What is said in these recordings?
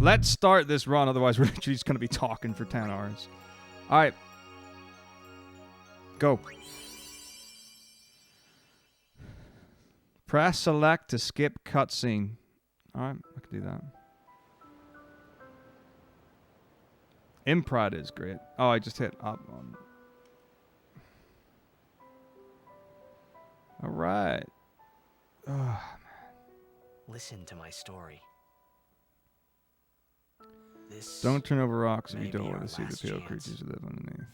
Let's start this run, otherwise we're literally just going to be talking for 10 hours. Alright. Go. Press select to skip cutscene. Alright, I can do that. Imprad is great. Oh, I just hit up on... Alright. Oh, man. Listen to my story. Don't turn over rocks if you don't want to see the pale creatures that live underneath.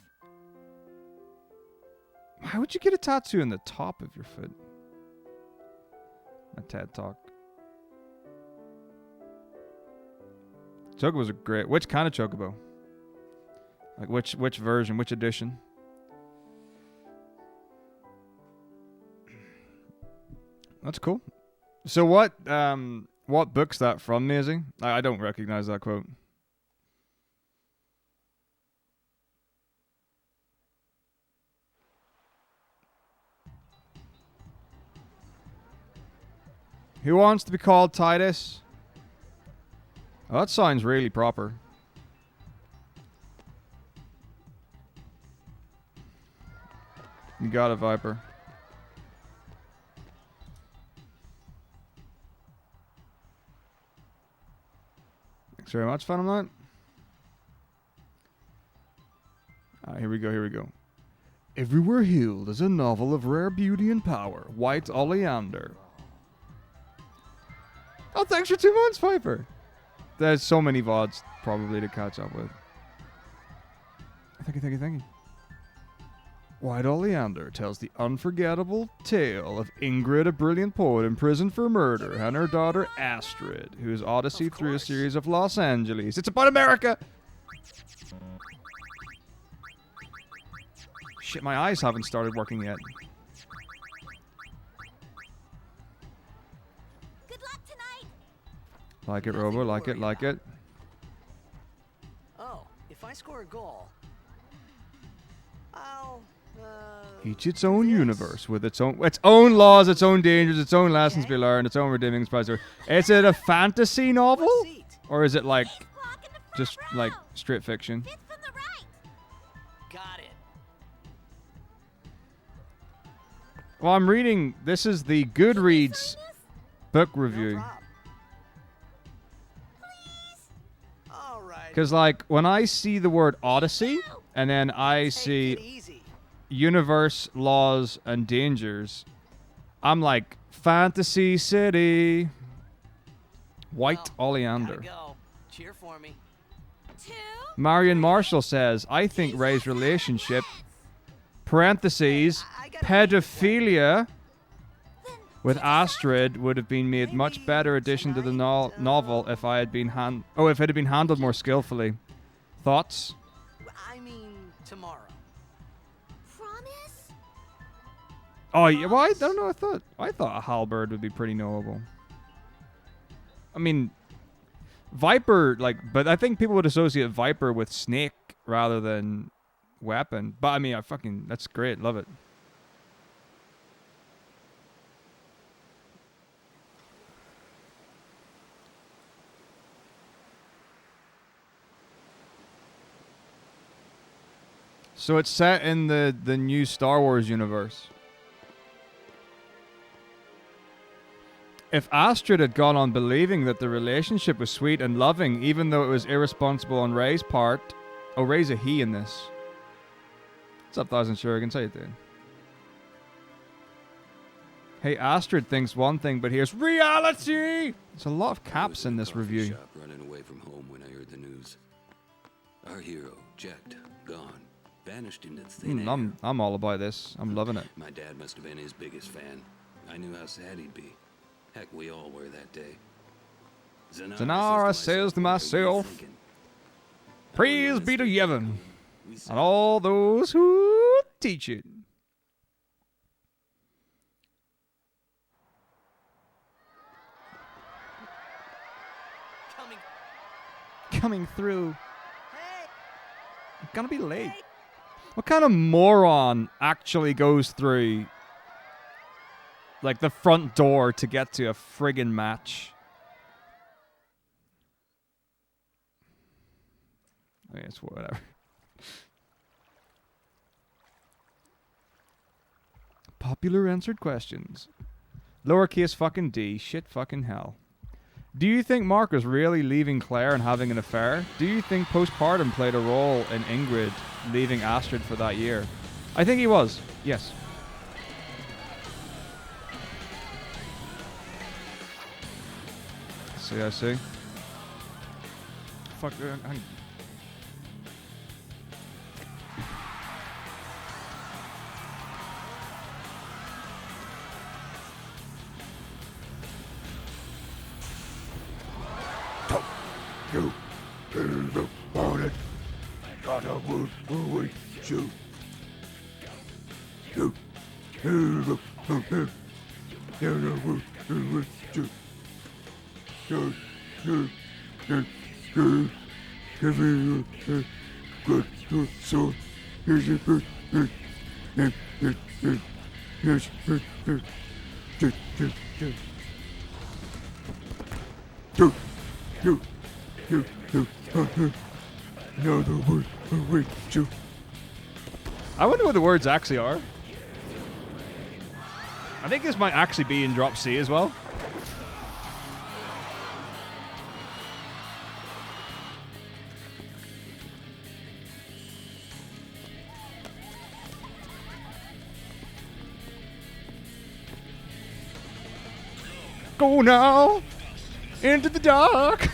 Why would you get a tattoo on the top of your foot? A TED Talk. Chocobos are great. Which kind of chocobo? Like which version? Which edition? That's cool. So what book's that from, Maisie? I don't recognize that quote. Who wants to be called Titus? Oh, that sounds really proper. You got it, Viper. Thanks very much, Phantom Knight. Here we go. Everywhere Healed is a novel of rare beauty and power. White Oleander. Oh, thanks for 2 months, Piper. There's so many VODs probably to catch up with. Thank you. White Oleander tells the unforgettable tale of Ingrid, a brilliant poet imprisoned for murder, and her daughter Astrid, who is odyssey through a series of Los Angeles. It's about America! Shit, my eyes haven't started working yet. Like it, Robo. Like it. Oh, if I score a goal, I'll. Each its own universe with its own laws, its own dangers, its own lessons to be learned, its own redeeming surprise. Is it a fantasy novel, or is it like just like straight fiction? Got it. Well, I'm reading. This is the Goodreads book review. Because, like, when I see the word Odyssey, and then I see universe, laws, and dangers, I'm like, Fantasy City. White Oleander. Go. Cheer for me. Marion Marshall says, I think Ray's relationship, parentheses, pedophilia, with Astrid would have been made much better addition to the novel if it had been handled more skillfully. Thoughts? I mean, tomorrow. Promise? Oh yeah, well, I don't know. I thought a halberd would be pretty knowable. I mean, Viper, but I think people would associate Viper with Snake rather than weapon. But I mean, that's great. Love it. So it's set in the new Star Wars universe. If Astrid had gone on believing that the relationship was sweet and loving, even though it was irresponsible on Ray's part... Oh, Ray's a he in this. What's up, Thousand Shurikens? How you doing? Hey, Astrid thinks one thing, but here's reality! There's a lot of caps in this review. Shop running away from home when I heard the news. Our hero, Jacked, gone. Vanished into thin air. I'm all about this. I'm loving it. My dad must have been his biggest fan. I knew how sad he'd be. Heck, we all were that day. Zanara says to myself, praise be to Yevon and all those who teach it. Coming through. Hey. I'm gonna be late. Hey. What kind of moron actually goes through like the front door to get to a friggin' match? I mean, it's whatever. Popular answered questions. Lowercase fucking d. Shit fucking hell. Do you think Mark was really leaving Claire and having an affair? Do you think postpartum played a role in Ingrid leaving Astrid for that year? I think he was. Yes. See, I see. Fuck. You didn't want it. I thought I would with you. You didn't want it. Give me good so here's a good yes I wonder what the words actually are. I think this might actually be in drop C as well. Go now into the dark.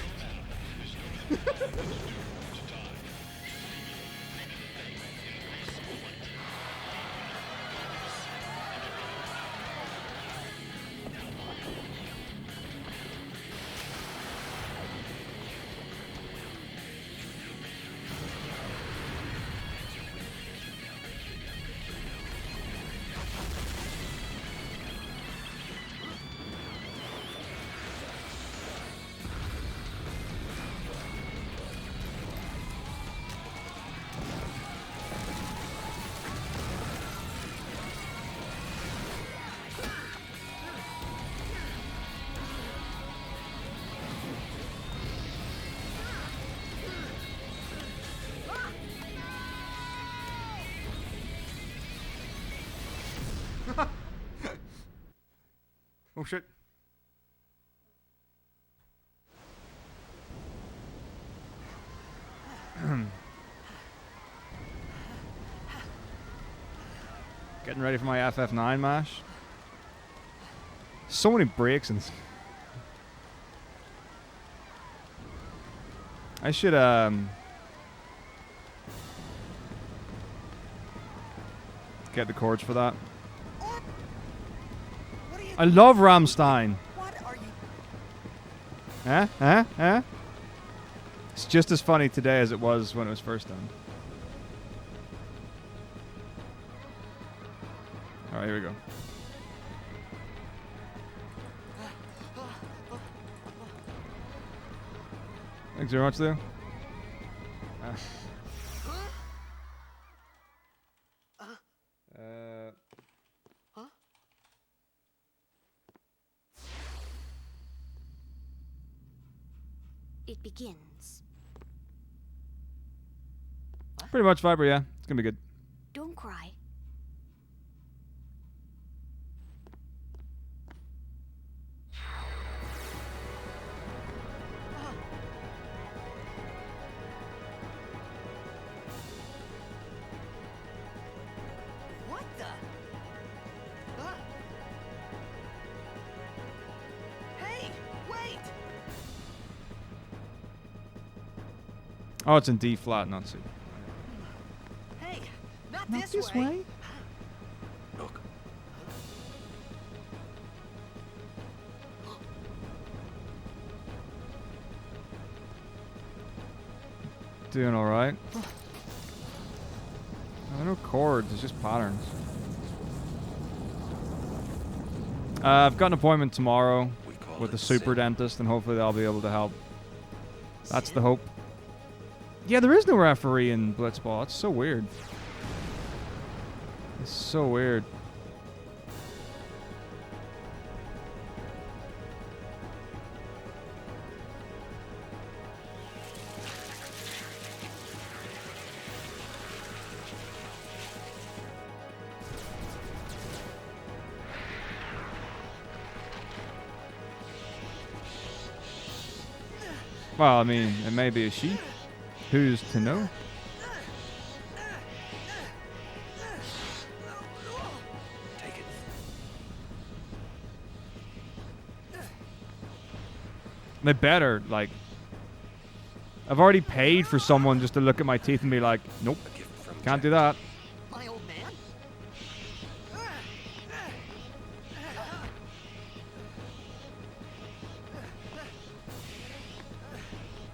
Oh shit. Getting ready for my FF9 mash. So many breaks and I should get the chords for that. I love Rammstein. What are you? Huh? It's just as funny today as it was when it was first done. Alright, here we go. Thanks very much, Leo. It begins. Pretty much, Viper, yeah. It's gonna be good. Don't cry. What the? Huh? Hey, wait! Oh, it's in D flat, not C. Hey, not Not this, this way. way. Look, Doing alright. There are no chords, it's just patterns. I've got an appointment tomorrow we call with it the super sin. dentist, and hopefully they'll be able to help. That's the hope. Yeah, there is no referee in Blitzball. It's so weird. It's so weird. Well, I mean, it may be a she. Who's to know? Take it. They better, like... I've already paid for someone just to look at my teeth and be like, nope, A gift from can't Jack. do that. My old man?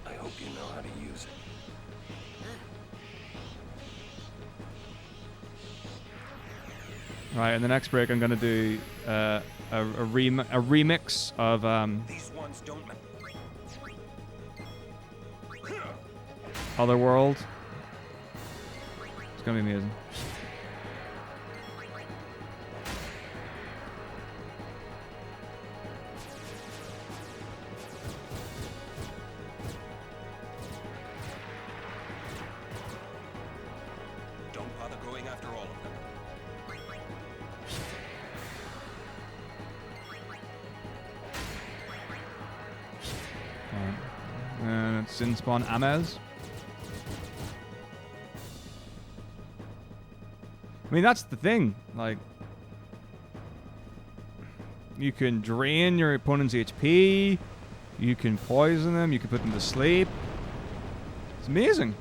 I hope you know how to use it. Right, in the next break, I'm going to do a remix of These ones don't matter. Otherworld. It's going to be amazing. Don't bother going after all of them. And it's in spawn Amez. I mean, that's the thing. Like, you can drain your opponent's HP. You can poison them. You can put them to sleep. It's amazing.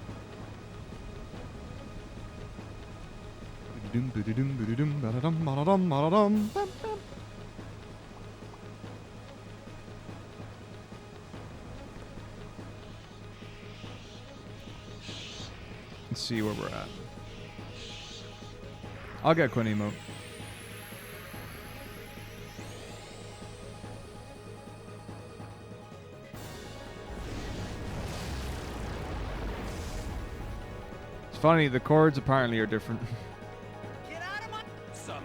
Let's see where we're at. I'll get Quinn emote. It's funny, the chords apparently are different. Get out of my... Some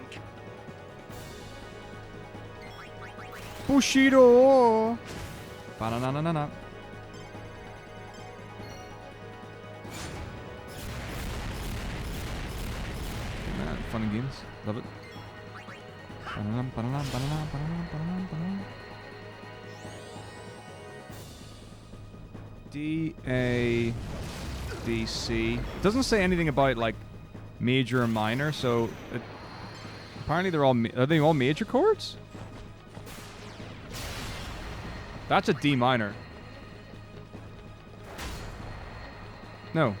Bushido! Ba-na-na-na-na-na. Man, fun and games. Love it. Ba-na-nam, ba-na-nam, ba-na-nam, ba-na-nam, ba-na-nam, ba-na-nam. D-A... D-C. It doesn't say anything about, like, major or minor, so... apparently they're all... are they all major chords? That's a D minor. No.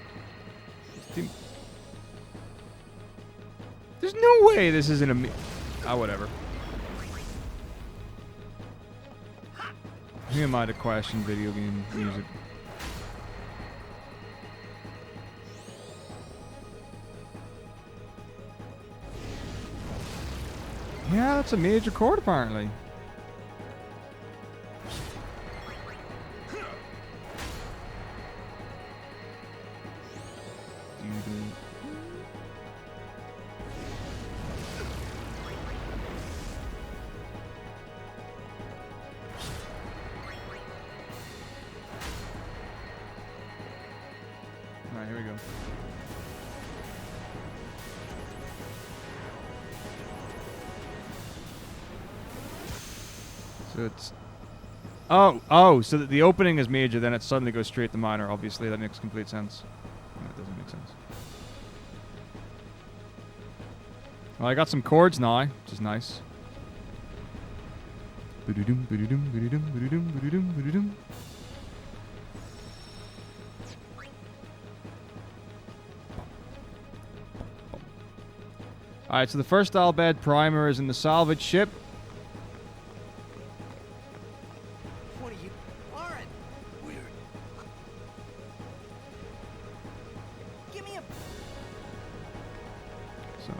There's no way this isn't a... whatever. Who am I to question video game music? Yeah, that's a major chord apparently. Alright, here we go. So it's... Oh, so the opening is major, then it suddenly goes straight to minor. Obviously, that makes complete sense. No, it doesn't make sense. Well, I got some chords now, which is nice. Ba-do-dum, ba-do-dum, ba-do-dum, ba-do-dum, ba-do-dum, ba-do-dum. Alright, so the first Bhed primer is in the salvage ship. What are you... Lauren! weird. Give me a... So. Do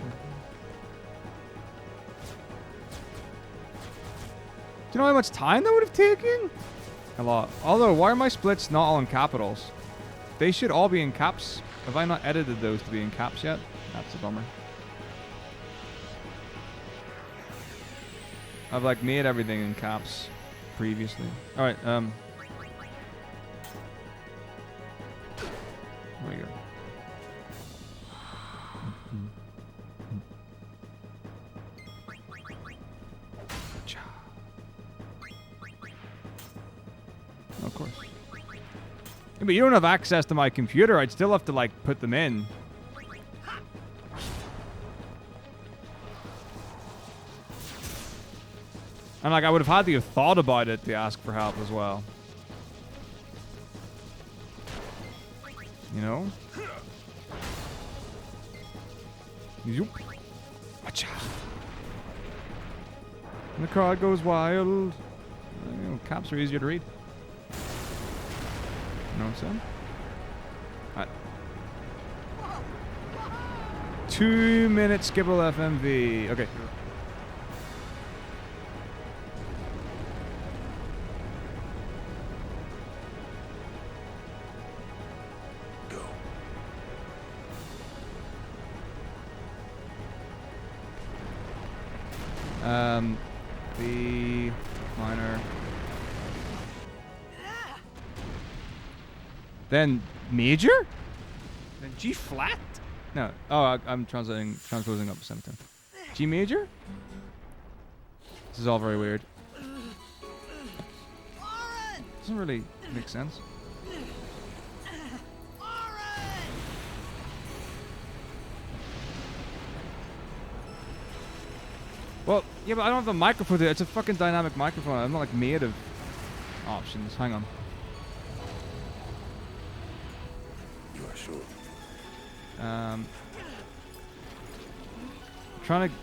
you know how much time that would have taken? A lot. Although, why are my splits not all in capitals? They should all be in caps. Have I not edited those to be in caps yet? That's a bummer. I've like made everything in caps previously. Alright, there we go. Of course. Yeah, but you don't have access to my computer. I'd still have to, like, put them in. And, like, I would have had to have thought about it to ask for help as well. You know? Yoop. Watcha. And the crowd goes wild. You know, caps are easier to read. You know what I'm saying? Alright. 2-minute skibble FMV. Okay. B minor. Then major? Then G flat? No. Oh, I'm transposing up a semitone. G major? This is all very weird. Doesn't really make sense. Well, yeah, but I don't have the microphone there. It's a fucking dynamic microphone. I'm not like made of options. Hang on. You are sure? Trying to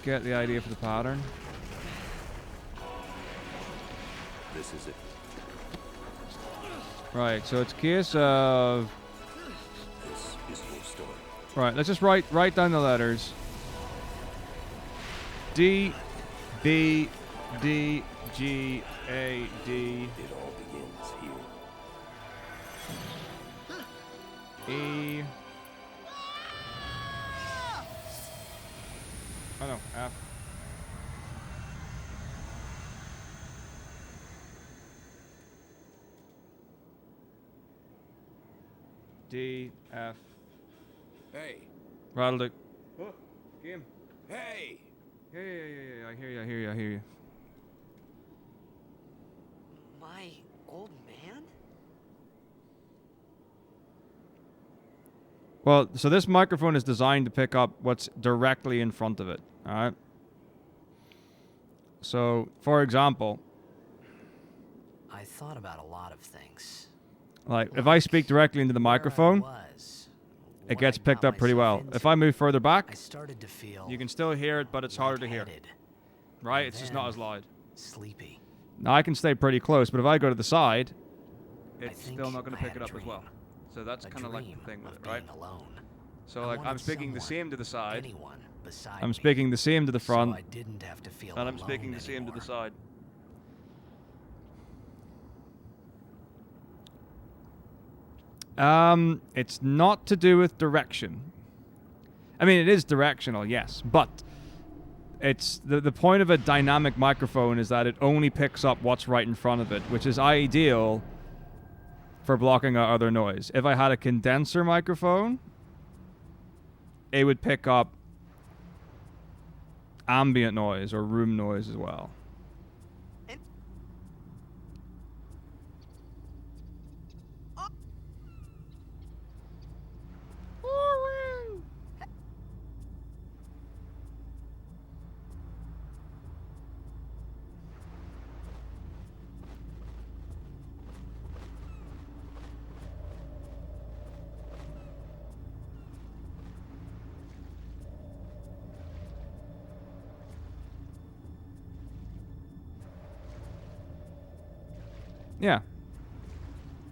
get the idea for the pattern. This is it. Right, so it's a case of... This is your story. Right, let's just write down the letters. D, B, D, G, A, D. It all begins here. E. Oh no, F. D, F. Hey. Rattled it. Oh, game. Hey. Yeah, I hear you. My old man? Well, so this microphone is designed to pick up what's directly in front of it, alright? So, for example... I thought about a lot of things. Like, if I speak directly into the microphone, it gets picked up pretty well. If I move further back, I started to feel you can still hear it, but it's harder to hear. Right? It's just not as loud. Sleepy. Now, I can stay pretty close, but if I go to the side, it's still not going to pick it up as well. So that's kind of like the thing with it, right? So, like, I'm speaking the same to the side. I'm speaking the same to the front. And I'm speaking the same to the side. It's not to do with direction. I mean, it is directional, yes, but it's the point of a dynamic microphone is that it only picks up what's right in front of it, which is ideal for blocking out other noise. If I had a condenser microphone, it would pick up ambient noise or room noise as well. Yeah.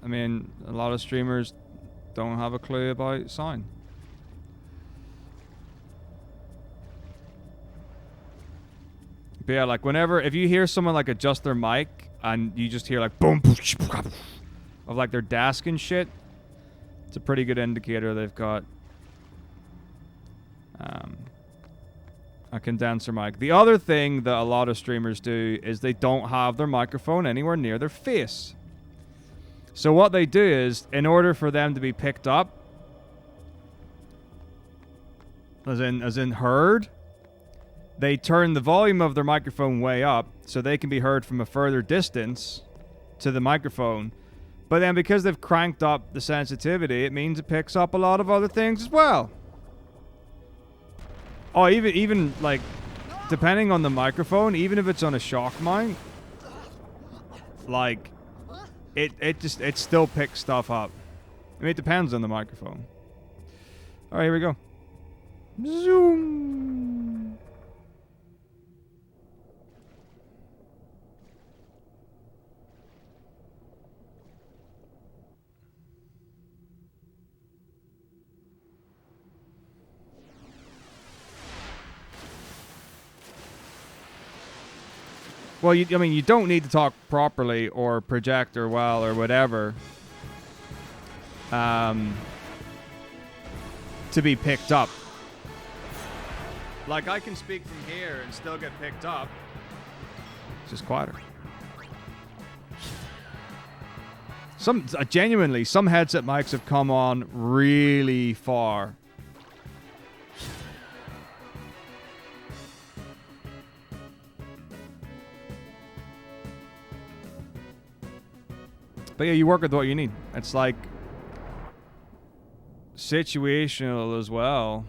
I mean, a lot of streamers don't have a clue about sound. But yeah, like if you hear someone like adjust their mic and you just hear like boom, of like their desk and shit, it's a pretty good indicator they've got a condenser mic. The other thing that a lot of streamers do is they don't have their microphone anywhere near their face. So what they do is, in order for them to be picked up, as in heard, they turn the volume of their microphone way up so they can be heard from a further distance to the microphone, But then because they've cranked up the sensitivity, it means it picks up a lot of other things as well. Oh, even like, depending on the microphone, even if it's on a shock mount, like, it still picks stuff up. I mean, it depends on the microphone. All right, here we go. Zoom. Well, I mean, you don't need to talk properly or project or well or whatever to be picked up. Like, I can speak from here and still get picked up. It's just quieter. Genuinely, some headset mics have come on really far. But yeah, you work with what you need. It's like situational as well,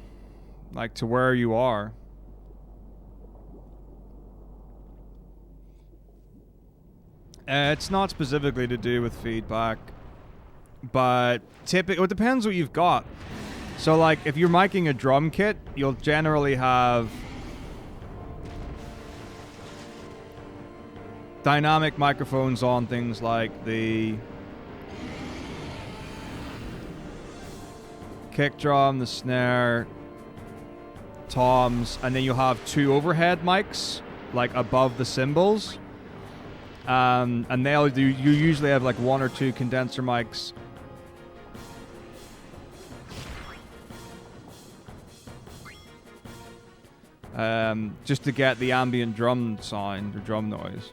like to where you are. It's not specifically to do with feedback, but typically it depends what you've got. So like if you're miking a drum kit, you'll generally have dynamic microphones on things like the kick drum, the snare, toms, and then you'll have two overhead mics like above the cymbals. And you usually have like one or two condenser mics just to get the ambient drum sound or drum noise.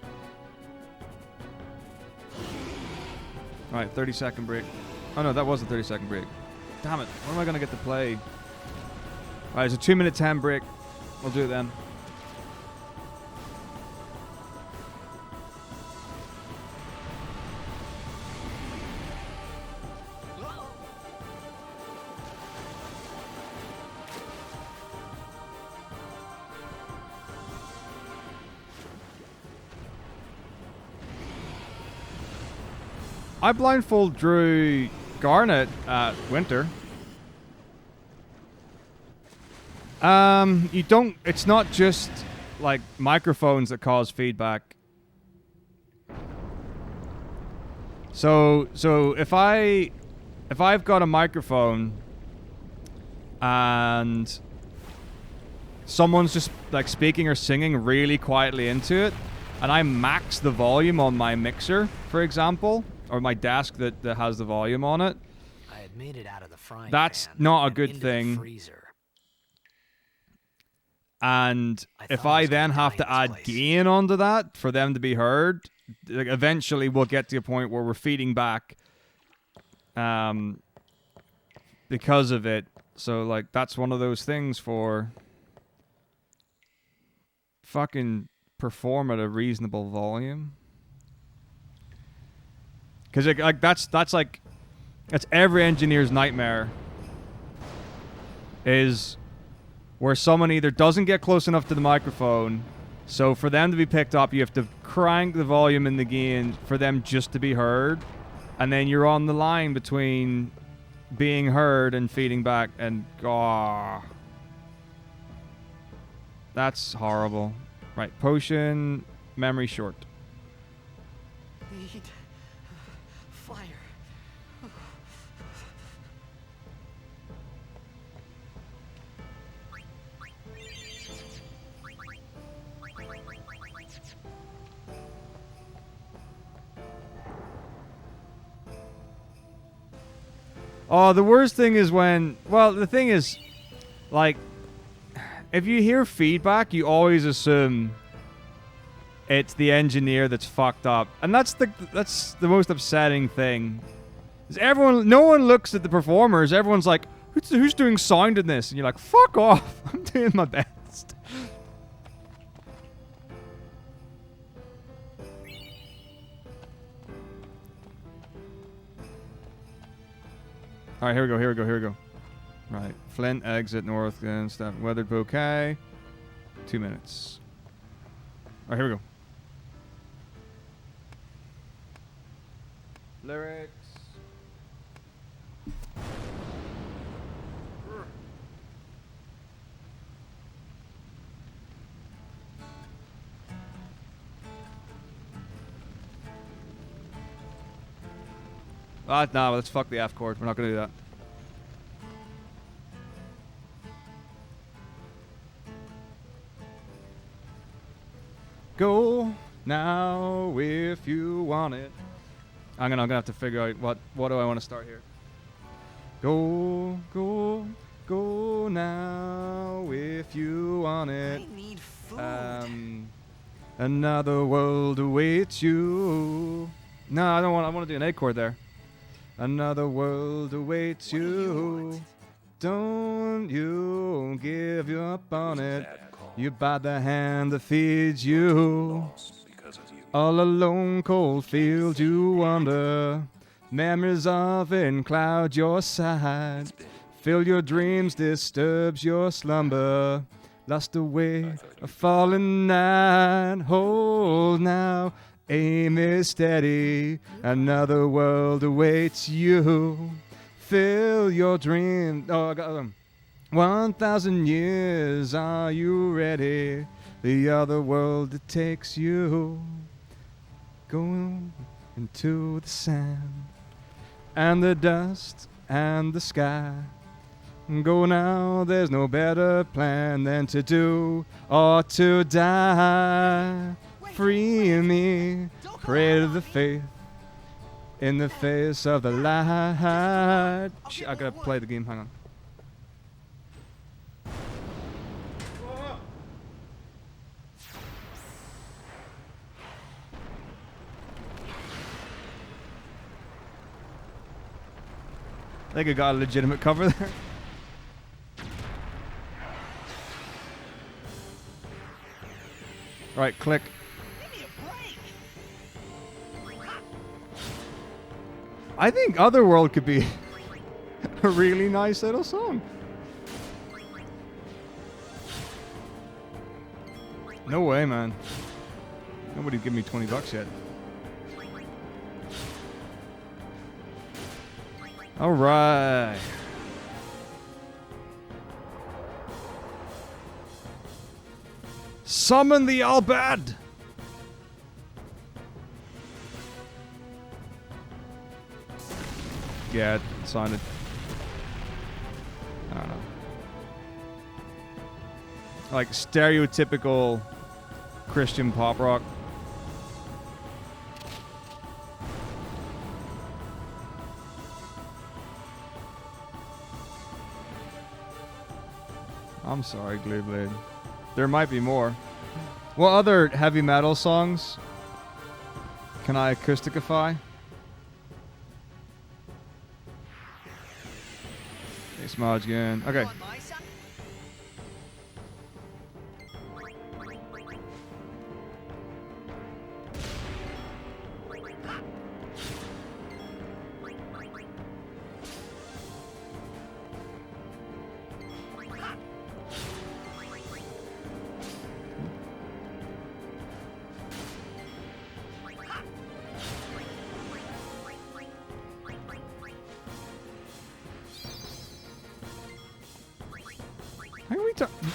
Alright, 30-second break. Oh no, that was a 30-second break. Damn it, when am I going to get to play? Alright, it's a 2-minute 10 break. We'll do it then. I blindfold Drew Garnet at Winter. You don't. It's not just like microphones that cause feedback. So if I've got a microphone and someone's just like speaking or singing really quietly into it, and I max the volume on my mixer, for example, or my desk that has the volume on it, I had made it out of the frying that's pan not a and good into the thing. freezer. And if thought I I was then gonna have die to in add this place. gain onto that for them to be heard, like, eventually we'll get to a point where we're feeding back because of it. So like that's one of those things for fucking perform at a reasonable volume. Because like that's every engineer's nightmare, is where someone either doesn't get close enough to the microphone, so for them to be picked up you have to crank the volume and the gain for them just to be heard, and then you're on the line between being heard and feeding back, and that's horrible. Right, potion, memory short. Need fire. Oh, the worst thing is when, well, the thing is, like, if you hear feedback, you always assume it's the engineer that's fucked up, and that's the most upsetting thing. Is no one looks at the performers. Everyone's like, who's doing sound in this? And you're like, fuck off. I'm doing my best. All right, here we go. Here we go. Here we go. Right, Flint exit north and stuff. Weathered bouquet. 2 minutes. All right, here we go. Lyrics. No, let's fuck the F chord. We're not gonna do that. Go now if you want it. I'm gonna have to figure out what do I want to start here. Go now if you want it. I need food. Another world awaits you. No, I don't want. I want to do an A chord there. Another world awaits What do you you. want? Don't you give up on it. You bite the hand that feeds you. All alone, cold fields you wander. Memories often cloud your sight. Fill your dreams, disturbs your slumber. Lost away, a fallen night. Hold now, aim is steady. Another world awaits you. Fill your dream. Oh, I got 1,000 years, are you ready? The other world that takes you. Going into the sand and the dust and the sky. Go now, there's no better plan than to do or to die. Free me, pray to the faith in the face of the light. I gotta play the game, hang on. I think I got a legitimate cover there. Right, click. I think Otherworld could be a really nice little song. No way, man. Nobody give me $20 yet. All right. Summon the Albad. Yeah, it sounded. I don't know. Like stereotypical Christian pop rock. I'm sorry, Glueblade. There might be more. What other heavy metal songs can I acousticify? Hey, Smudge again. Okay.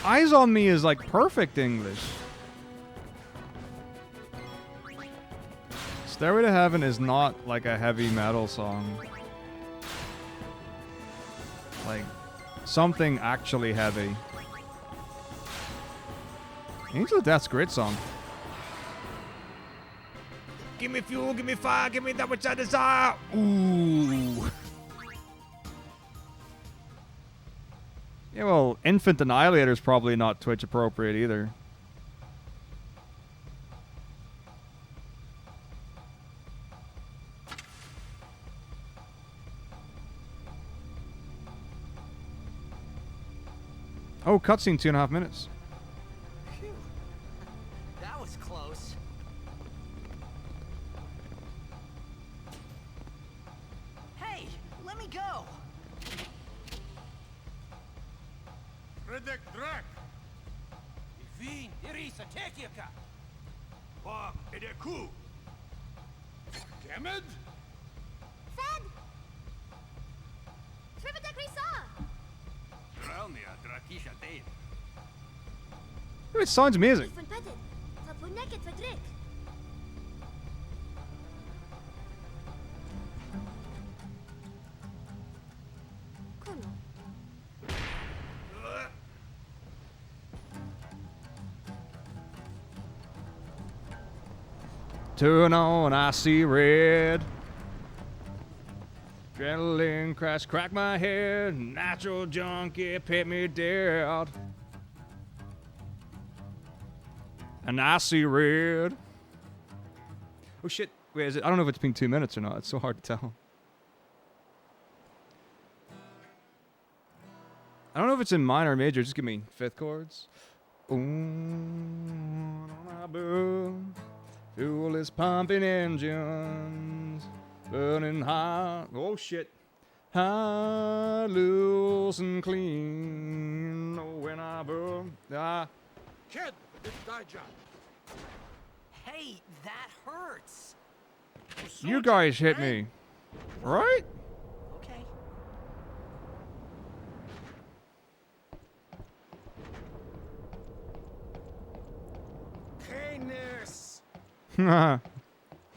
Eyes on Me is like perfect English. Stairway to Heaven is not like a heavy metal song. Like something actually heavy. Angel of Death's a great song. Give me fuel, give me fire, give me that which I desire. Ooh. Yeah, well, Infant Annihilator is probably not Twitch appropriate either. Oh, cutscene 2.5 minutes. Phew. That was close. Hey, let me go. Redek Drak! Vin, Irisa, Tekiaka! Bob Edeku! Dammit! Fed! Trivida Grisa! Realnia, Drakisha Dave. It sounds amazing. Van Petten. Vapuneket Vadrik. Kuno. Turn on, I see red. Adrenaline crash, crack my head. Natural junkie, pit me dead. And I see red. Oh shit, wait, is it? I don't know if it's been 2 minutes or not. It's so hard to tell. I don't know if it's in minor or major. Just give me fifth chords. Fuel is pumping engines, burning hot. Oh shit. High, loose and clean. Oh, when I burn. Kid, it's Dijah. Hey, that hurts. You guys hit me. Right? Okay. Canis!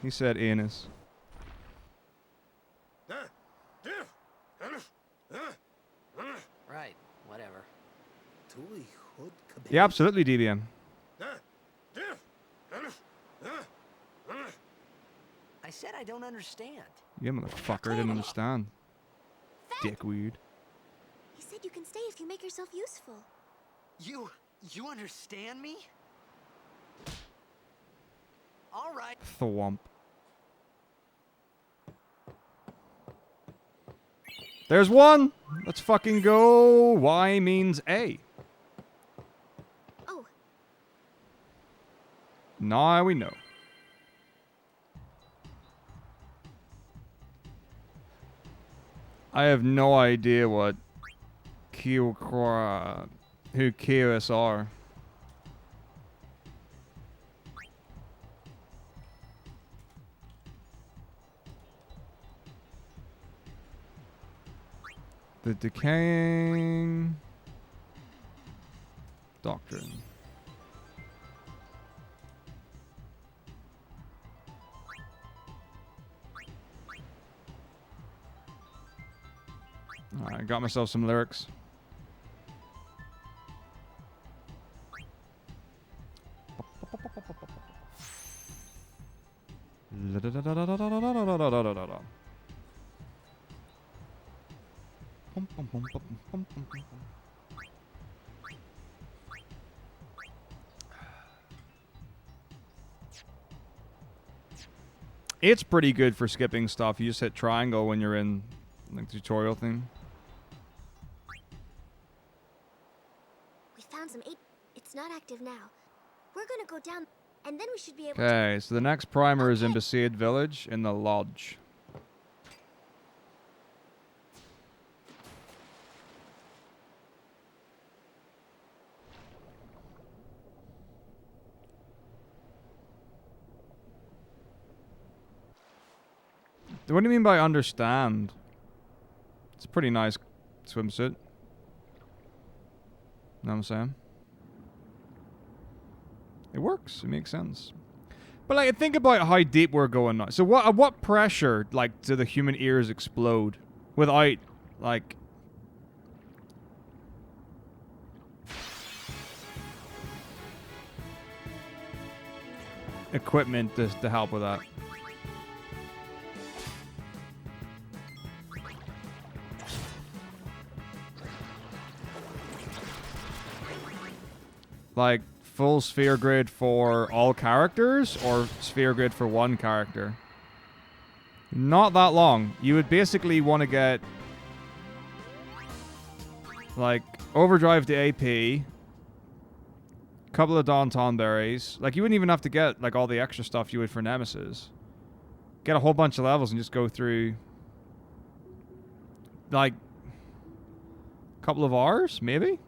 He said anus. Right, whatever. Yeah, absolutely, DBM. I said I don't understand. Yeah, motherfucker, I didn't understand. Dickweed. He said you can stay if you make yourself useful. You understand me? All right. Thwomp. There's one! Let's fucking go. Y means A. Oh, Now we know. I have no idea what who Kios are. The decaying doctrine. Alright, got myself some lyrics. It's pretty good for skipping stuff. You just hit triangle when you're in like the tutorial thing. we found some eight. It's not active now. We're gonna go down, and then we should be able to. Okay, so the next primer is in Bhed Village in the lodge. What do you mean by understand? It's a pretty nice swimsuit. Know what I'm saying? It works. It makes sense. But like, think about how deep we're going now. So what? At what pressure, like, do the human ears explode without, like, equipment to help with that? Like, full sphere grid for all characters or sphere grid for one character? Not that long. You would basically want to get, like, overdrive to AP, couple of Danton berries. Like, you wouldn't even have to get, like, all the extra stuff you would for Nemesis. Get a whole bunch of levels and just go through, like, a couple of hours, maybe?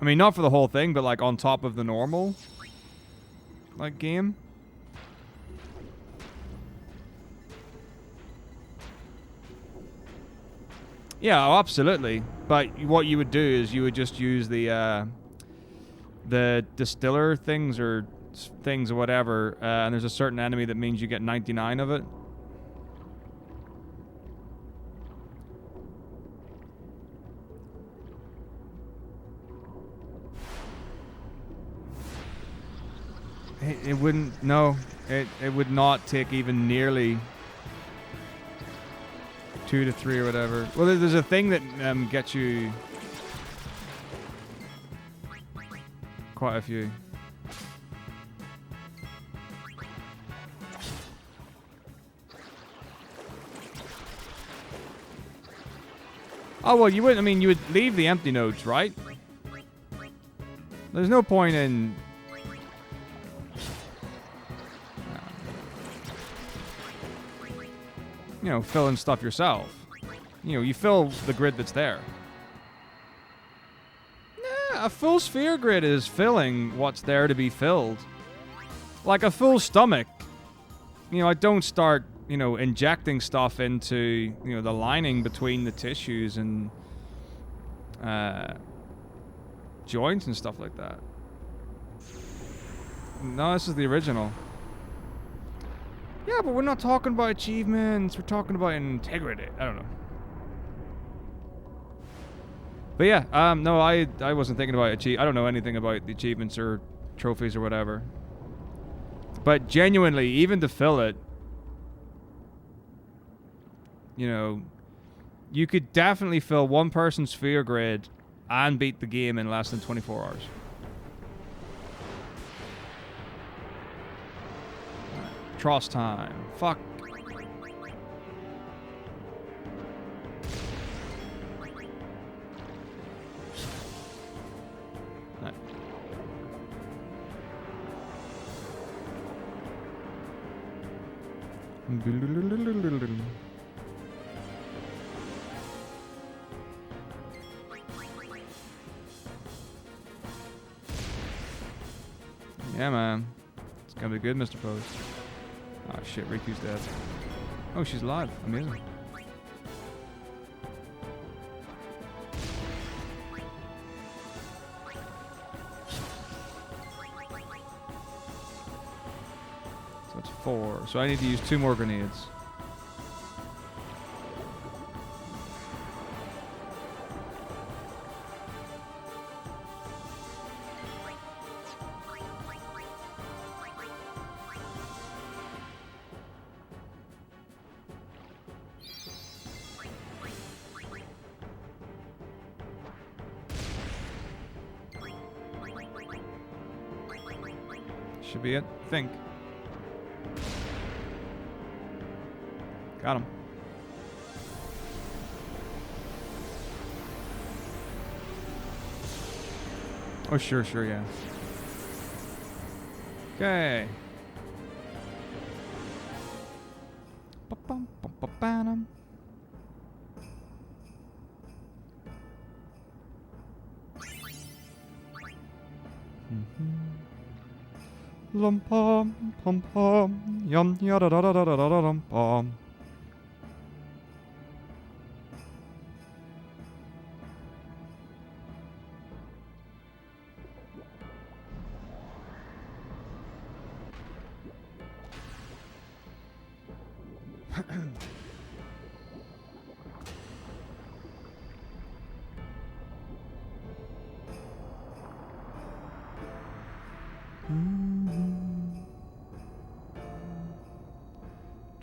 I mean, not for the whole thing, but like on top of the normal like game. Yeah, oh, absolutely. But what you would do is you would just use the distiller things or whatever, and there's a certain enemy that means you get 99 of it. It wouldn't, no, it would not take even nearly 2 to 3 or whatever. Well, there's a thing that gets you quite a few. Oh, well, you wouldn't, I mean, you would leave the empty nodes, right? There's no point in... you know, filling stuff yourself. You know, you fill the grid that's there. Nah, a full sphere grid is filling what's there to be filled. Like a full stomach. You know, I don't start, you know, injecting stuff into, you know, the lining between the tissues and joints and stuff like that. No, this is the original. Yeah, but we're not talking about achievements. We're talking about integrity. I don't know. But yeah, no, I wasn't thinking about I don't know anything about the achievements or trophies or whatever. But genuinely, even to fill it, you know, you could definitely fill one person's sphere grid and beat the game in less than 24 hours. Tross time. Fuck. Right. Yeah, man. It's gonna be good, Mr. Pose. Oh shit, Riku's dead. Oh, she's alive. Amazing. So it's 4. So I need to use 2 more grenades. Should be it. Think. Got him. Oh, sure, yeah. Okay. Ba-bum-ba-ba-ba-dum. Lum pum pum pum yum yada da da da da da dum pum.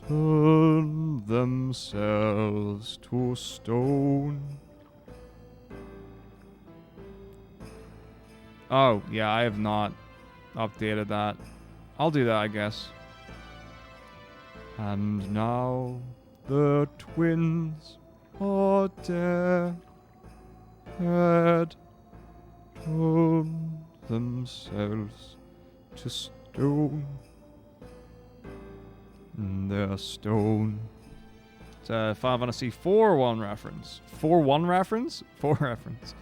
Turn themselves to stone. Oh, yeah, I have not updated that. I'll do that, I guess. And now the twins are dead. Turn themselves to stone. They're stone. It's a Final Fantasy 4-1 reference. 4-1 reference? 4 reference.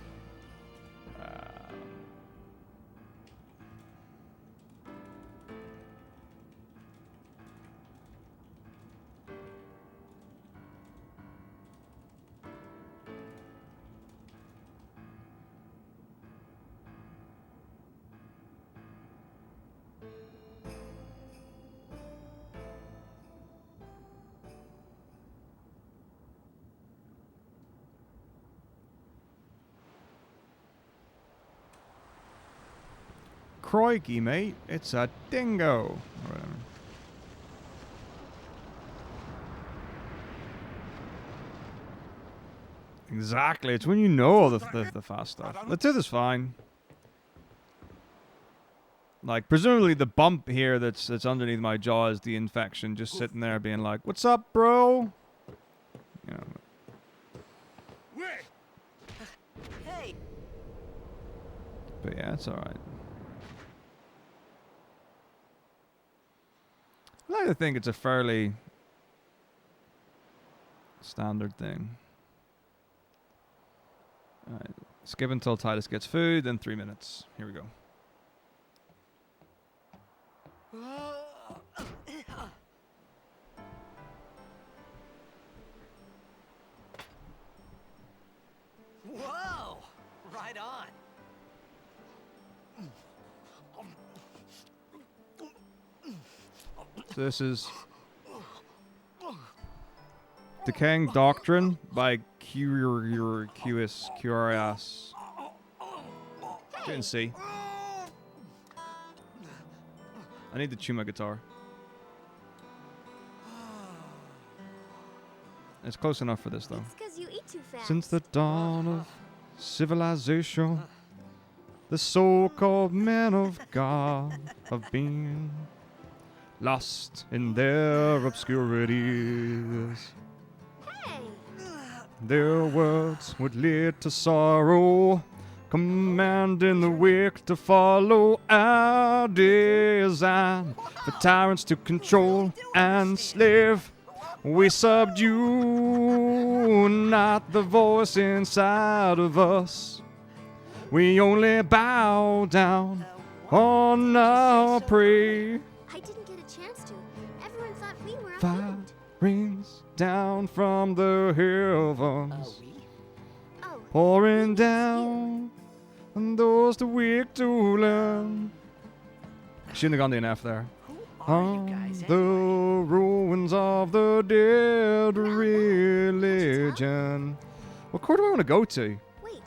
Crikey, mate. It's a dingo. Or whatever. Exactly. It's when you know all the fast stuff. The tooth is fine. Like, presumably the bump here that's underneath my jaw is the infection just sitting there being like, what's up, bro? You know. Hey! But yeah, it's alright. I like to think it's a fairly standard thing. Alright. Skip until Titus gets food, then 3 minutes. Here we go. Whoa! Right on. So this is Decaying Doctrine by Curious. Didn't see. I need to tune my guitar. It's close enough for this though. It's 'cause you eat too fast. Since the dawn of civilization, the so-called men of God have been lost in their obscurities. Hey! Their words would lead to sorrow, commanding the weak to follow our design for tyrants to control and slave. We subdue not the voice inside of us. We only bow down on our prey. I didn't get a chance to. Everyone thought we were Fire unnamed. rains down from the heavens, Oh, pouring down on those too weak to learn. Shouldn't have gone to an F there. Who are you On guys the anyway? ruins of the dead religion. What chord do I want to go to? wait.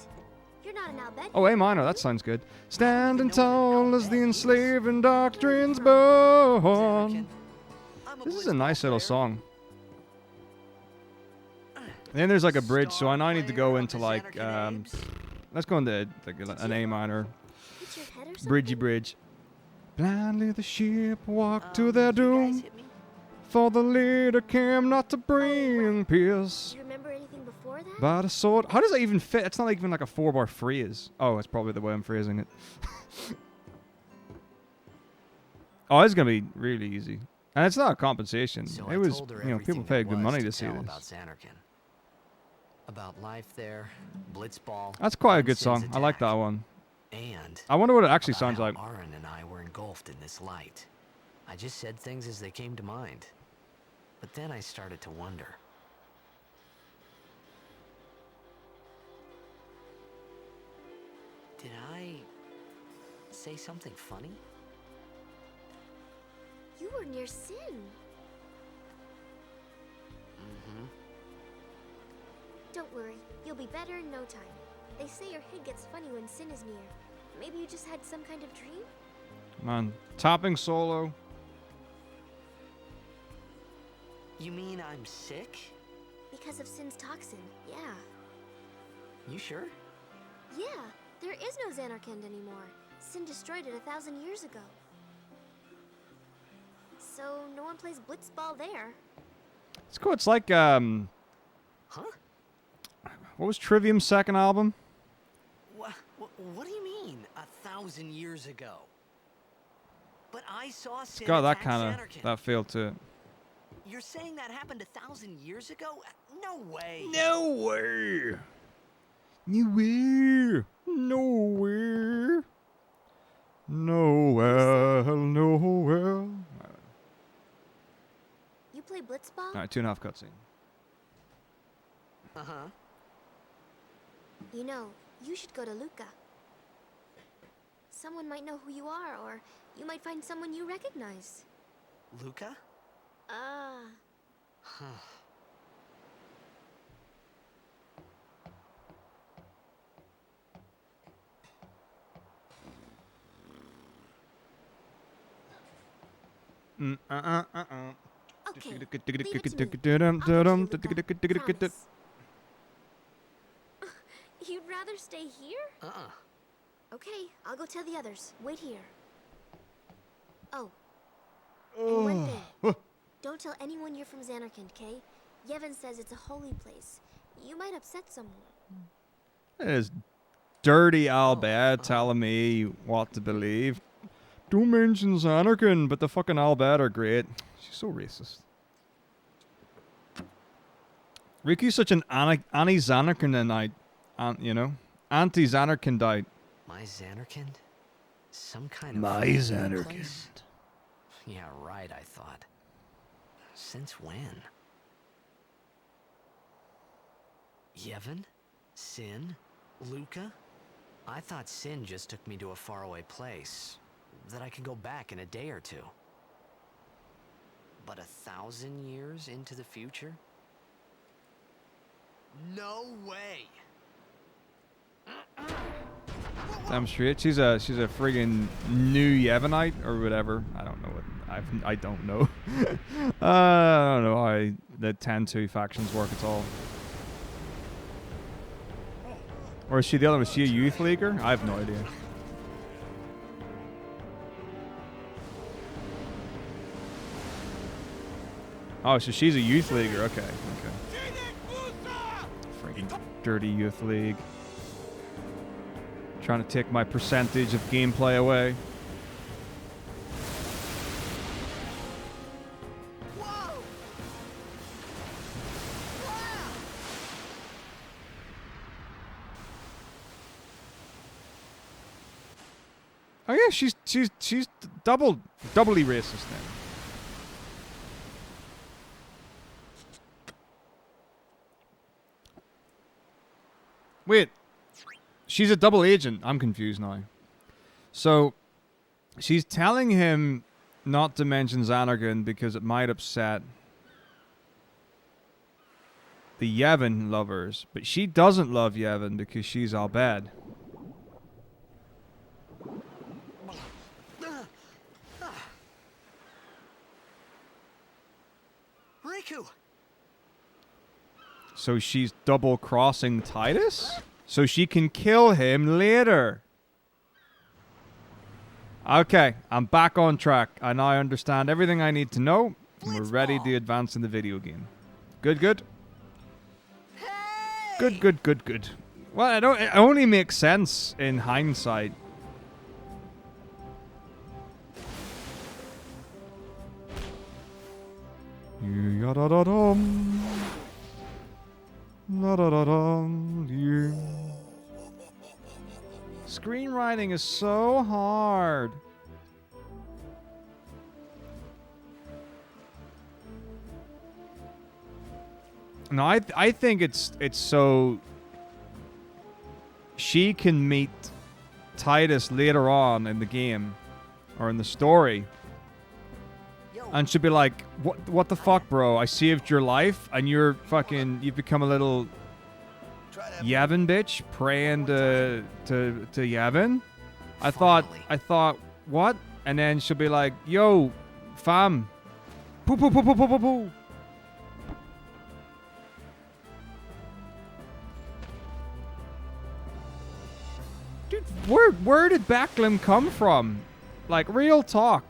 You're not an Albed. Oh, A minor. That sounds good. Standing tall as the enslaving doctrines born. This is a nice little song. And then there's like a bridge, so I now need to go into like, let's go into like an A minor. Hit your head or something? Bridgey bridge. Blindly the sheep walked to their doom, for the leader came not to bring peace, Do you remember anything before that? but a sword. How does that even fit? It's not like even like a 4-bar phrase. Oh, it's probably the way I'm phrasing it. Oh, it's gonna be really easy, and it's not a compensation. So It I was, told her you know, people everything pay there good was money to see tell About this. Xanarkin. About life there, Blitzball. That's quite a and good Sin's song. I like that attack, one. And I wonder what it actually about sounds how like. Aaron and I were engulfed in this light. I just said things as they came to mind. But then I started to wonder. Did I say something funny? You were near Sin. Mm-hmm. Don't worry. You'll be better in no time. They say your head gets funny when Sin is near. Maybe you just had some kind of dream? Man, topping solo. You mean I'm sick? Because of Sin's toxin, yeah. You sure? Yeah, there is no Xanarkand anymore. Sin destroyed it 1,000 years ago. So no one plays Blitzball there. It's cool. It's like Huh? what was Trivium's second album? What do you mean, 1,000 years ago? But I saw Sin It's got that attack kind of Xanarkand. that feel to it. You're saying that happened 1,000 years ago? No way. No way. Nowhere. Nowhere. Nowhere. Nowhere. You play Blitzball? All right, 2.5 cutscene. Uh-huh. You know, you should go to Luca. someone might know who you are, or you might find someone you recognize. Luca? Ah. Huh. Okay. Leave it to me. I'll get you, Luca. Promise. You'd rather stay here? Okay, I'll go tell the others. Wait here. Oh. And one thing. Don't tell anyone you're from Xanarkand, okay? Yevon says it's a holy place. You might upset someone. It is dirty Al Bhed telling me what to believe. Don't mention Xanarkand, but the fucking Al Bhed are great. She's so racist. Riku's such an anti-Xanarkandite, you know? Anti-Xanarkandite. My Xanarkand? Some kind of... My forbidden Xanarkand. place? Yeah, right, I thought. Since when? Yevon? Sin? Luca? I thought Sin just took me to a faraway place. That I could go back in a day or two. But 1,000 years into the future? No way! Damn straight. She's a friggin' new Yevonite or whatever. I don't know what I don't know. I don't know how the 10-2 factions work at all. Or is she the other one? Is she a youth leaguer? I have no idea. Oh, so she's a youth leaguer. Okay, okay. Friggin' dirty youth league. Trying to take my percentage of gameplay away. Oh yeah, she's doubly racist now. Wait, she's a double agent. I'm confused now. So, she's telling him not to mention Xanarkand because it might upset the Yevon lovers, but she doesn't love Yevon because she's Al Bhed. Riku! So she's double-crossing Titus? So she can kill him later. Okay, I'm back on track. I now understand everything I need to know. And we're ready to advance in the video game. Good, good. Good, good, good, good. Well, it only makes sense in hindsight. Ya-da-da-dum. La-da-da-dum. Yeah. Screenwriting is so hard. No, I think it's so she can meet Titus later on in the game or in the story. And she'll be like, what the fuck, bro? I saved your life and you've become a little Yevon bitch praying to Yevon. I thought, what? And then she'll be like, yo, fam. Poo poo poo poo poo poo poo. Dude, where did Backlund come from? Like, real talk.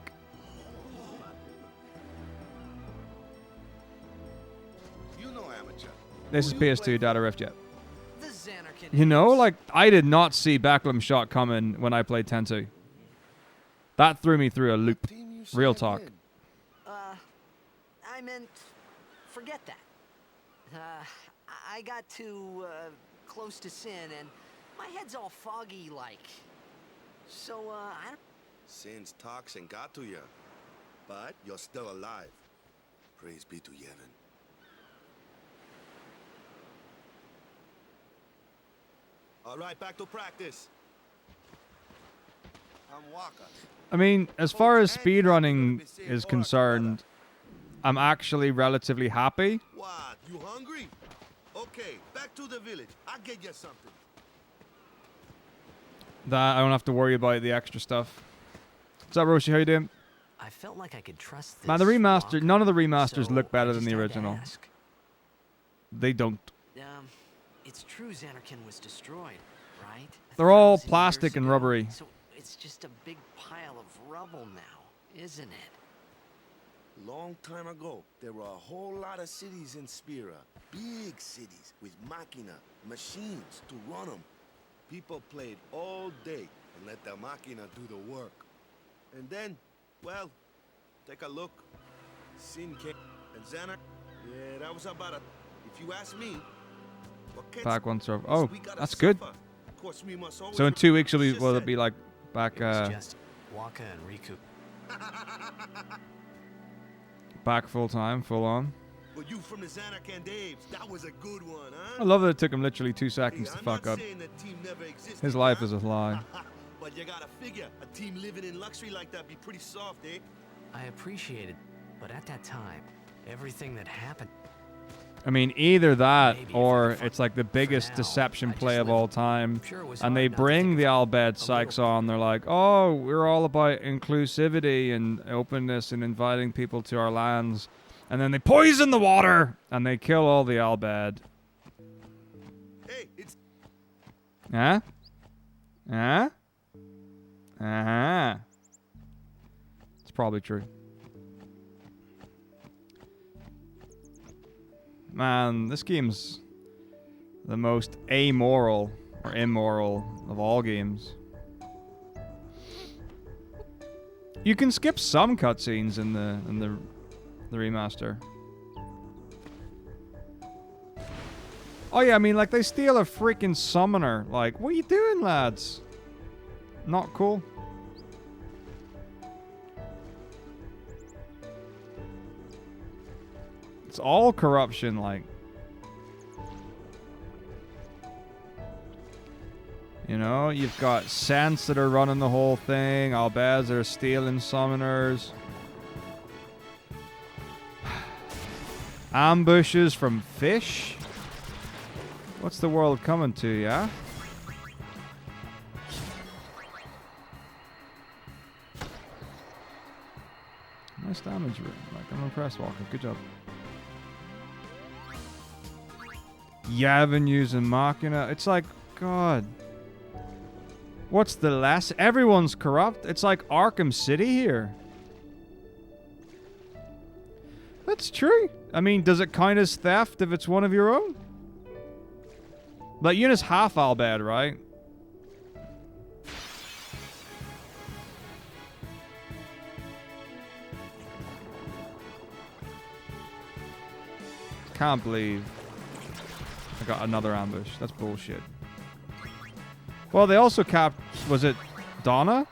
This is PS2 data rift yet. You know, like, I did not see Backlund's shot coming when I played 10-2. That threw me through a loop. Real talk. I meant, forget that. I got too, close to Sin, and my head's all foggy like. So, I don't... Sin's toxin got to you, but you're still alive. Praise be to Yevon. All right, back to practice. I'm Waka. I mean, as far as speedrunning is concerned, I'm actually relatively happy. What? You hungry? Okay, back to the village. I'll get you something. That I don't have to worry about the extra stuff. What's up, Roshi? How you doing? I felt like I could trust this. Man, the remaster, Waka, none of the remasters so look better I than just the had to original. ask. They don't. It's true Xanarkand was destroyed, right? They're all 1,000 years plastic and ago. rubbery. So it's just a big pile of rubble now, isn't it? Long time ago, there were a whole lot of cities in Spira. Big cities with machina, machines to run them. People played all day and let the machina do the work. And then, well, take a look. Sin came and Xanar. Yeah, that was about it. If you ask me, what kids- Back one server. Oh, we gotta that's good. suffer. Of course, we must always So in 2 weeks, it's will just it that- be like back It was just Waka and Riku. back full time, full on? But you from the Xanarkand Daves, that was a good one, huh? I love that it took him literally 2 Hey, seconds to I'm fuck not up. saying that team never existed, His life huh? is a lie. But you gotta figure, a team living in luxury like that be pretty soft, eh? I appreciate it, but at that time, everything that happened. I mean, either that Maybe or for the it's like the fun. biggest For now, deception I just play of live- all time. Sure, it was And hard they not to bring think the of Albed a Sykes little- on. They're like, oh, we're all about inclusivity and openness and inviting people to our lands. And then they poison the water and they kill all the Albed. Hey, it's Huh? Huh? Uh-huh. It's probably true. Man, this game's the most amoral or immoral of all games. You can skip some cutscenes in the remaster. Oh yeah, I mean, like, they steal a freaking summoner. Like, what are you doing, lads? Not cool. It's all corruption, like. You know, you've got Sents that are running the whole thing, Albeds that are stealing summoners. Ambushes from fish? What's the world coming to, yeah? Nice damage, like, I'm impressed, Walker. Good job. Yavin using Machina. It's like, God. What's the less? Everyone's corrupt. It's like Arkham City here. That's true. I mean, does it count as theft if it's one of your own? Like, Eunice half Albed, right? Can't believe I got another ambush. That's bullshit. Well, they also capped... Was it Donna?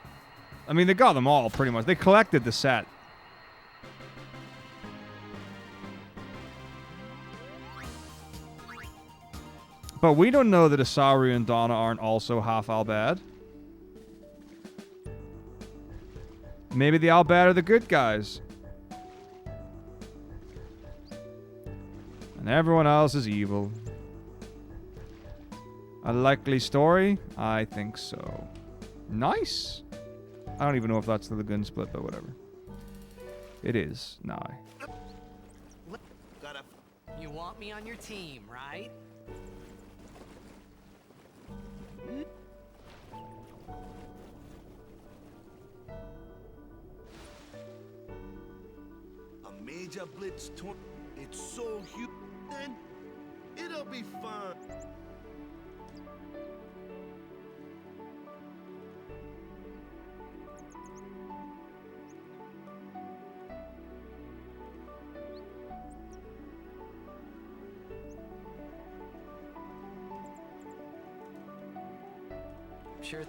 I mean, they got them all, pretty much. They collected the set. But we don't know that Asaru and Donna aren't also half Albed. Maybe the Albed are the good guys. And everyone else is evil. A likely story? I think so. Nice. I don't even know if that's the Lagoon split, but whatever. It is. Nah. You want me on your team, right? a major blitz tour. It's so huge, then it'll be fun. Sure.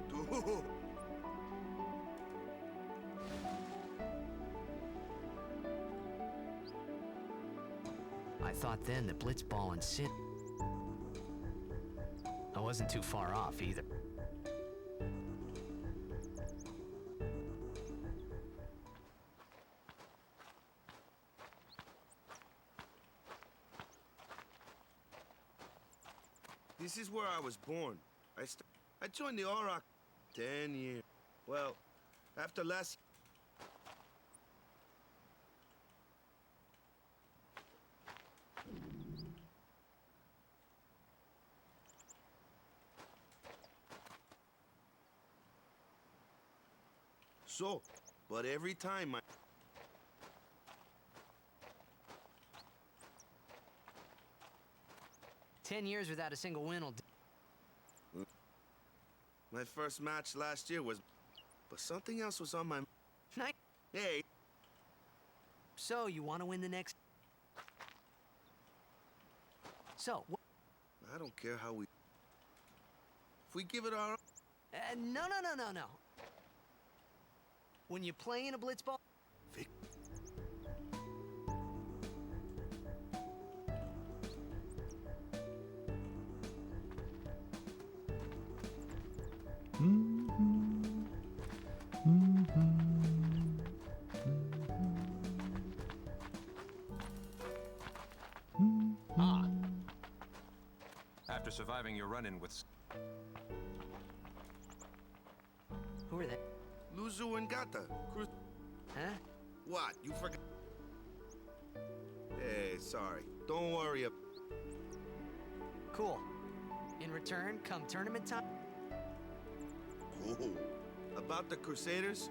Dude. I thought then that Blitzball and Sin. I wasn't too far off either. This is where I was born. I joined the Auroch 10 years. Well, after last... So, but every time I... 10 years without a single win will do. My first match last year was... But something else was on my... Night. Hey. So, you want to win the next... So, I don't care how we... If we give it our... no. When you play in a blitzball... Vic. After surviving your run-in with... Who are they? Luzu and Gata. Huh? What? You forgot? Hey, sorry. Don't worry. Cool. In return, come tournament time... Oh, about the Crusaders?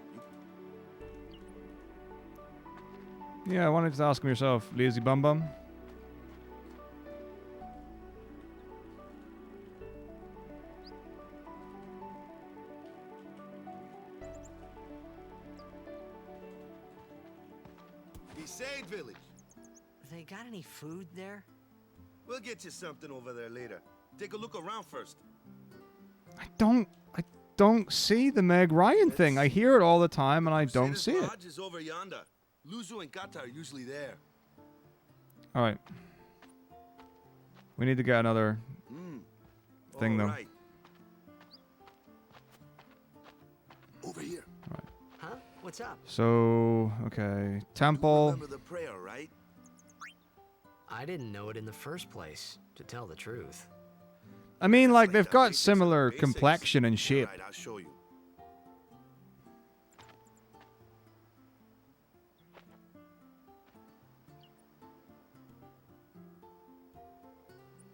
Yeah, I wanted to ask him yourself, lazy bum bum. Besaid Village. They got any food there? We'll get you something over there later. Take a look around first. I don't see the Meg Ryan thing. I hear it all the time and I don't see it. Lodge is over yonder. Luzu and Gata are usually there. All right. We need to get another thing though. Right. Over here. Huh? What's up? So, okay. Temple. Remember the prayer, right? I didn't know it in the first place, to tell the truth. I mean, like, Like they've that. got Basics similar are basics. complexion and shape. Right, I'll show you.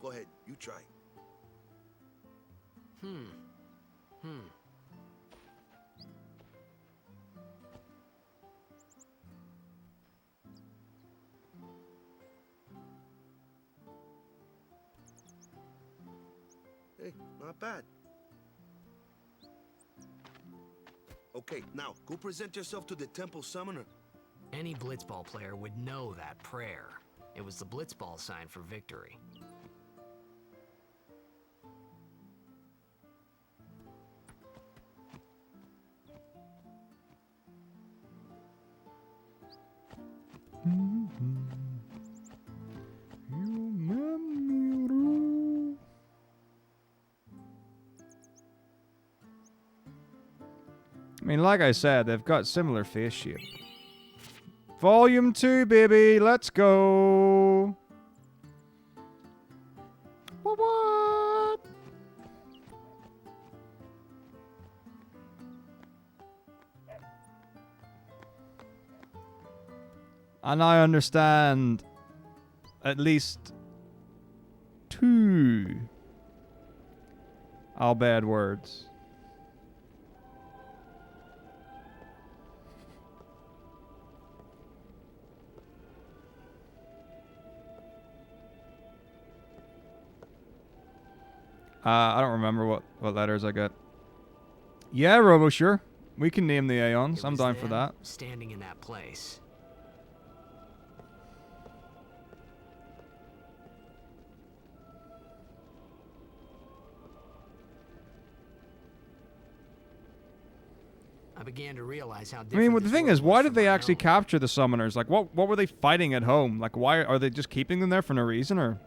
Go ahead, you try. Hey, not bad. Okay, now, go present yourself to the temple summoner. Any blitzball player would know that prayer. It was the blitzball sign for victory. I mean, like I said, they've got similar face shape. Volume 2, baby. Let's go. What? And I understand at least 2 all bad words. I don't remember what letters I got. Yeah, Robo, sure. We can name the Aeons. It I'm was down for them that. Standing in that place. I began to realize how I different mean, well, the this thing world is, was why from did they my actually own. capture the summoners? Like, what were they fighting at home? Like, why are they just keeping them there for no reason, or?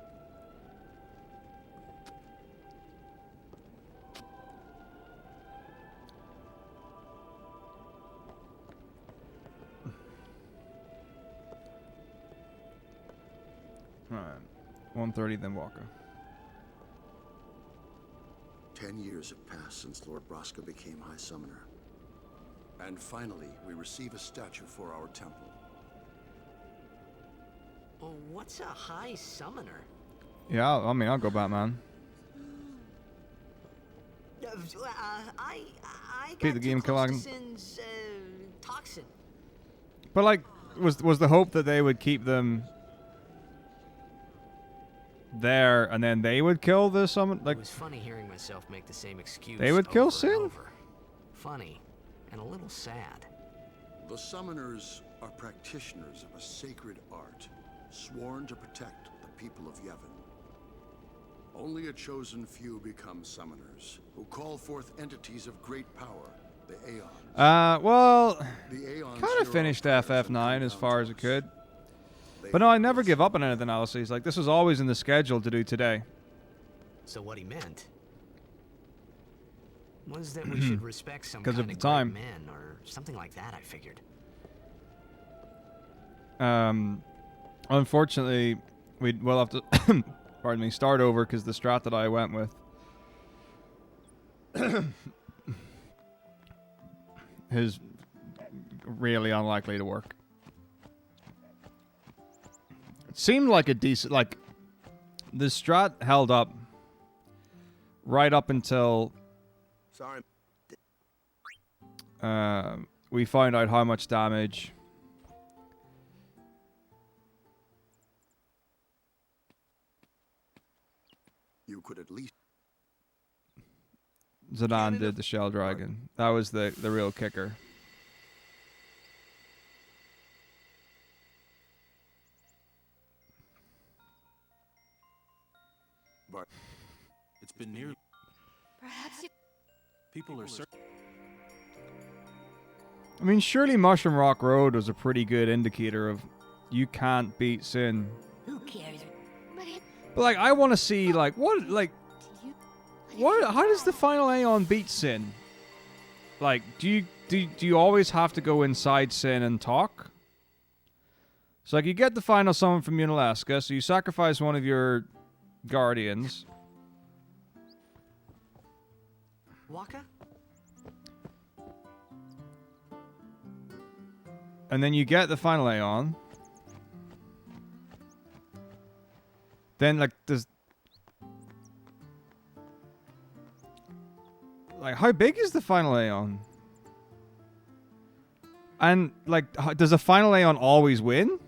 Alright. 1:30, then Walker. 10 years have passed since Lord Braska became High Summoner. And finally, we receive a statue for our temple. Oh, what's a high summoner? Yeah, I mean, I'll go Batman. I Beat got the too game, close to Killian. Sin's toxin. But like, was the hope that they would keep them there and then they would kill the summon? Like, It was funny hearing myself make the same excuse. they would kill over and Sin? over. Funny and a little sad. The Summoners are practitioners of a sacred art, sworn to protect the people of Yevon. Only a chosen few become Summoners, who call forth entities of great power, the Aeons. Well, The Aeons kind hear of our finished prayers and FF9 come as down far to as it us. could. They But no, I help never us. give up on anything, honestly. Like, this was always in the schedule to do today. So what he meant was that we should respect some 'Cause kind of the great time. men or something like that, I figured. Unfortunately, we'll have to, pardon me, start over because the strat that I went with is really unlikely to work. It seemed like a decent, like, the strat held up right up until Sorry. we find out how much damage You could at least Zidane did the Shell Dragon. That was the real kicker. It's been nearly. Perhaps you... People are certain. I mean, surely Mushroom Rock Road was a pretty good indicator of you can't beat Sin. Who cares? But it... But like, I want to see like what like You... what? How does the final Aeon beat Sin? Like, do you always have to go inside Sin and talk? So like, you get the final summon from Unalaska, so you sacrifice one of your guardians. Waka? And then you get the final Aeon. Then, like, there's... Like, how big is the final Aeon? And, like, does a final Aeon always win?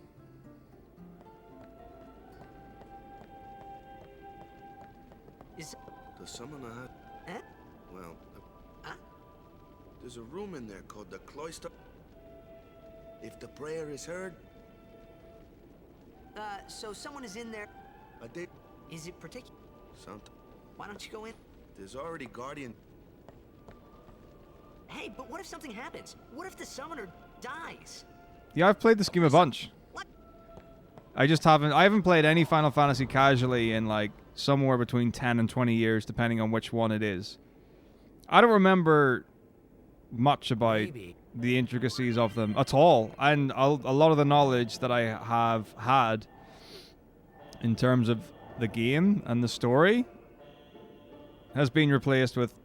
Is... The summoner had... Eh? Well, Huh? there's a room in there called the cloister. If the prayer is heard, So someone is in there. I did Is it particular? something. Why don't you go in? There's already guardian. Hey, but what if something happens? What if the summoner dies? Yeah, I've played this game a bunch. What? I haven't played any Final Fantasy casually in, like, somewhere between 10 and 20 years, depending on which one it is. I don't remember much about Maybe. the intricacies of them at all, and a lot of the knowledge that I have had in terms of the game and the story has been replaced with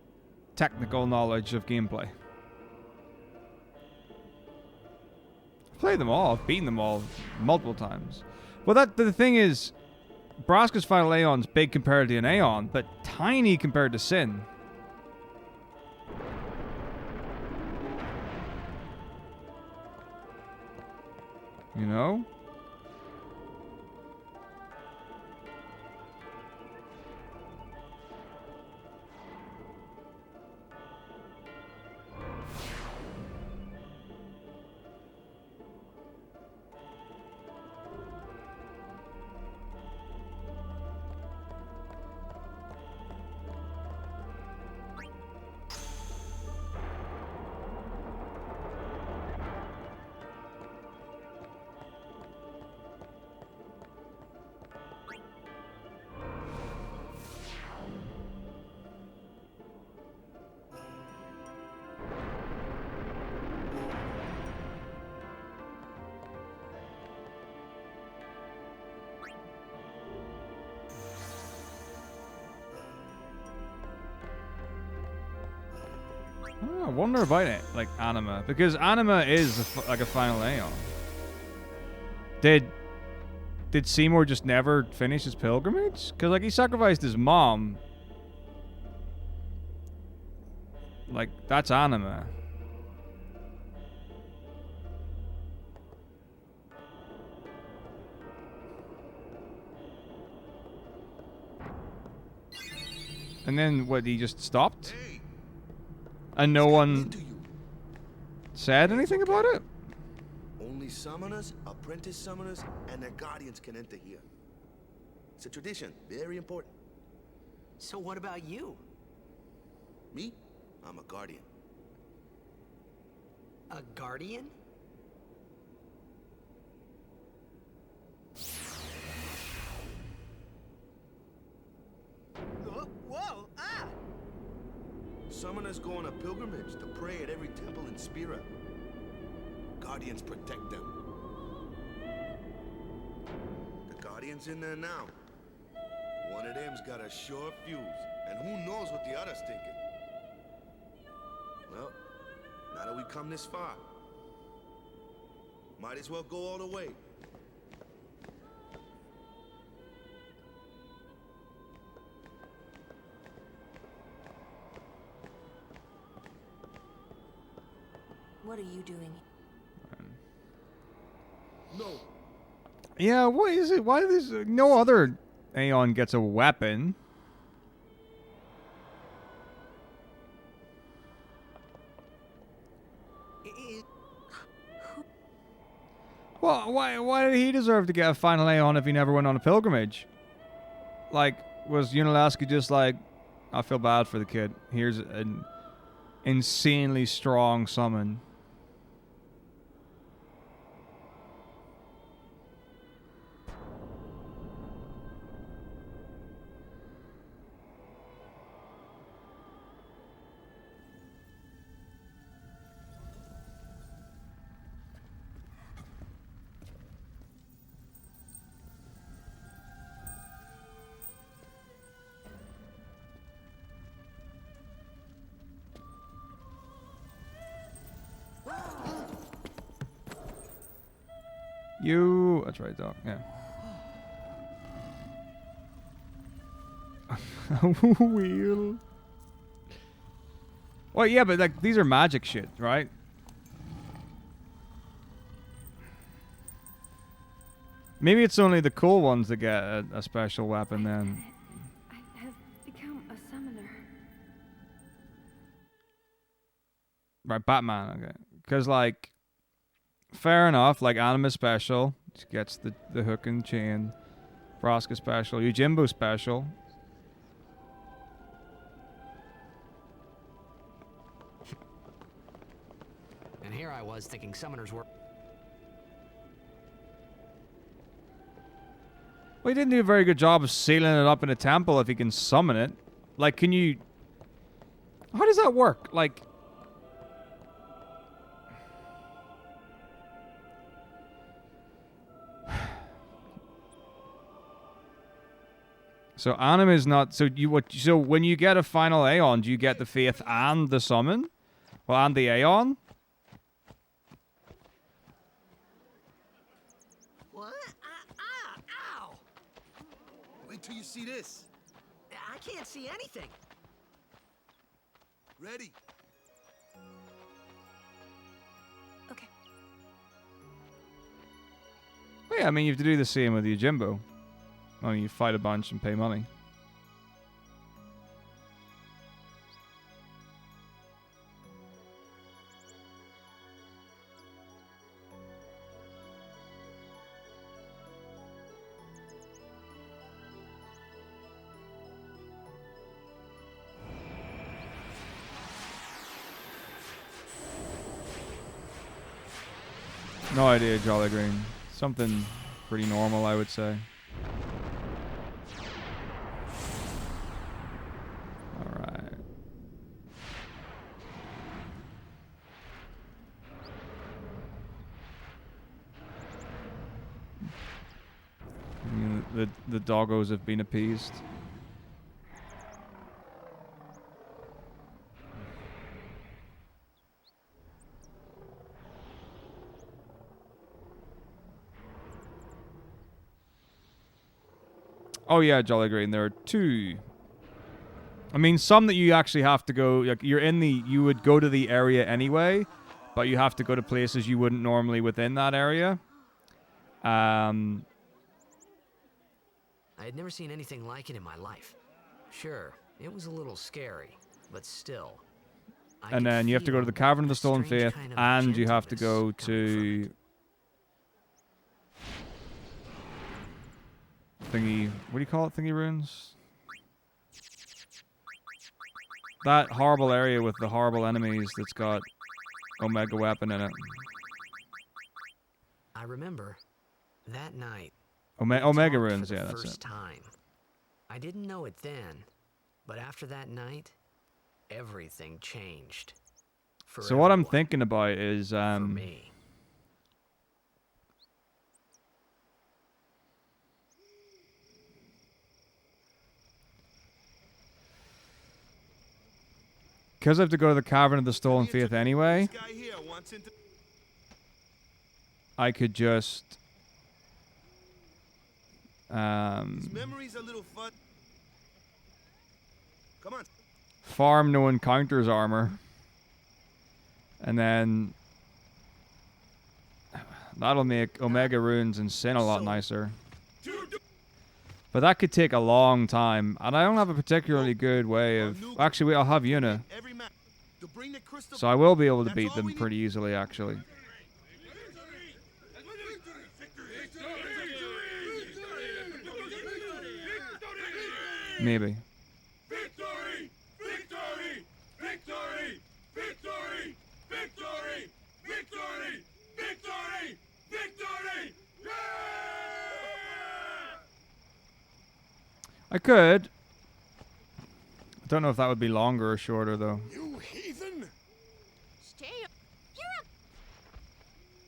technical knowledge of gameplay. I've played them all, I've beaten them all multiple times. Well, the thing is, Braska's final Aeon's big compared to an Aeon, but tiny compared to Sin. You know? I wonder about it, like Anima, because Anima is like a final Aeon. Did Seymour just never finish his pilgrimage? Because like he sacrificed his mom. Like that's Anima. And then what? He just stopped, and no one said anything about it. Only summoners, apprentice summoners, and their guardians can enter here. It's a tradition, very important. So what about you? Me? I'm a guardian. A guardian? Whoa! Ah! Summoners go on a pilgrimage to pray at every temple in Spira. Guardians protect them. The Guardian's in there now. One of them's got a sure fuse, and who knows what the other's thinking. Well, now that we come this far, might as well go all the way. What are you doing? No. Yeah, what is it? Why does no other Aeon gets a weapon? Well, why did he deserve to get a final Aeon if he never went on a pilgrimage? Like, was Unalaska just like, I feel bad for the kid. Here's an insanely strong summon. That's right, Doc. Yeah. Wheel. Well, yeah, but like these are magic shit, right? Maybe it's only the cool ones that get a special weapon then. I have become a summoner. Right, Batman, okay. Because, like, fair enough, like, Anima special, which gets the hook and chain. Vraska special, Yojimbo special. And here I was thinking summoners were... Well, he didn't do a very good job of sealing it up in a temple if he can summon it. Like, can you... How does that work? Like... So Anima is not... So when you get a final Aeon, do you get the Faith and the Summon? Well, and the Aeon? What? Ow! Wait till you see this. I can't see anything. Ready? Okay. Well, yeah, I mean, you have to do the same with Yojimbo. Only you fight a bunch and pay money. No idea, Jolly Green. Something pretty normal, I would say. Alright. The doggos have been appeased. Oh yeah, Jolly Green. There are 2. I mean, some that you actually have to go. Like you're in the. You would go to the area anyway, but you have to go to places you wouldn't normally within that area. I had never seen anything like it in my life. Sure, it was a little scary, but still. And then you have to go to the Cavern of the Stolen Faith, and you have to go to thingy. What do you call it? Thingy ruins. That horrible area with the horrible enemies that's got Omega weapon in it. I remember that night. Omega ruins. Yeah, that's first it. Time. I didn't know it then, but after that night, everything changed. So what I'm thinking about is For me. because I have to go to the Cavern of the Stolen Faith anyway. I could just memories a little fun. Come on. farm no encounters armor, and then that'll make Omega runes and Sin a lot nicer. But that could take a long time, and I don't have a particularly good way of. Actually, wait, I'll have Yuna, so I will be able to beat them pretty easily. Actually, maybe. Victory! Victory! Victory! Victory! Victory! Victory! Victory! Victory! I could. I don't know if that would be longer or shorter though. You heathen!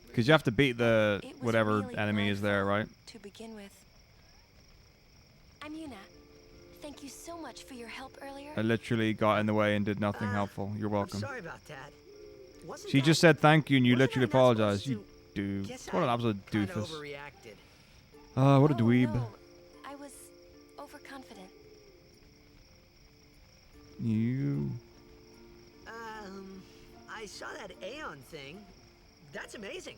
Because you have to beat the It was whatever really enemy is there, right? To begin with. I'm Yuna. Thank you so much for your help earlier. I literally got in the way and did nothing helpful. You're welcome. Sorry about that. Wasn't She that- just said thank you and you wasn't literally I not supposed apologized. to- You do. Guess What an I absolute kinda doofus. overreacted. What a dweeb. No, I was overconfident. You. I saw that Aeon thing. That's amazing.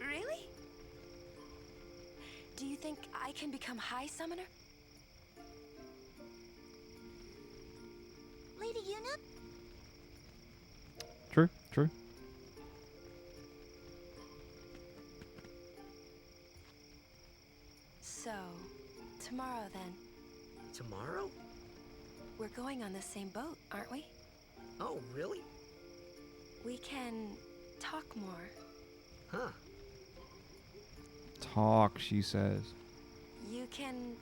Really? Do you think I can become High Summoner? Lady Yuna? True, true. So, tomorrow then. Tomorrow? We're going on the same boat, aren't we? Oh, really? We can talk more. Huh. Talk, she says. You can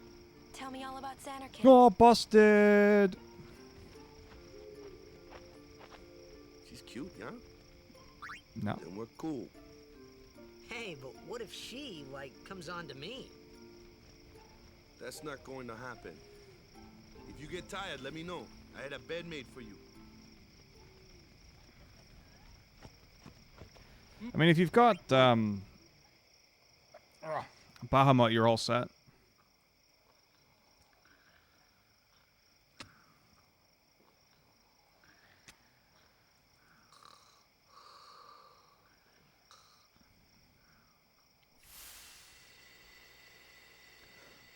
tell me all about Xanarkand. Oh, busted! She's cute, yeah? No. Then we're cool. Hey, but what if she, like, comes on to me? That's not going to happen. If you get tired, let me know. I had a bed made for you. I mean, if you've got Bahamut, you're all set.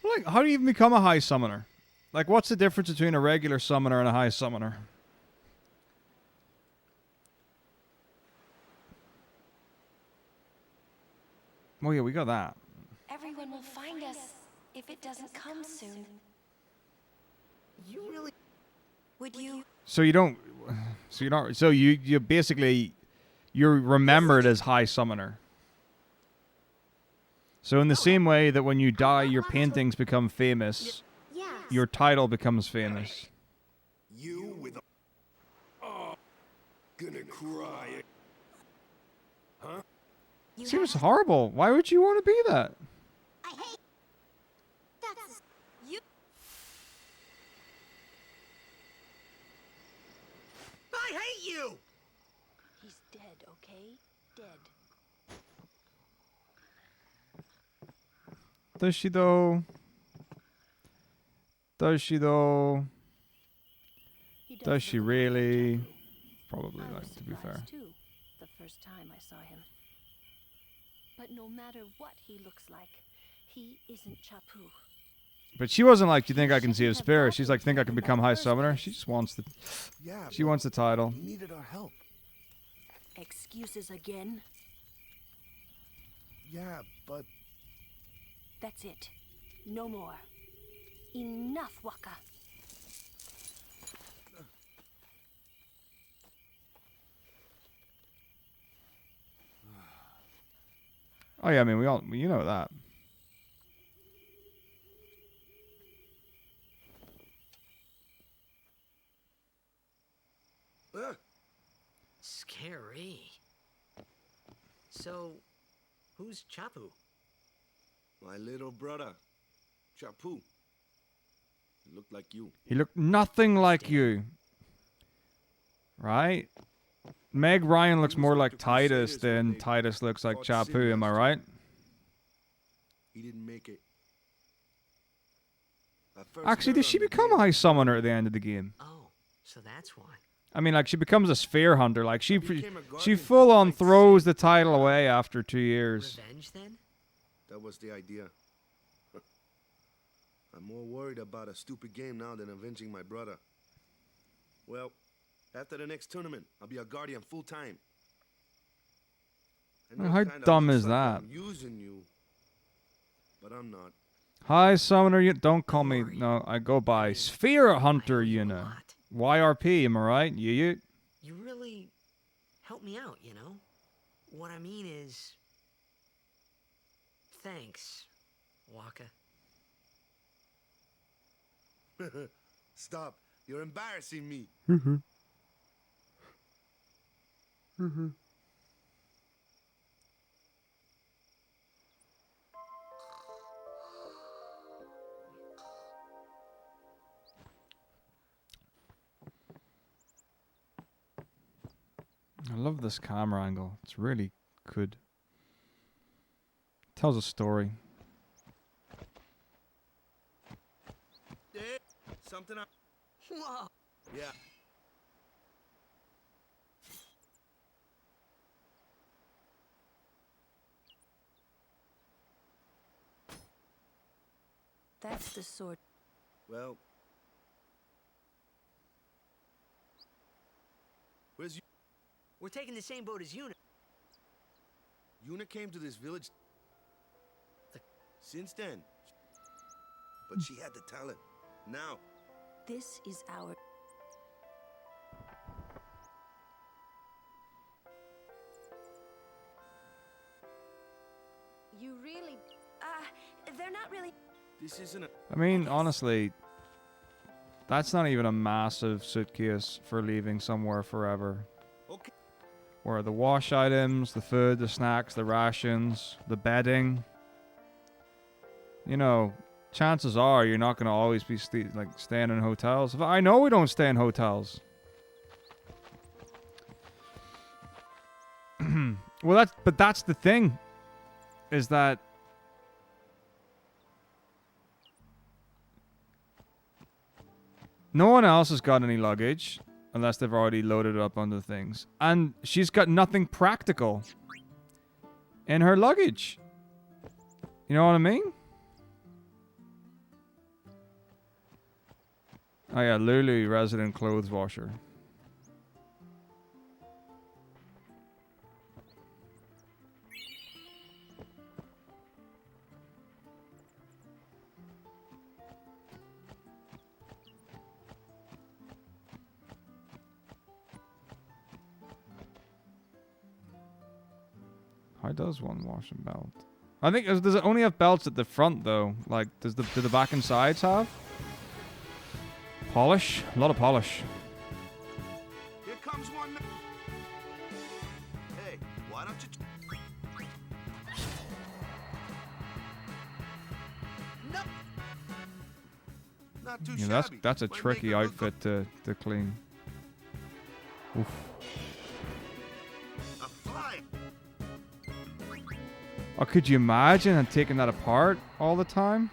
Like, how do you even become a high summoner? Like, what's the difference between a regular summoner and a high summoner? Oh yeah, we got that. Everyone will find us if it doesn't come soon. You really... Would you? So you don't. So you're not. So you basically you're remembered as high summoner. So in the same way that when you die, your paintings become famous, Yes. your title becomes famous. You with a... Oh, gonna cry. Huh? You Seems have horrible. Why would you want to be that? I hate. That's. you. I hate you! He's dead, okay? Dead. Does she though? Does she though? He Does she look a lot like really? Chapu. Probably, I like, was to be fair. surprised too, the first time I saw him. But no matter what he looks like, he isn't Chapu. But she wasn't like, do you think I can see his spirit? She's like, think I can become High Summoner? She just wants the... Yeah, She wants the title. he needed our help. Excuses again? Yeah, but That's it. No more. Enough, Waka. Oh yeah, I mean, you know that. Scary. So, who's Chapu? my little brother, Chapu. He looked like you. He looked nothing like you. Right? Meg Ryan looks more like Titus than Titus looks like Chapu, am I right? He didn't make it. I first Actually, heard did she on the become a game. High Summoner at the end of the game? Oh, so that's why. I mean, like, she becomes a Sphere Hunter. Like, she became a she guardian full on like throws Sid. the title away after 2 years. Revenge then? That was the idea. I'm more worried about a stupid game now than avenging my brother. Well, after the next tournament, I'll be a guardian full time. I know it How kinda dumb looks is like that? I'm using you, but I'm not. High Summoner, you don't call me. No, I go by Sphere Hunter, you know. YRP, am I right? You. You really help me out, you know? What I mean is... Thanks, Waka. Stop. You're embarrassing me. I love this camera angle. It's really good. Tells a story. Yeah, something up. Whoa! Yeah. That's the sword. Well. Where's you? We're taking the same boat as Yuna. Yuna came to this village since then. But she had the talent. Now, This is our... You really... they're not really... this isn't a... I mean, honestly, that's not even a massive suitcase for leaving somewhere forever. Okay. Where the wash items, the food, the snacks, the rations, the bedding. You know, chances are you're not going to always be staying in hotels. I know we don't stay in hotels. Well, that's the thing, is that no one else has got any luggage unless they've already loaded it up onto things, and she's got nothing practical in her luggage. You know what I mean? Oh yeah, Lulu, resident clothes washer. How does one wash a belt? I think does it only have belts at the front though? Like, do the back and sides have polish? A lot of polish. Here comes one. Hey, why don't you... No. Not too Yeah, shabby. that's a Might make tricky her look outfit to clean. Oof. a fly. Oh, could you imagine taking that apart all the time?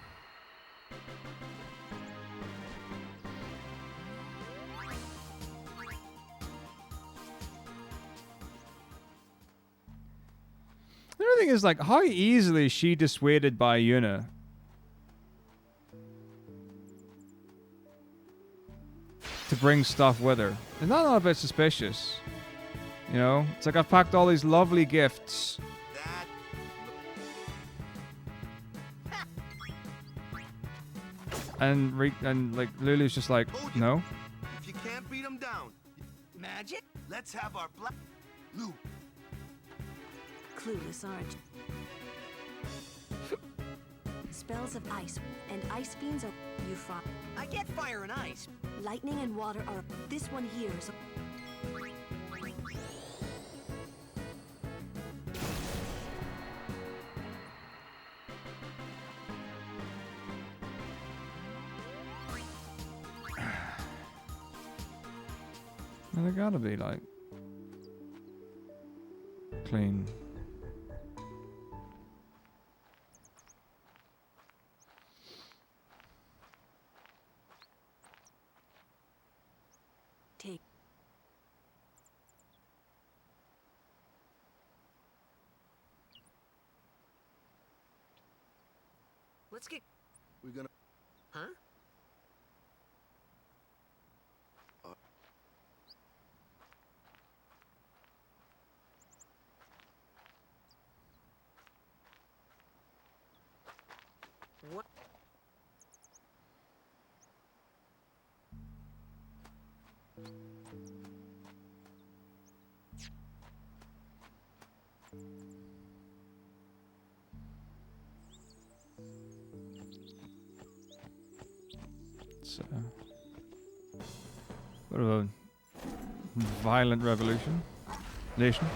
thing is, like, how easily is she dissuaded by Yuna? To bring stuff with her. Isn't that not a bit suspicious? You know? It's like, I've packed all these lovely gifts. And like, Lulu's just like, no. If you can't beat them down, Magic? let's have our black... Lou. Clueless, aren't you? Spells of ice and ice fiends are you fought. I get fire and ice. Lightning and water are this one here is Well, they gotta be, like, clean. take. Let's get... We're gonna... Huh? What? It's bit of a violent revolution. Nation.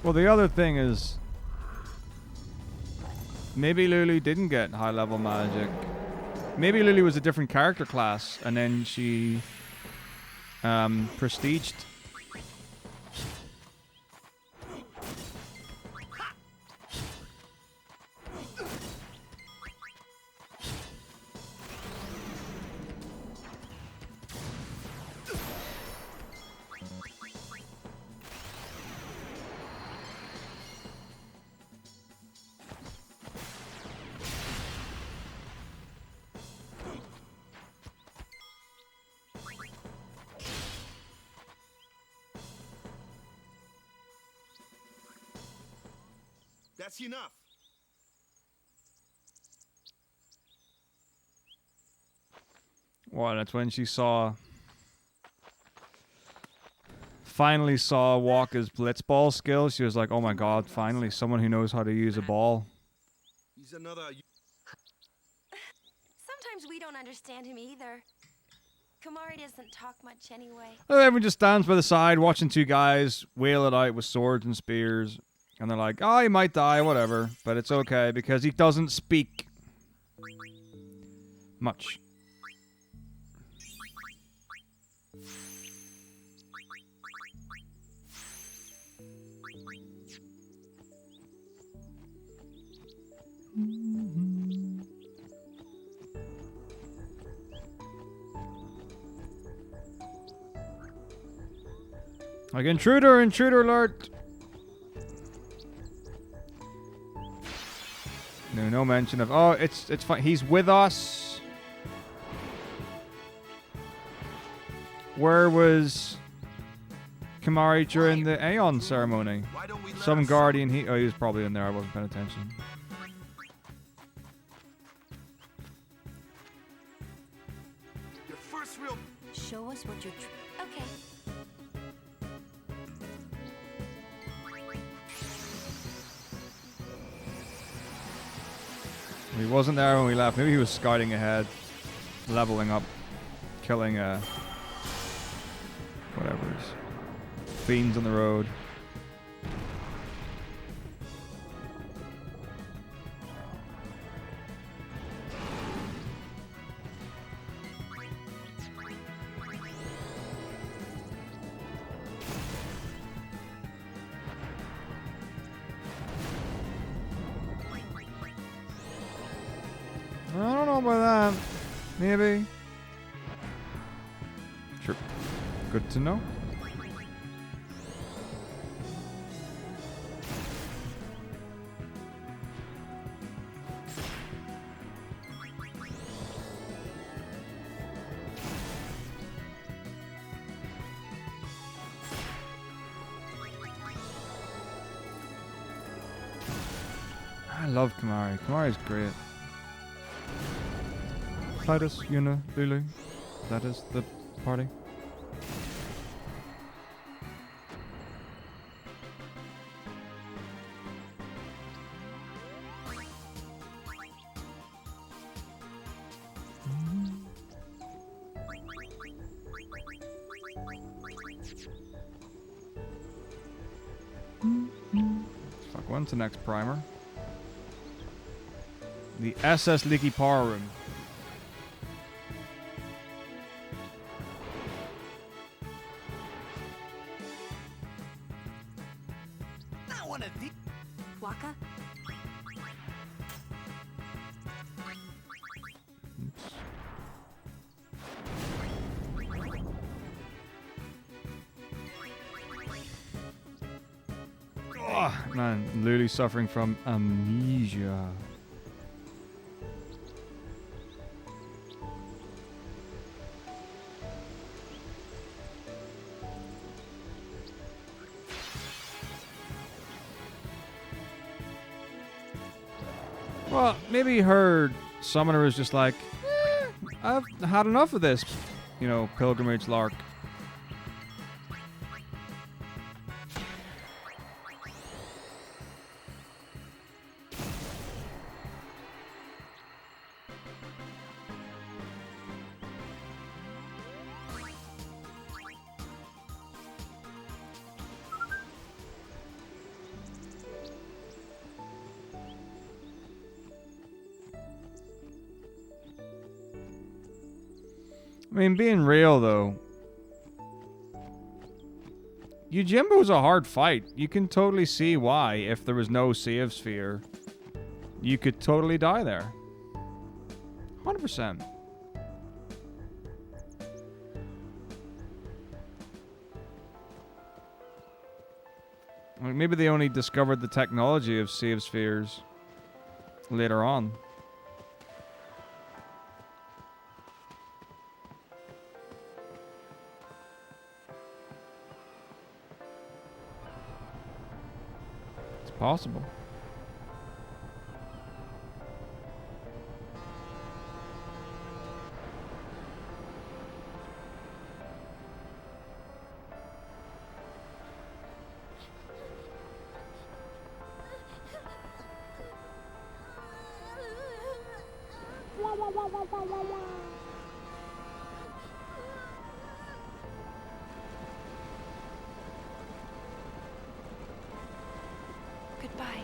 Well, the other thing is, maybe Lulu didn't get high-level magic. Maybe Lulu was a different character class, and then she prestiged. That's enough. Well, that's when she finally saw Walker's blitzball skills. She was like, oh my god, finally someone who knows how to use a ball. He's another... Sometimes we don't understand him either. Kumari doesn't talk much anyway. And everyone just stands by the side watching two guys whale it out with swords and spears. And they're like, oh, he might die, whatever. But it's okay because he doesn't speak much. Like, intruder alert! No mention of, oh, it's fine. He's with us. Where was Kumari during the Aeon ceremony? Some guardian, he was probably in there. I wasn't paying attention. Your first real... Show us what you're... Okay. He wasn't there when we left. Maybe he was scouting ahead, leveling up, killing whatever it is. Fiends on the road. I don't know about that. Maybe. Sure. Good to know. I love Kamari. Kamari's great. Titus, Yuna, Lulu. That is the party. Fuck, when's the next primer? The SS Leaky Power Room. Not one of these. Waka? Oh, man, Lulu's suffering from amnesia. Well, maybe her summoner is just like, I've had enough of this, you know, pilgrimage lark. I mean, being real, though, Yojimbo's a hard fight. You can totally see why, if there was no save sphere, you could totally die there. 100%. Like, maybe they only discovered the technology of save spheres later on. Possible. Goodbye.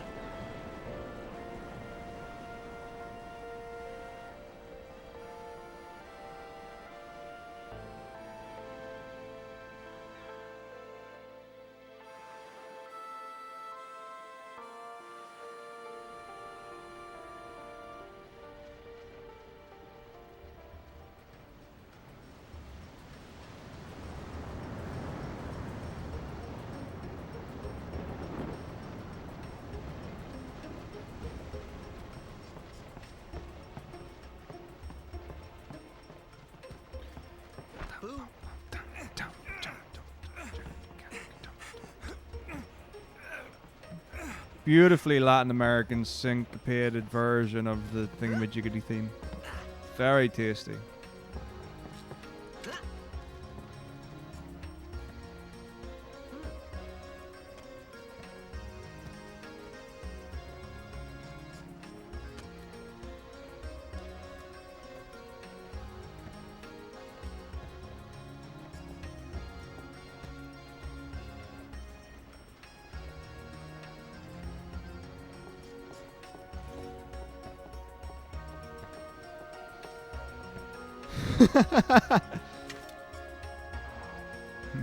Beautifully Latin American syncopated version of the thingamajiggy theme. Very tasty.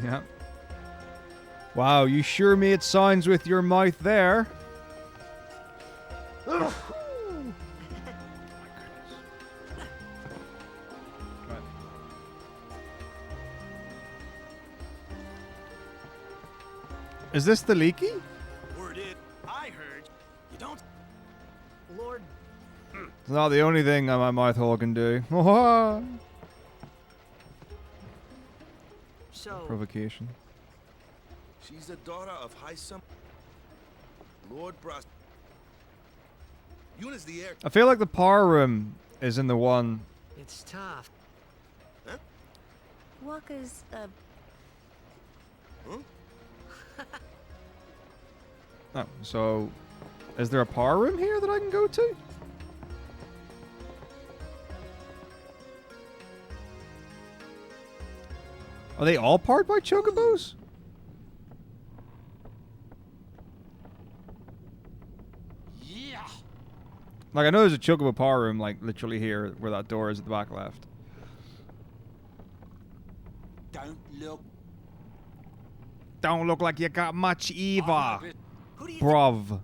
Yep. Wow, you sure made signs with your mouth there. Ugh. Is this the leaky? Word is, I heard you don't. Lord, It's not the only thing my mouth hole can do. so Provocation. She's the daughter of High Sum. Lord Bras. Eunice the heir. I feel like the power room is in the one. it's tough. Huh? Walker's, Huh? Oh, so is there a power room here that I can go to? Are they all powered by chocobos? Yeah. Like, I know there's a chocobo power room, like, literally here, where that door is at the back left. Don't look. Don't look like you got much either, Who do you bruv.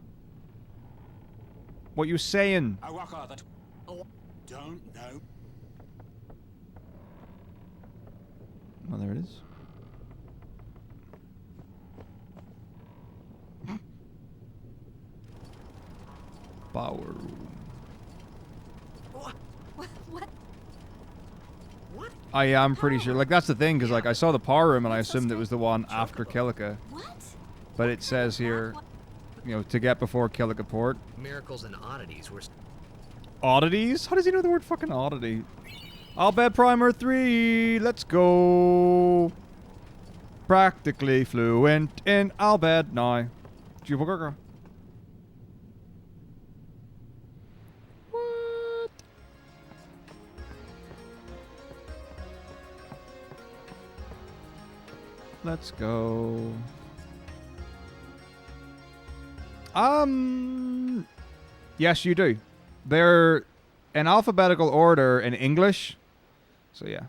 What you saying? I walk out that. Oh, don't know. Oh, there it is. Power room. What? What? I am pretty sure. Like, that's the thing, because, like, I saw the power room and I assumed it was the one after Killica. What? But it says here, you know, to get before Killica Port. Miracles and oddities were. Oddities? How does he know the word fucking oddity? I'll bet Primer 3. Let's go. Practically fluent in I'll bet now. What? Let's go. Yes, you do. They're in alphabetical order in English. So, yeah.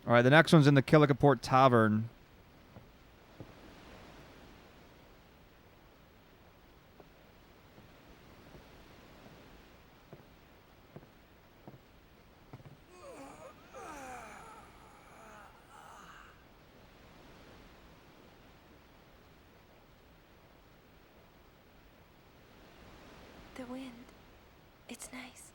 Alright, the next one's in the Killica Port Tavern. the wind. It's nice.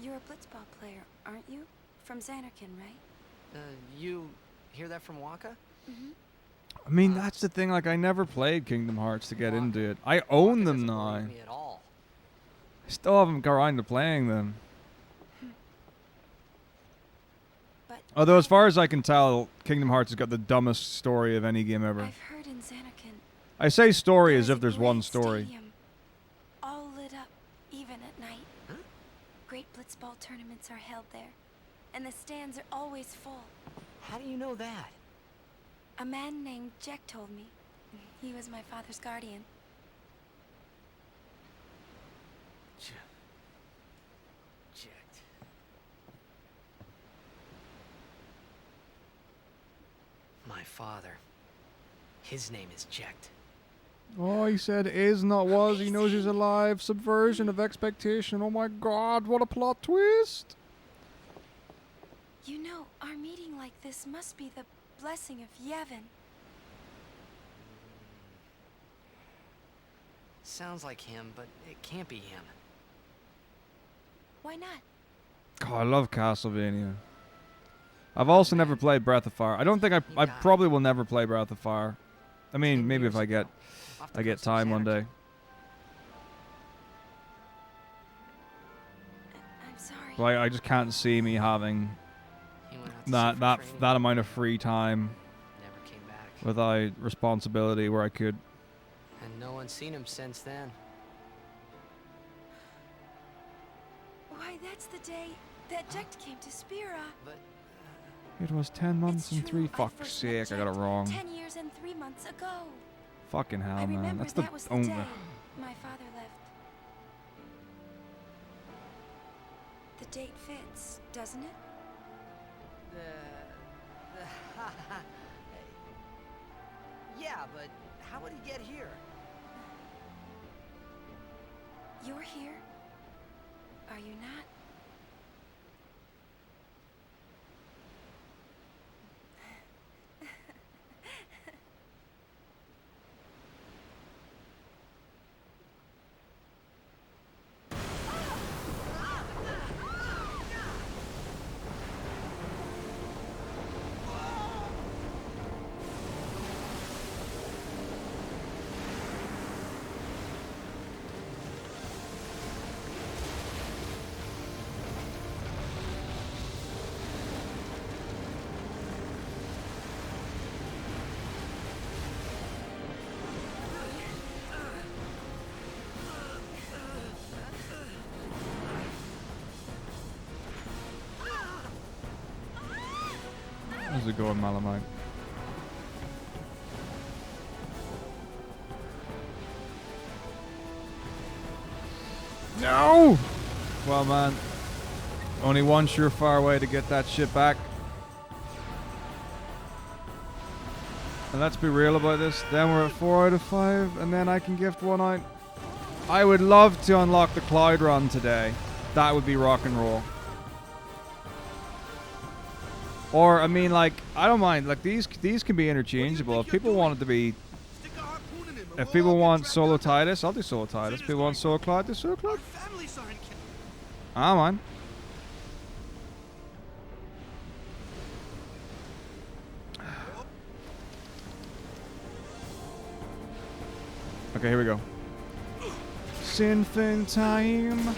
You're a blitzball player, aren't you? From Xanarkin, right? You hear that from Waka? I mean, that's the thing. Like, I never played Kingdom Hearts to get into it. I own them now. Me at all. I still haven't got around to playing them. But Although, as far as I can tell, Kingdom Hearts has got the dumbest story of any game ever. I've heard in Xanarkin. I say story there as is if a there's one great story. stadium, all lit up, even at night. Great blitzball tournaments are held there, and the stands are always full. How do you know that? A man named Jack told me. He was my father's guardian. Checked. My father. His name is Jecht. Oh, he said is, not was. He knows he's alive. Subversion of expectation. Oh my god, what a plot twist. You know, our meeting like this must be the blessing of Yevon. Sounds like him, but it can't be him. Why not? Oh, I love Castlevania. I've also never played Breath of Fire. I don't think I probably will never play Breath of Fire. I mean, maybe if I get time one day. I'm sorry. But I just can't see me having that amount of free time Never came back. without responsibility where I could. And no one's seen him since then. Why, that's the day that Jecht came to Spira. But It was 10 months It's and true, 3 I fuck's first met sake, I got it Jecht wrong. 10 years and 3 months ago. Fucking hell, I man. remember That's the that was the only. day my father left. The date fits, doesn't it? Yeah, but how would he get here? You're here? Are you not? How's it going, Malamite? No! Well, man. Only one surefire way to get that shit back. And let's be real about this. Then we're at 4 out of 5, and then I can gift one out. I would love to unlock the Cloud Run today. That would be rock and roll. Or, I mean, like, I don't mind. Like, these can be interchangeable. If people want it to be... If people want Solo Titus, I'll do Solo Titus. If people want Solo Cloud, do Solo Cloud. Ah, man. Okay, here we go. Sinfin time.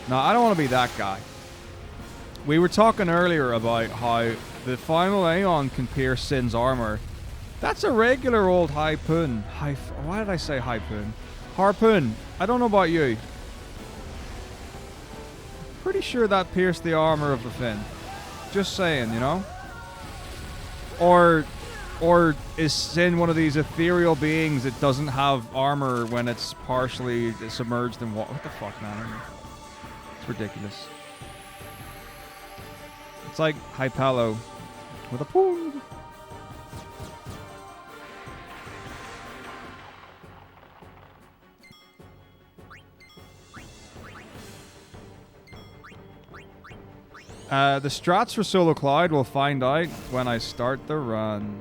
No, I don't want to be that guy. We were talking earlier about how the final Aeon can pierce Sin's armor. That's a regular old harpoon. Why did I say harpoon? Harpoon. I don't know about you. Pretty sure that pierced the armor of the Finn. Just saying, you know? Or is Sin one of these ethereal beings that doesn't have armor when it's partially submerged in water? What the fuck, man? It's ridiculous. It's like Hypalo with a poon. The strats for Solo Cloud we'll find out when I start the run.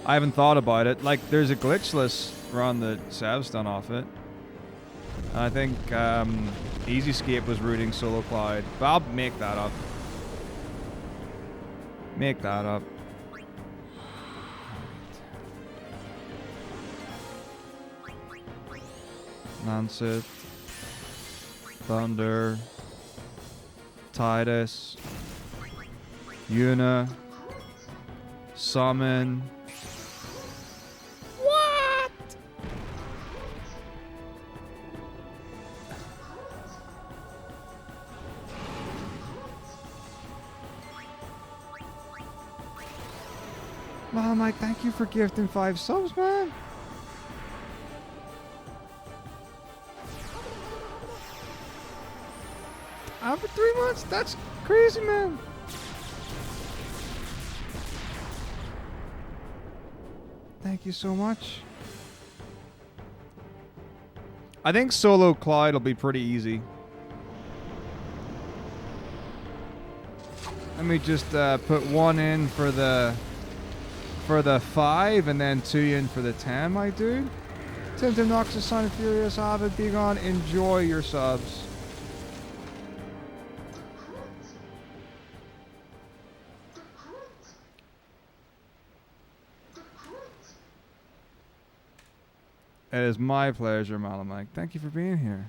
I haven't thought about it. Like, there's a glitchless run that Sav's done off it. I think EasyScape was rooting Solo Cloud. But I'll make that up. Make that up. Lancet. Thunder. Titus. Yuna. Summon. What? Wow, Mike, thank you for gifting 5 subs, man. After 3 months? That's crazy, man. Thank you so much. I think Solo Clyde will be pretty easy. Let me just put 1 in for the 5 and then 2 in for the 10, my dude. Tim Noxus, Son of Furious, Avid, Be Gone. Enjoy your subs. It is my pleasure, Malamike. Thank you for being here.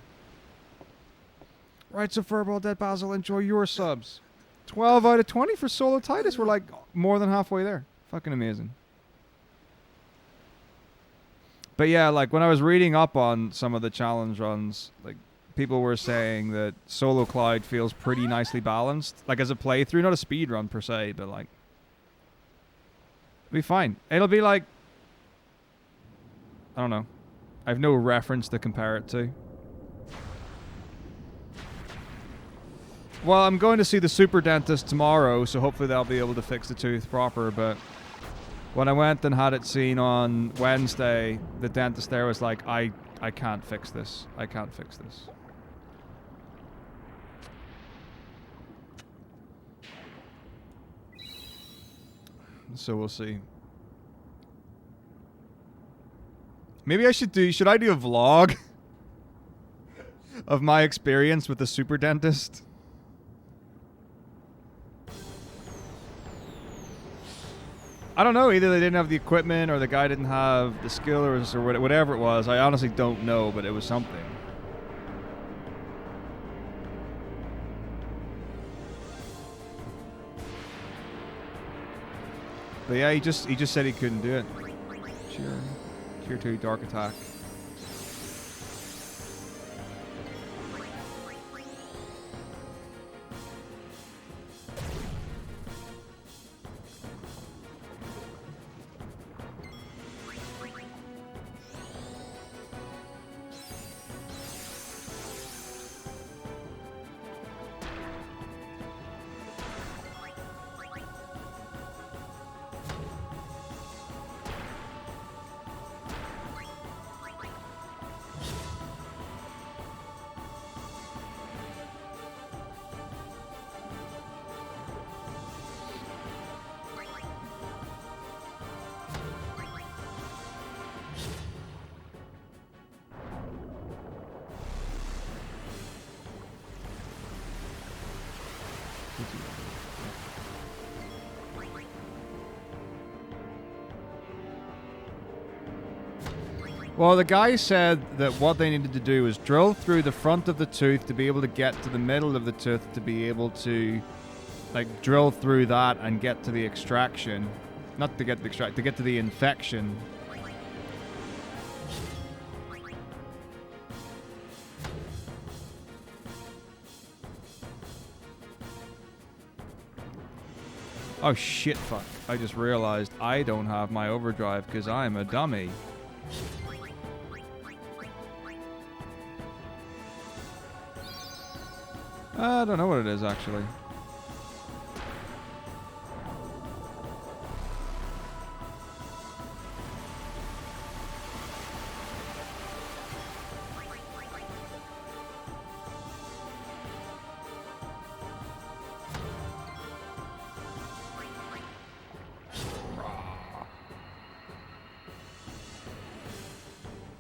Right, so Furball, Dead Basil, enjoy your subs. 12 out of 20 for Solo Titus. We're like more than halfway there. Fucking amazing. But yeah, like when I was reading up on some of the challenge runs, like people were saying that Solo Cloud feels pretty nicely balanced. Like, as a playthrough, not a speedrun per se, but like... It'll be fine. It'll be like... I don't know. I have no reference to compare it to. Well, I'm going to see the super dentist tomorrow, so hopefully they'll be able to fix the tooth proper, but... When I went and had it seen on Wednesday, the dentist there was like, I can't fix this. I can't fix this. So we'll see. Maybe I should do a vlog of my experience with the super dentist? I don't know. Either they didn't have the equipment, or the guy didn't have the skills, or whatever it was. I honestly don't know, but it was something. But yeah, he just said he couldn't do it. Sure. Tier 2 Dark Attack. Well, the guy said that what they needed to do was drill through the front of the tooth to be able to get to the middle of the tooth to be able to, like, drill through that and get to the extraction. Not to get to the extract, to get to the infection. Oh shit, fuck. I just realized I don't have my overdrive because I'm a dummy. I don't know what it is, actually.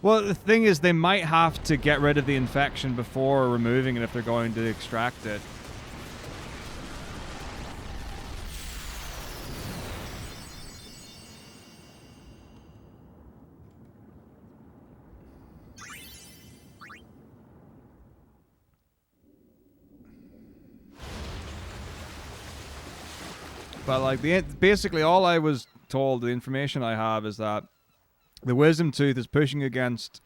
Well, the thing is, they might have to get rid of the infection before removing it if they're going to extract it. But, like, basically all I was told, the information I have, is that the wisdom tooth is pushing against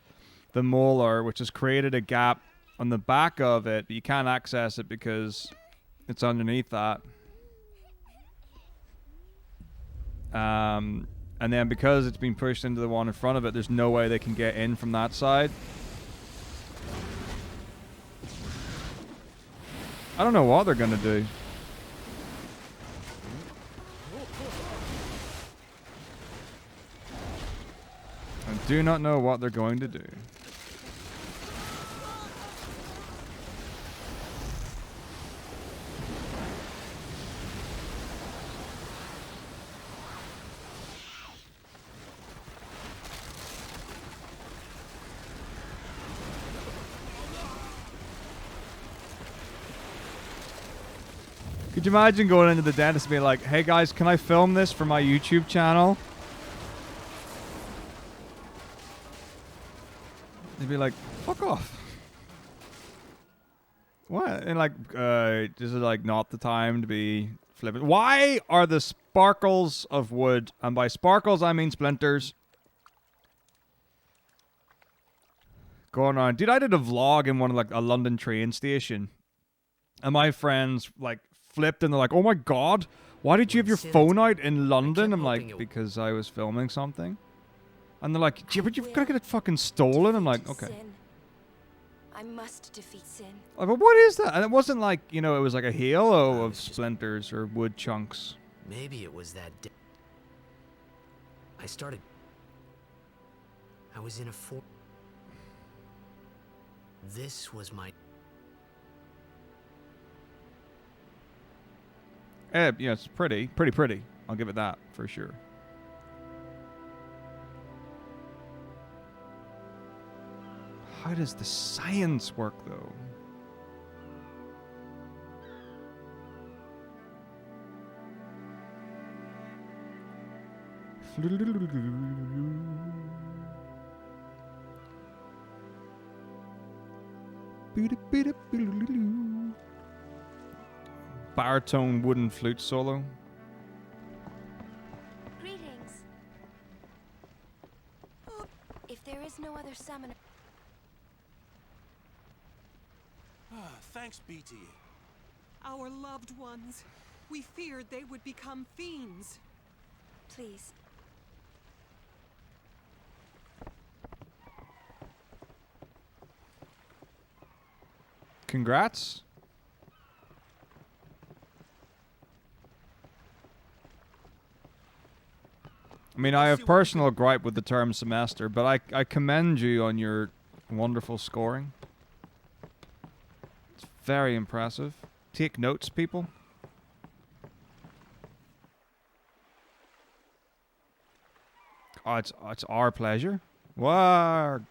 the molar, which has created a gap on the back of it, but you can't access it because it's underneath that. And then because it's been pushed into the one in front of it, there's no way they can get in from that side. I don't know what they're gonna do. I do not know what they're going to do. Could you imagine going into the dentist and being like, hey guys, can I film this for my YouTube channel? They'd be like, fuck off. What? And like, this is like not the time to be flipping. Why are the sparkles of wood, and by sparkles I mean splinters, going on. Dude, I did a vlog in one of like a London train station, and my friends like flipped and they're like, "Oh my god, why did you have your phone out in London?" I'm like, "Because I was filming something." And they're like, "Yeah, but you've got to get it fucking stolen." I'm like, "Okay." Sin. I must defeat sin. Like, but what is that? And it wasn't like, you know, it was like a halo of splinters or wood chunks. Maybe it was that day. I was in a This was my... Yeah, it's pretty. Pretty. I'll give it that, for sure. How does the science work, though? Baritone wooden flute solo. Greetings. If there is no other summoner... Thanks, BT. Our loved ones. We feared they would become fiends. Please. Congrats. I mean, I have personal gripe with the term semester, but I commend you on your wonderful scoring. It's very impressive. Take notes, people. Oh, it's our pleasure. Word.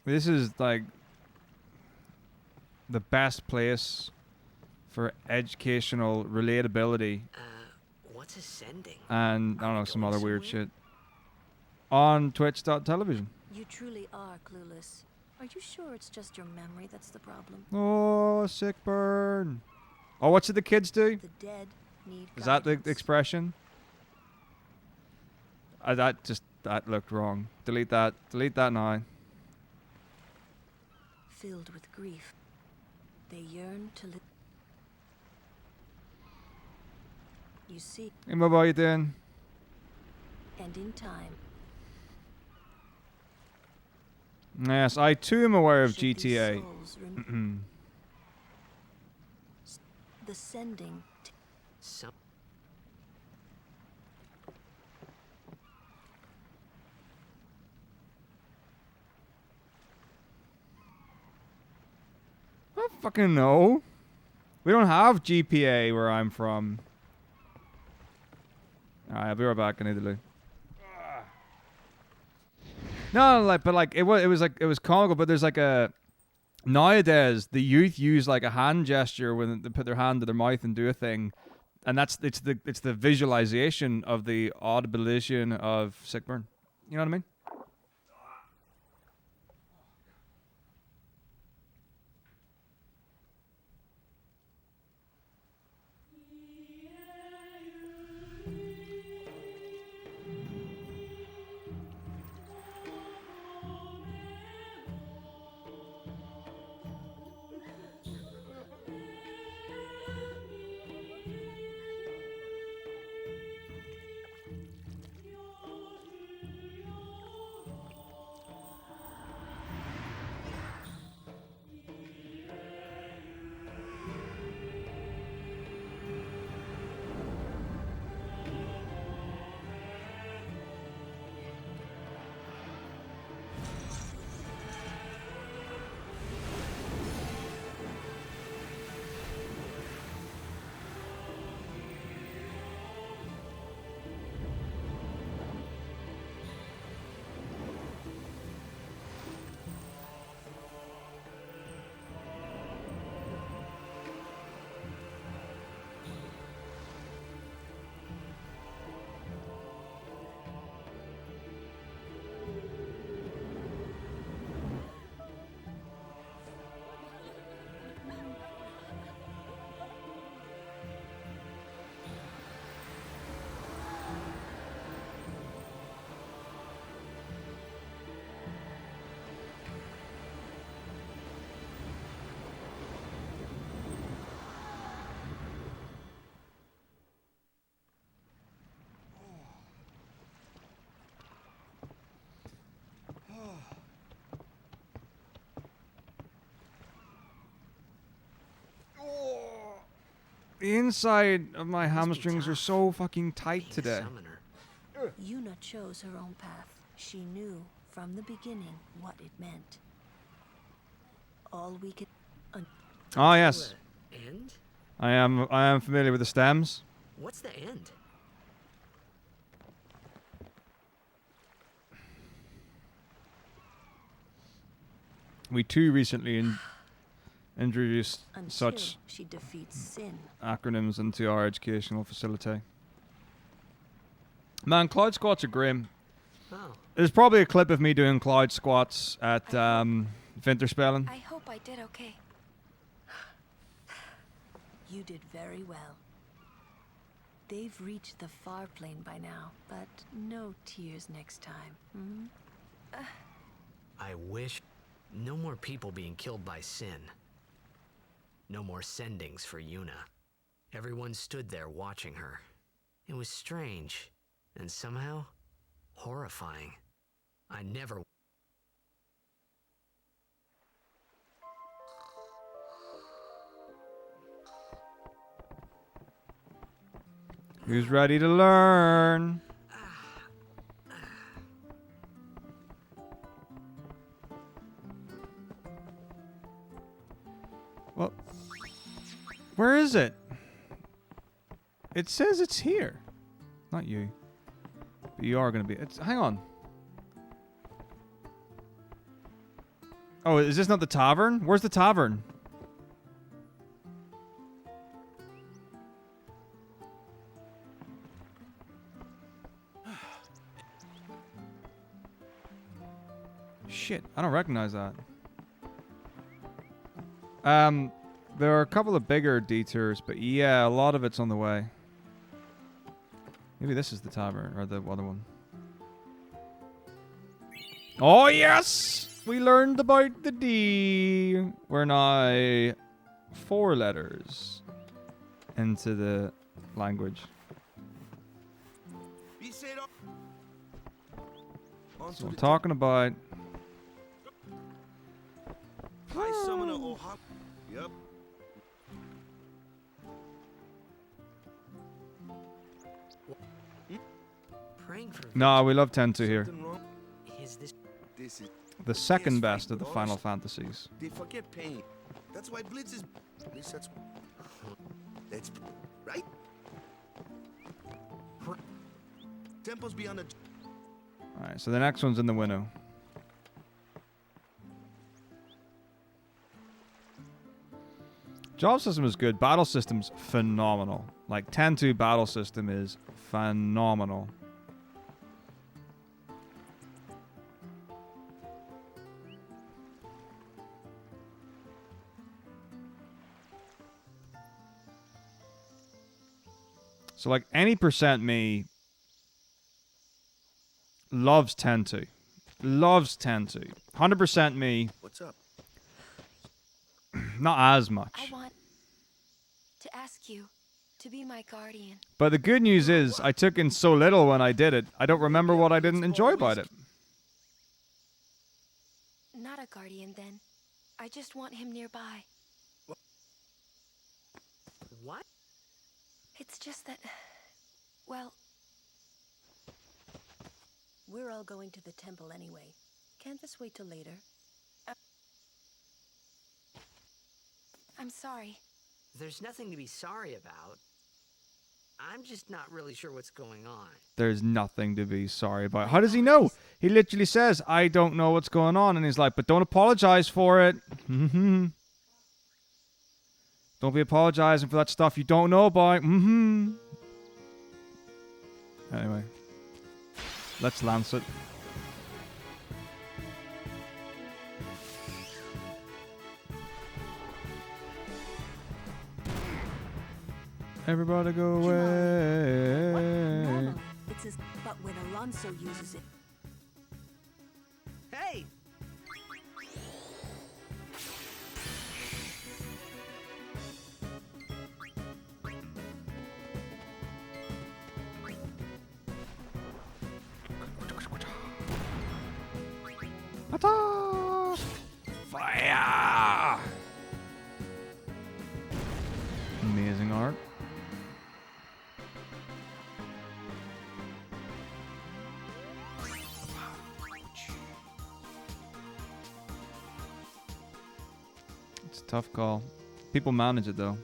This is like the best place for educational relatability. What's ascending? And I don't know, some other weird shit. On Twitch.television. You truly are clueless. Are you sure it's just your memory that's the problem? Oh, sick burn. Oh, what's it the kids do? The dead need Is that the expression? That looked wrong. Delete that. Delete that now. Filled with grief, they yearn to live. You see. Hey, what about you doing? And in time. Yes, I too am aware of should these GTA. souls the sending. I don't fucking know. We don't have GPA where I'm from. Alright, I'll be right back in Italy. No, like, but like it was comical. But there's like a nowadays the youth use like a hand gesture when they put their hand to their mouth and do a thing, and it's the visualization of the audibilization of sick burn. You know what I mean? The inside of my hamstrings are so fucking tight today. Yuna chose her own path. She knew from the beginning what it meant. All we could. Oh yes. End? I am familiar with the stems. What's the end? We too recently introduced Until such she defeats sin. acronyms into our educational facility. Man, cloud squats are grim. Oh. There's probably a clip of me doing cloud squats at Winterspelen. I hope I did okay. You did very well. They've reached the far plane by now, but no tears next time. Hmm? I wish no more people being killed by sin. No more sendings for Yuna. Everyone stood there watching her. It was strange and somehow horrifying. I never... Who's ready to learn? Well, where is it? It says it's here. Not you. But you are going to be... hang on. Oh, is this not the tavern? Where's the tavern? Shit, I don't recognize that. There are a couple of bigger detours, but yeah, a lot of it's on the way. Maybe this is the tavern, or the other one. Oh yes! We learned about the D. We're now 4 letters into the language. So I'm talking about... High Summoner Ohak. Yep. Praying for... No, we love Tentu here. Is this... This is... The second best of the Final Fantasies. They forget pain. That's why Blitz is... At least that's... That's... Right? Temple's beyond the... Alright, so the next one's in the window. Job system is good. Battle system's phenomenal. Like, 10-2 battle system is phenomenal. So, like, any percent me loves 10-2. Loves 10-2. 100% me. What's up? Not as much. I want to ask you to be my guardian. But the good news is, I took in so little when I did it, I don't remember what I didn't enjoy about it. Not a guardian, then. I just want him nearby. What? It's just that... Well... We're all going to the temple anyway. Can't this wait till later? I'm sorry. There's nothing to be sorry about. I'm just not really sure what's going on. There's nothing to be sorry about. How does he know? He literally says, I don't know what's going on. And he's like, but don't apologize for it. Don't be apologizing for that stuff you don't know about. Anyway. Let's lance it. Everybody go away. Normally, it's as, but when Alonso uses it. Hey! Attack! Fire! Amazing art. It's a tough call. People manage it though.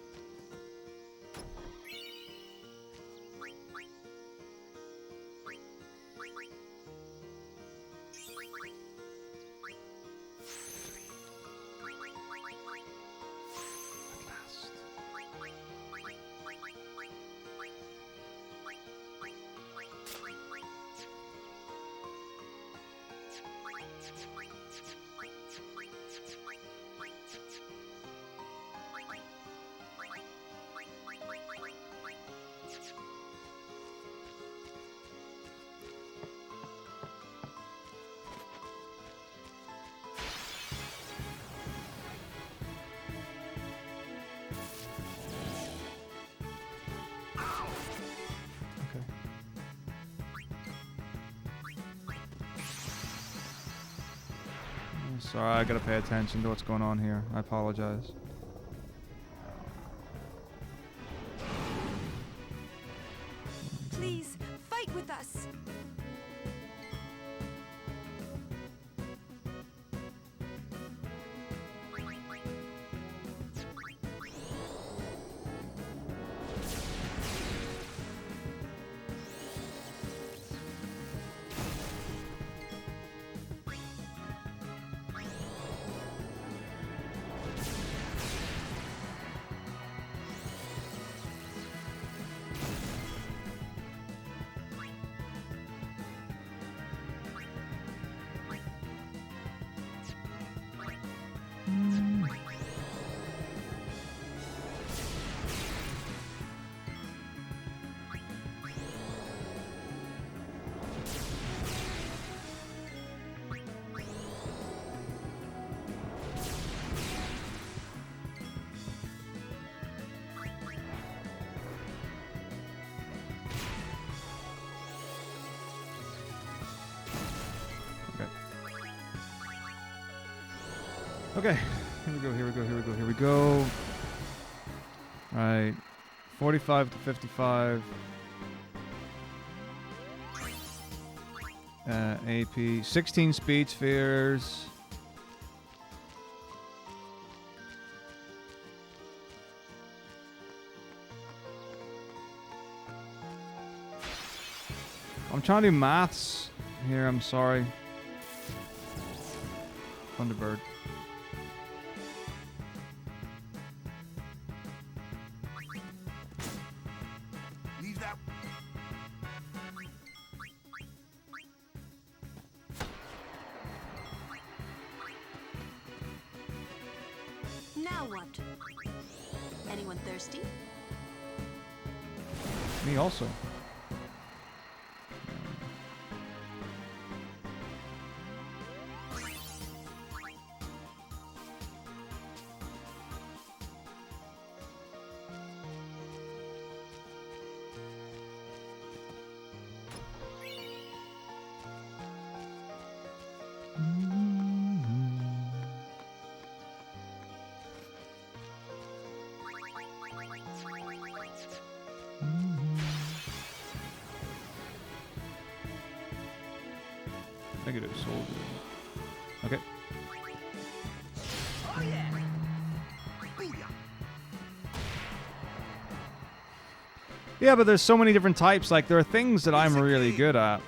Sorry, I gotta pay attention to what's going on here. I apologize. Please, fight with us. Okay, here we go. Alright, 45 to 55. AP, 16 speed spheres. I'm trying to do maths here, I'm sorry. Thunderbird. Now what? Anyone thirsty? Me also. Negative soldier. Okay. Oh yeah. Yeah, but there's so many different types. Like, there are things that I'm really good at.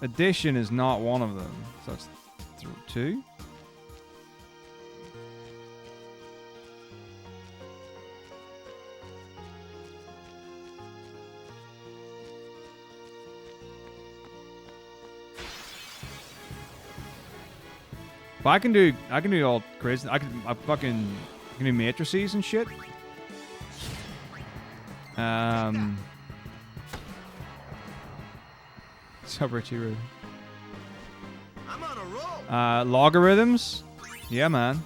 Addition is not one of them. So that's two. But I can do all crazy. I can do matrices and shit. So Richie Rude. I'm on a roll. Logarithms. Yeah, man.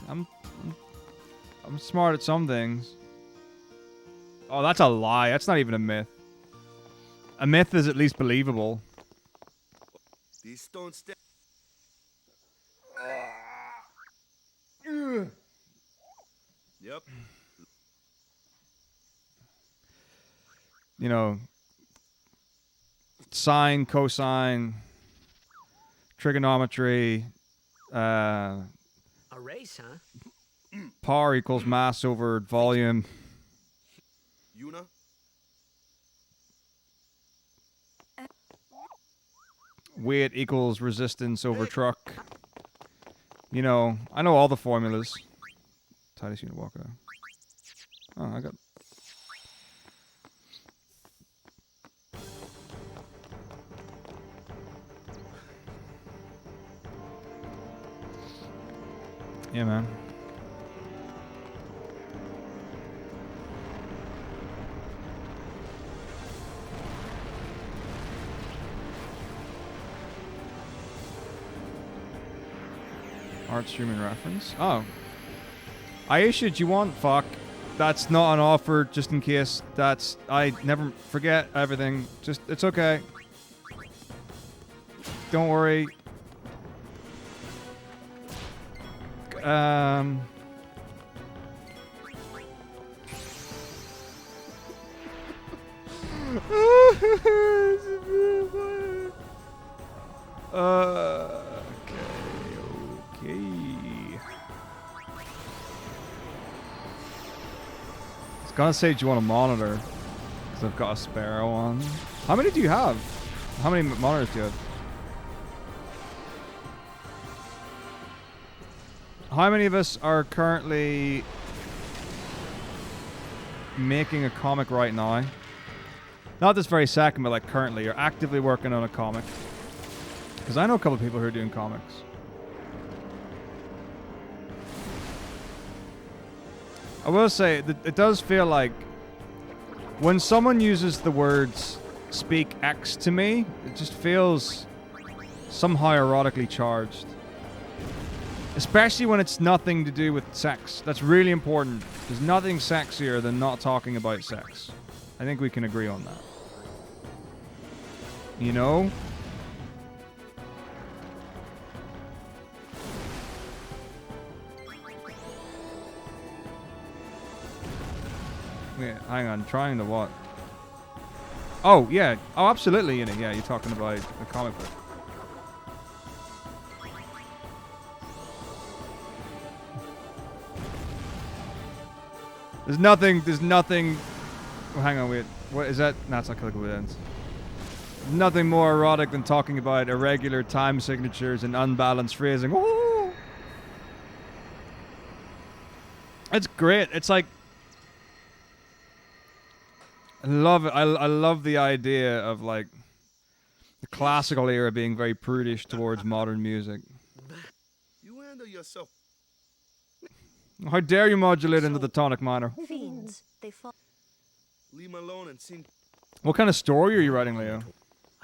I'm smart at some things. Oh, that's a lie. That's not even a myth. A myth is at least believable. These stone steps. Yep. You know, sine, cosine, trigonometry. A race, huh? Power equals mass over volume. Yuna? Weight equals resistance over truck. You know, I know all the formulas. Titus unit walker. Oh, I got. Yeah, man. Art streaming reference. Oh. I issued you want. Fuck. That's not an offer, just in case. That's. I never forget everything. Just. It's okay. Don't worry. Okay. I was gonna say, do you want a monitor? Because I've got a spare one. How many do you have? How many monitors do you have? How many of us are currently making a comic right now? Not this very second, but like currently. You're actively working on a comic. Because I know a couple of people who are doing comics. I will say, that it does feel like when someone uses the words speak X to me, it just feels somehow erotically charged. Especially when it's nothing to do with sex. That's really important. There's nothing sexier than not talking about sex. I think we can agree on that. You know? Wait, hang on. Trying to what? Oh, yeah. Oh, absolutely. Yeah, you're talking about the comic book. There's nothing. Oh, hang on, wait. What is that? No, it's not Calico with Ends. Nothing more erotic than talking about irregular time signatures and unbalanced phrasing. Ooh! It's great. It's like. I love it. I love the idea of like the classical era being very prudish towards modern music. You handle yourself. How dare you modulate into the tonic minor? Fiends, they fall. Leave him alone and see. What kind of story are you writing, Leo?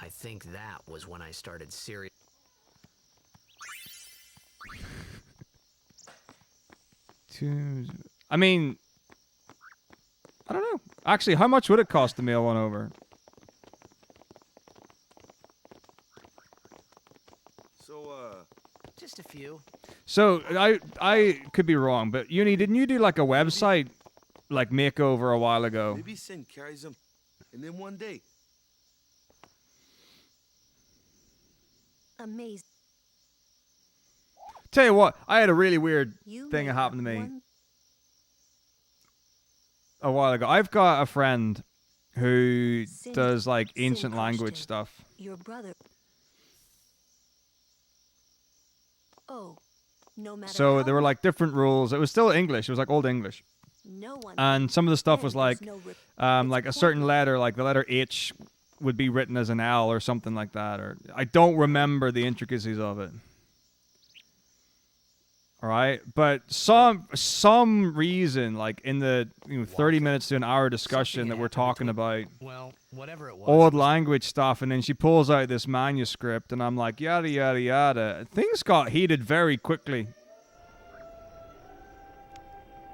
I think that was when I started serious. I mean, I don't know. Actually, how much would it cost to mail one over? So, just a few. So I could be wrong, but Uni, didn't you do like a website like makeover a while ago? Maybe Sin carries him, and then one day. Amazing. Tell you what, I had a really weird thing that happened to me a while ago. I've got a friend who does like ancient language stuff. Your brother. Oh, no matter. So there were like different rules. It was still English. It was like old English. No one. And some of the stuff was like a certain letter, like the letter H would be written as an L or something like that. Or I don't remember the intricacies of it. All right, but some reason, like in the 30 minutes to an hour discussion that we're talking about, Well, whatever it was. old language stuff, and then she pulls out this manuscript, and I'm like, yada yada yada. Things got heated very quickly.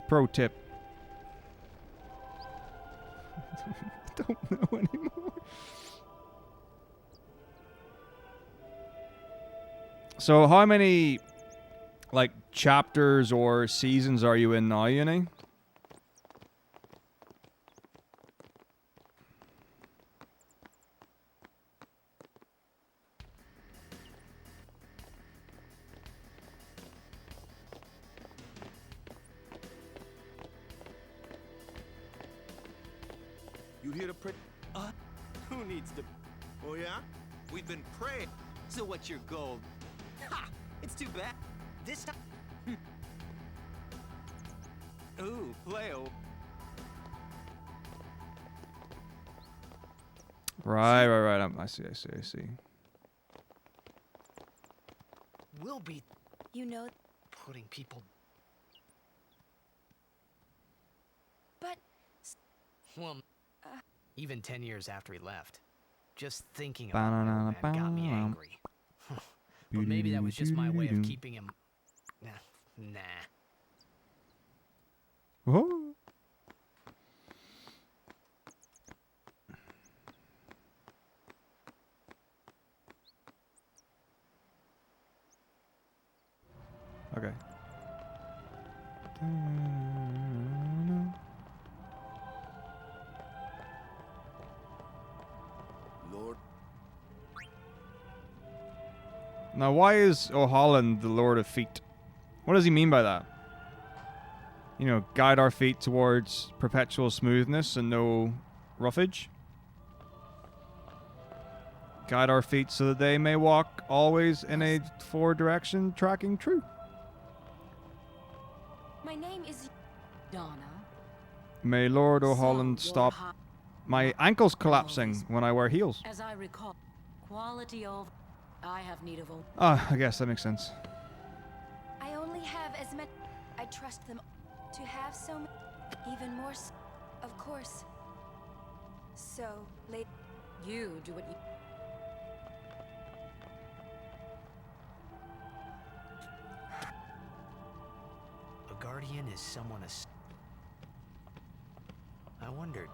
Pro tip. I don't know anymore. So how many like chapters or seasons are you in now, Uni? here to pray? Who needs to? Oh yeah? We've been praying. So what's your goal? Ha! It's too bad. This time. Ooh, Leo. Right. I see. We'll be You know, putting people. but Well, even 10 years after he left, just thinking about Iron Man got me angry. But maybe that was just my way of keeping him. Nah. Whoa. Okay. Lord. Now, why is O'Holland the Lord of Feet? What does he mean by that? You know, guide our feet towards perpetual smoothness and no roughage? Guide our feet so that they may walk always in a forward direction, tracking true. my name is Donna. May Lord O'Holland stop my ankles collapsing when I wear heels. As I recall, quality of... I have need of... Ah, I guess that makes sense. I only have as many. I trust them to have so many. Even more, of course. So, late. You do what you... A guardian is someone I wondered.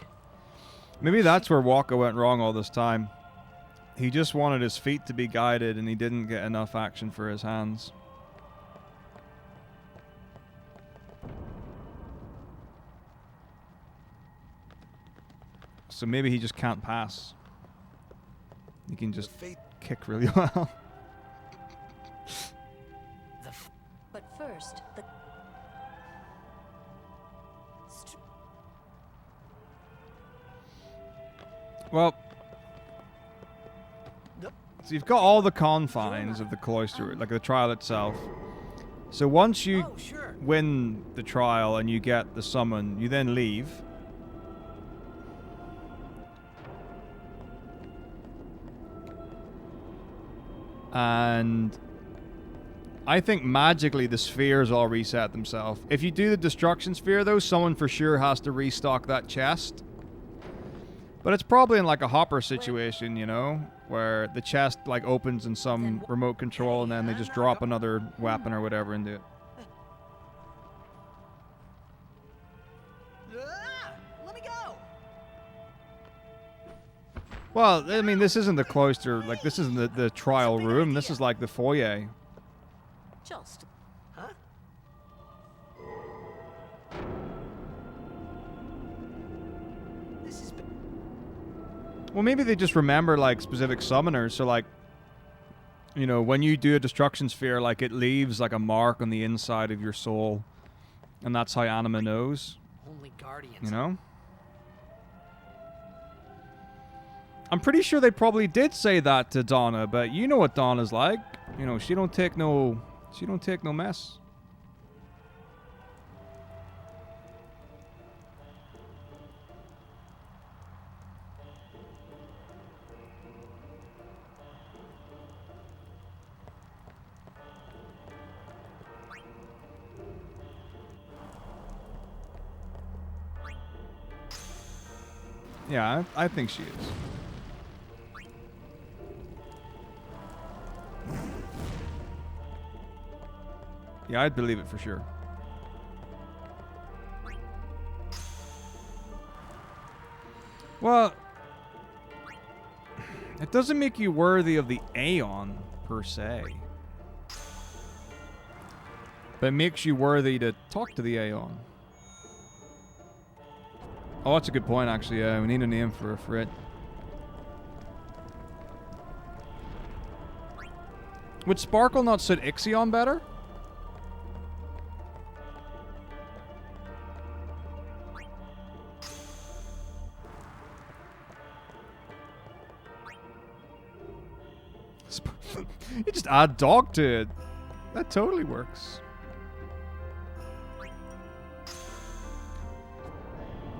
Maybe that's where Walker went wrong all this time. He just wanted his feet to be guided and he didn't get enough action for his hands. So maybe he just can't pass. He can just kick really well. But first, the... Well, so you've got all the confines of the cloister, like the trial itself. So once you win the trial and you get the summon, you then leave. And I think magically the spheres all reset themselves. If you do the destruction sphere though, someone for sure has to restock that chest. But it's probably in like a hopper situation, you know, where the chest like opens in some remote control and then they just drop another weapon or whatever into it. Let me go. Well, I mean, this isn't the cloister, like this isn't the trial room, this is like the foyer. Just... Huh? This is... Well, maybe they just remember like specific summoners, so like, you know, when you do a destruction sphere, like it leaves like a mark on the inside of your soul, and that's how Anima knows. Only guardians. You know? I'm pretty sure they probably did say that to Donna, but you know what Donna's like. You know, she don't take no mess. Yeah, I think she is. Yeah, I'd believe it for sure. Well, it doesn't make you worthy of the Aeon, per se. But it makes you worthy to talk to the Aeon. Oh, that's a good point, actually. Yeah, we need a name for it. Would Sparkle not suit Ixion better? You just add dog to it. That totally works.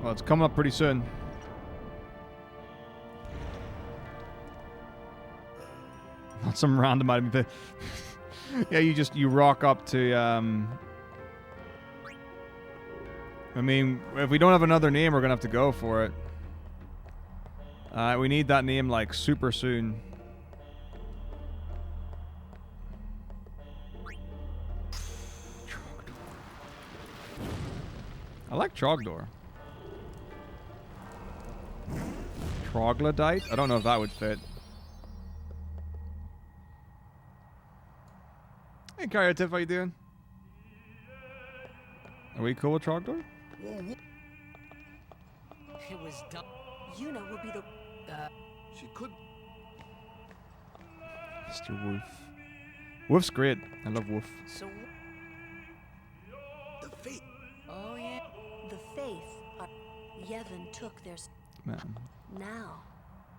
Well, it's coming up pretty soon. Not some random item. Yeah, you rock up to I mean, if we don't have another name, we're gonna have to go for it. We need that name like super soon. I like Trogdor. Troglodyte? I don't know if that would fit. Hey, Karyatif, how you doing? Are we cool with Trogdor? It was done. Yuna will be the... She could... Mr. Wolf. Wolf's great. I love Wolf. So... The Faith. Oh, yeah. The Faith are... Yevon took their... Man. Now.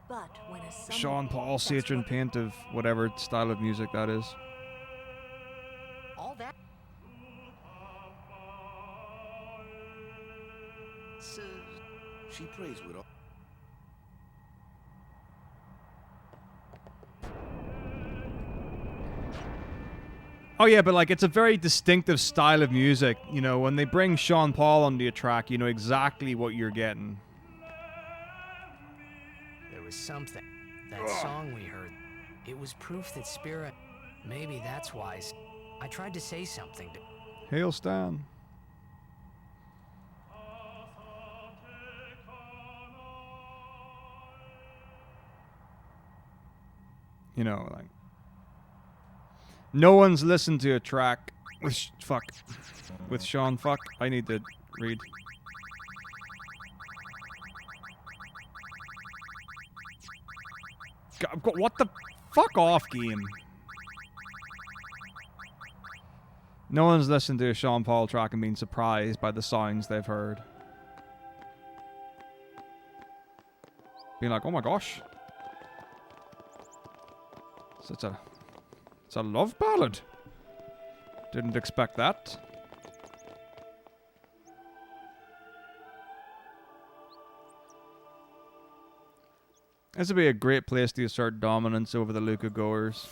But when a summoner... Sean Paul, Satron Paint of whatever style of music that is. All that... So... She prays with all... Oh yeah, but like it's a very distinctive style of music. You know, when they bring Sean Paul on the track, you know exactly what you're getting. There was something. That song we heard. It was proof that Spirit... Maybe that's why. I tried to say something to... Hail Stan. You know, like... No one's listened to a track with with Sean Fuck. I need to read. God, what the fuck off, game? No one's listened to a Sean Paul track and been surprised by the sounds they've heard. Being like, oh my gosh. It's a love ballad. Didn't expect that. This would be a great place to assert dominance over the Luca goers.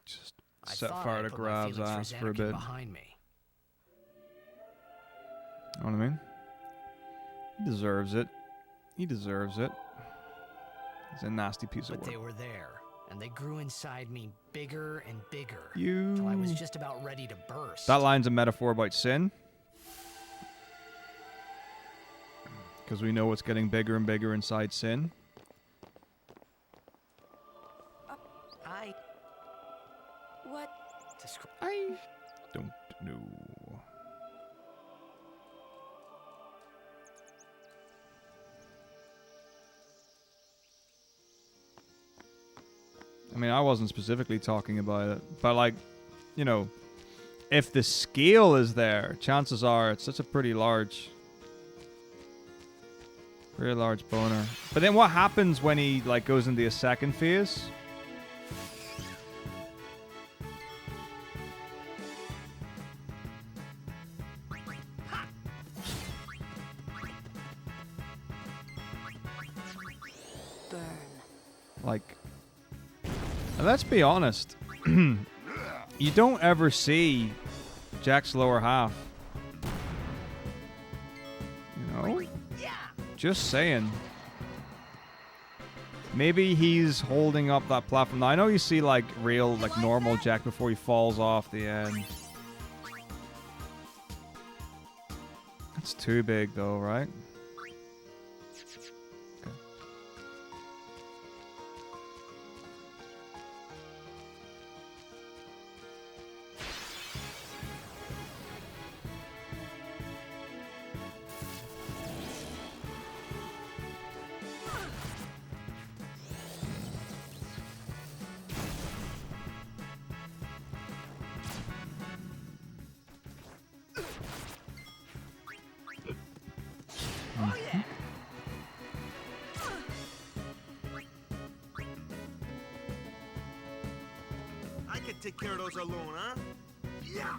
Just set fire to Grav's ass for a bit. Behind me. You know what I mean? He deserves it. He deserves it. He's a nasty piece of work. But they were there, and they grew inside me bigger and bigger. You... Till I was just about ready to burst. That line's a metaphor about sin. Because we know what's getting bigger and bigger inside sin. What? I don't know. I mean, I wasn't specifically talking about it, but like, you know, if the scale is there, chances are it's such a pretty large boner. But then what happens when he like goes into a second phase? Burn. Like, and let's be honest, you don't ever see Jack's lower half. You know? Just saying. Maybe he's holding up that platform. Now, I know you see, like, real, like, normal Jack before he falls off the end. That's too big, though, right? take care of those alone, huh? Yeah.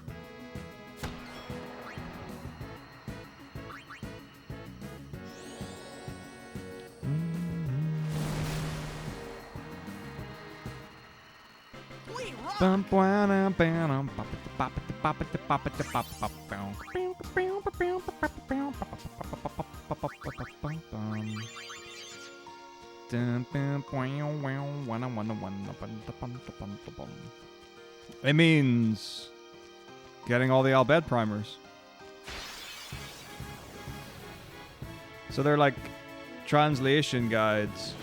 It means getting all the Al-Bhed primers. So they're like translation guides.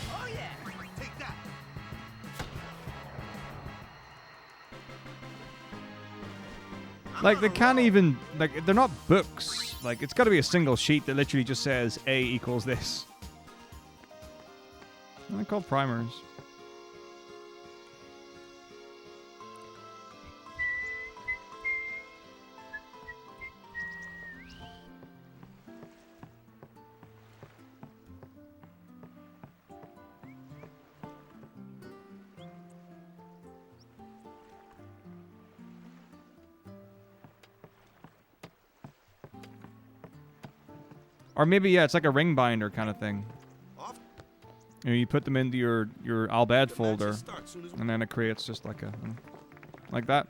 Oh yeah, take that. Like they can't even, like they're not books. Like it's got to be a single sheet that literally just says A equals this. They're called primers. Or maybe, yeah, it's like a ring binder kind of thing. You know, you put them into your Al-Bhed folder, and then it creates just like a, like that.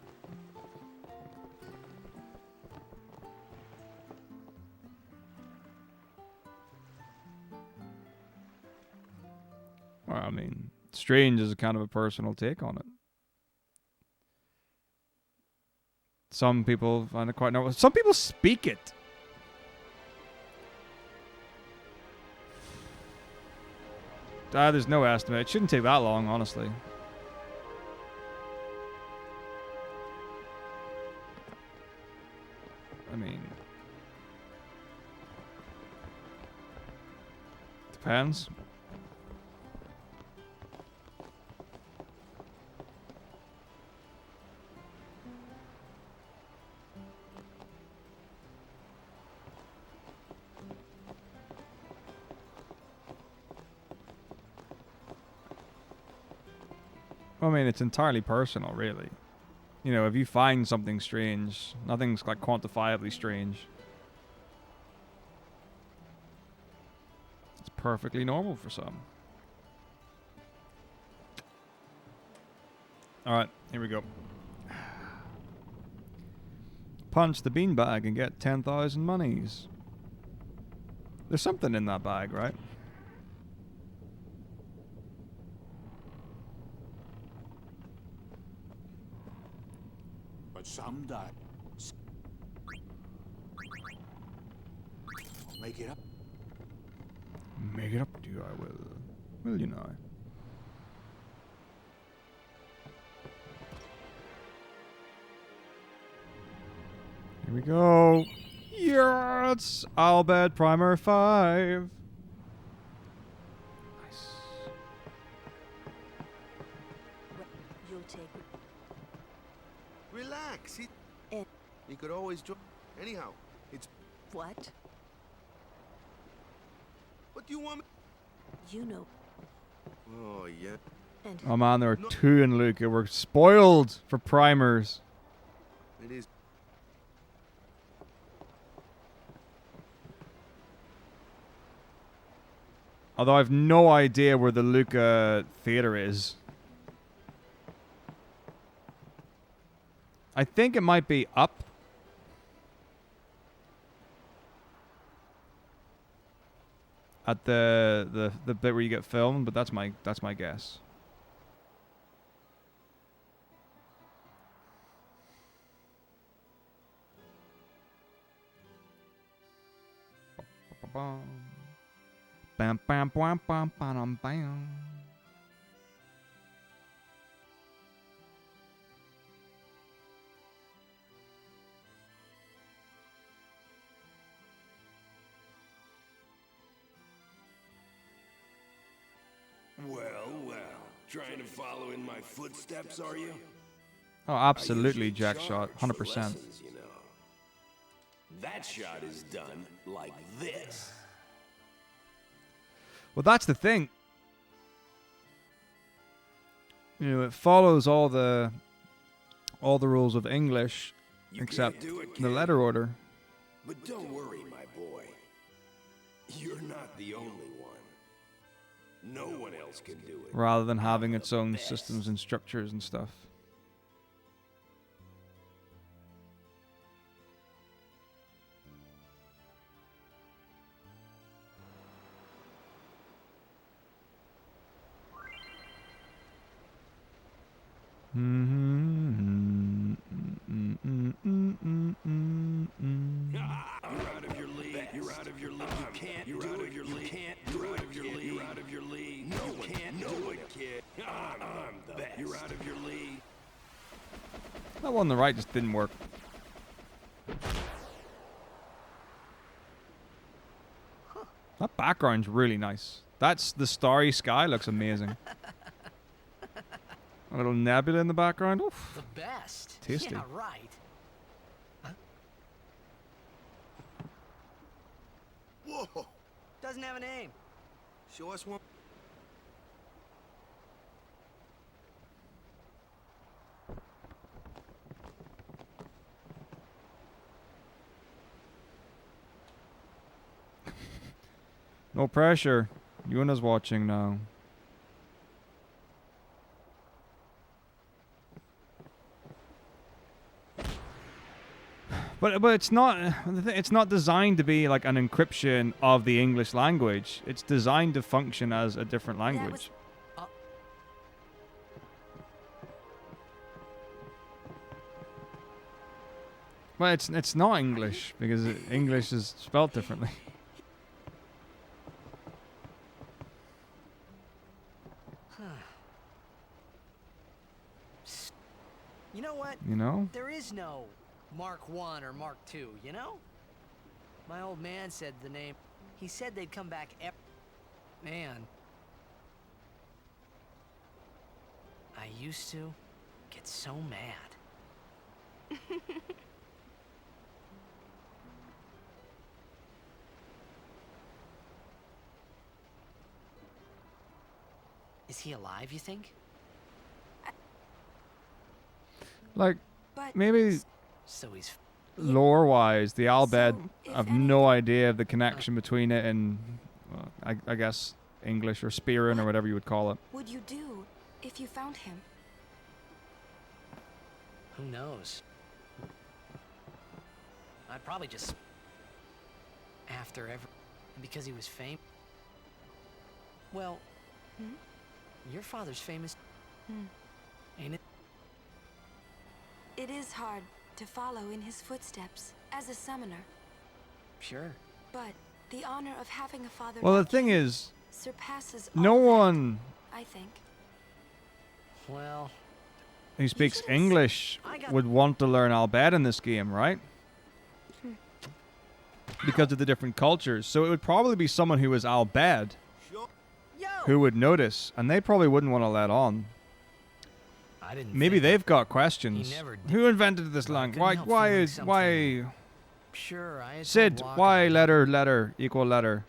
Well, I mean, Strange is a kind of a personal take on it. Some people find it quite normal. Some people speak it. There's no estimate. It shouldn't take that long, honestly. I mean... Depends. I mean, it's entirely personal, really. You know, if you find something strange, nothing's like quantifiably strange. It's perfectly normal for some. Alright, here we go. Punch the beanbag and get 10,000 monies. There's something in that bag, right? Someday. Make it up. Make it up to you, I will. Will you know? Here we go. Yeah, it's Al-Bhed Primer 5. Nice. You'll take it. Relax. You could always join. Anyhow, it's... What? What do you want me... You know. Oh, yeah. And Oh man, there are two in Luca. We're spoiled for primers. It is... Although I have no idea where the Luca theater is. I think it might be up. At the bit where you get filmed, but that's my guess. Bam bam bam bam bam bam. Well, trying to follow in my footsteps, are you? Oh, absolutely, Jack shot, 100%. Lessons, you know. That shot is done like this. Well, that's the thing. You know, it follows all the rules of English except the letter order. But don't worry, my boy. You're not the only one. No one else can do it. Rather than having its own systems and structures and stuff. You're out of your league. You're out of your league. You can't do it. You can't do it. You're out of your league. No one can't do it, kid. I'm the best. You're out of your league. That one on the right just didn't work. That background's really nice. That's the starry sky looks amazing. A little nebula in the background. Oof. The best. Tasty. Yeah, right. Huh? Whoa! Doesn't have a name. Show us one. No pressure. Yuna's watching now. But it's not designed to be like an encryption of the English language. It's designed to function as a different language. Well, it's not English because English is spelled differently. You know what? You know? There is no Mark 1 or Mark 2, you know? My old man said the name. He said they'd come back Man. I used to get so mad. Is he alive, you think? Like, But maybe So he's lore-wise, the Albed, if I've no idea of the connection between it and, I guess, English or Speedrun or whatever you would call it. would you do if you found him? Who knows? I'd probably just after every because he was famous. Well, your father's famous, ain't it? It is hard to follow in his footsteps as a summoner, Sure. but the honor of having a father Well, the like thing him is, surpasses no all that, one I think. Well, who speaks English would want to learn Albed in this game, right? Because of the different cultures. So it would probably be someone who was Albed who would notice, and they probably wouldn't want to let on. I didn't Maybe think they've got questions. He never did. Who invented this language? Why? Sure, I had Sid, told Walker why that- letter equal letter?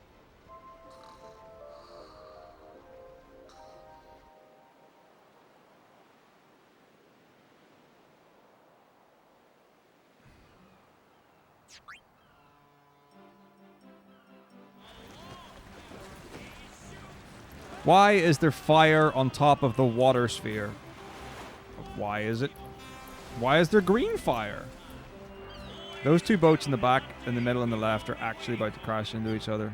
Why is there fire on top of the water sphere? Why is it? Why is there green fire? Those two boats in the back, in the middle, and the left are actually about to crash into each other.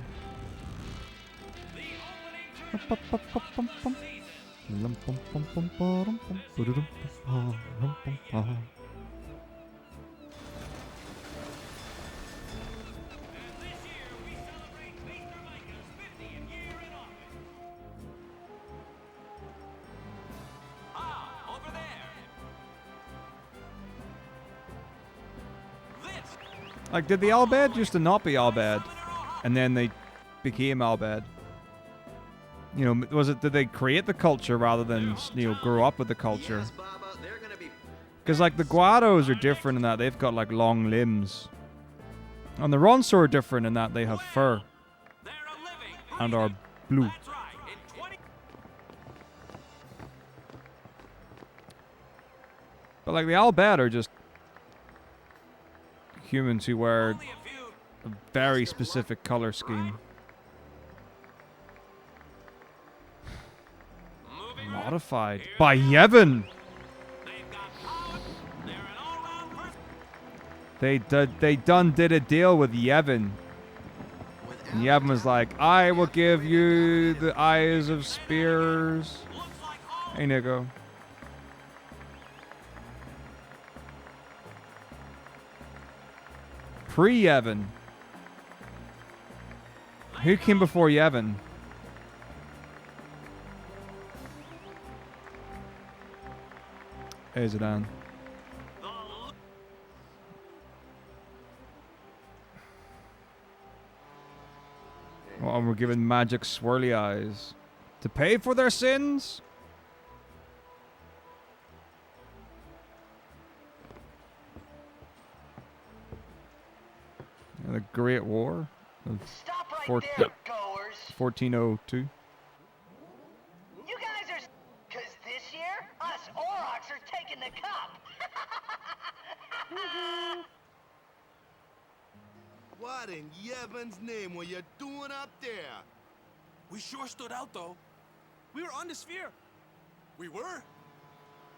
Like, did the Albed used to not be Albed, and then they became Albed? You know, was it, did they create the culture rather than, you know, grow up with the culture? Because, like, the Guados are different in that they've got, like, long limbs. And the Ronso are different in that they have fur. And are blue. But like the Al Bhed are just humans who wear a very specific color scheme. Modified by Yevon. They did a deal with Yevon. And Yevon was like, I will give you the eyes of spears. Hey, Nico. Pre-Yevon. Who came before Yevon? Hey, Zidane. Oh, and we're given magic swirly eyes. To pay for their sins? The Great War of 1402. You guys are... Because this year, us Aurochs are taking the cup. What in Yevon's name were you doing up there? We sure stood out, though. We were on the sphere. We were.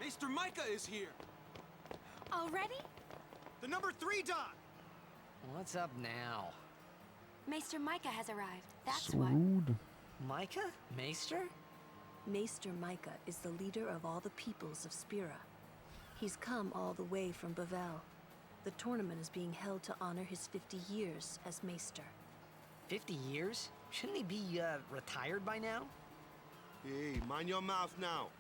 Maester Micah is here. Already? The number 3 dot. What's up now? Maester Micah has arrived. That's Swood. Micah? Maester? Maester Micah is the leader of all the peoples of Spira. He's come all the way from Bhed. The tournament is being held to honor his 50 years as Maester. 50 years? Shouldn't he be, retired by now? Hey, mind your mouth now.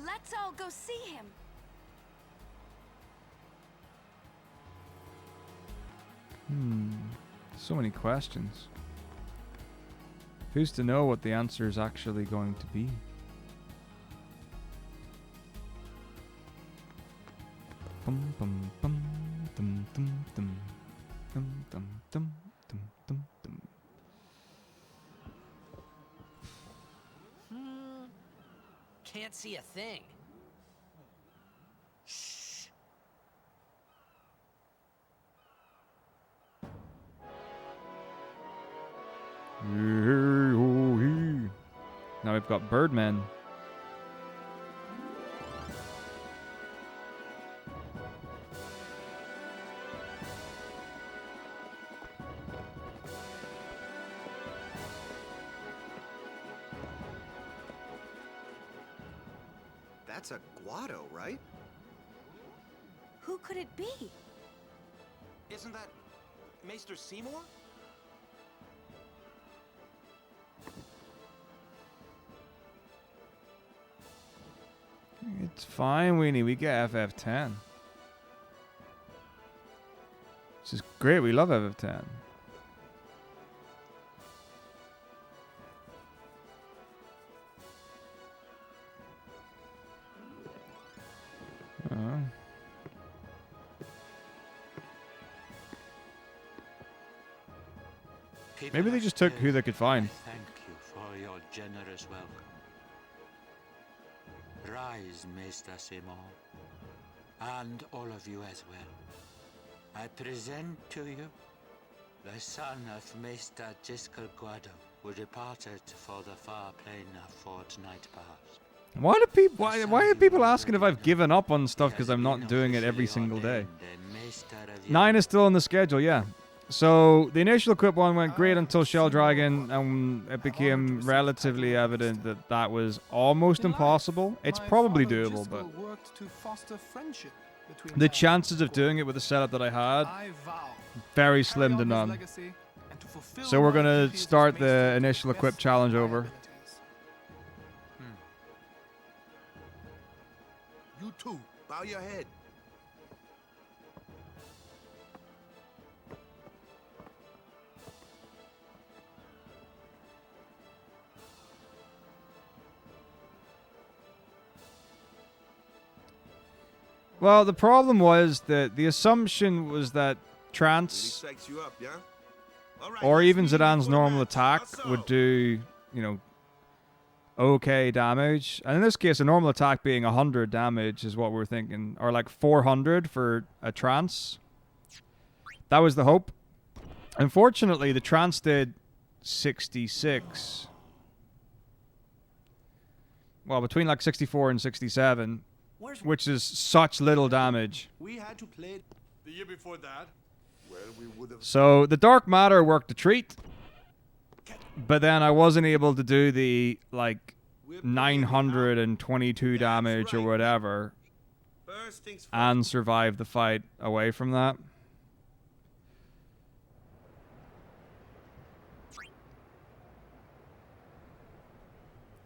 Let's all go see him. So many questions. Who's to know what the answer is actually going to be? Bum bum bum dum dum dum dum dum dum dum dum dum. Can't see a thing. Shh. Now we've got Birdmen. That's a Guado, right? Who could it be? Isn't that Maester Seymour? It's fine, Weenie. We get FF10. This is great. We love FF10. Maybe they just took who they could find. Thank you for your generous welcome. Rise, Maester Seymour, and all of you as well. I present to you the son of Maester Jiskel Guado, who departed for the far plane a fortnight past. Why do people? Why are people asking if I've given up on stuff because I'm not doing it every single day? 9 is still on the schedule, yeah. So the initial equip one went great until Shell Dragon, and it became relatively evident that that was almost impossible. It's probably doable, but the chances of doing it with the setup that I had, very slim to none. So we're gonna start the initial equip challenge over. You too, bow your head. Well, the problem was that the assumption was that Trance or even Zidane's normal attack would do, you know, okay damage. And in this case, a normal attack being 100 damage is what we're thinking. Or like 400 for a trance. That was the hope. Unfortunately, the trance did 66. Well, between like 64 and 67. Which is such little damage. We had to play the year before that. Well, we would have. So the dark matter worked a treat. But then I wasn't able to do the like 922 damage or whatever and survive the fight away from that.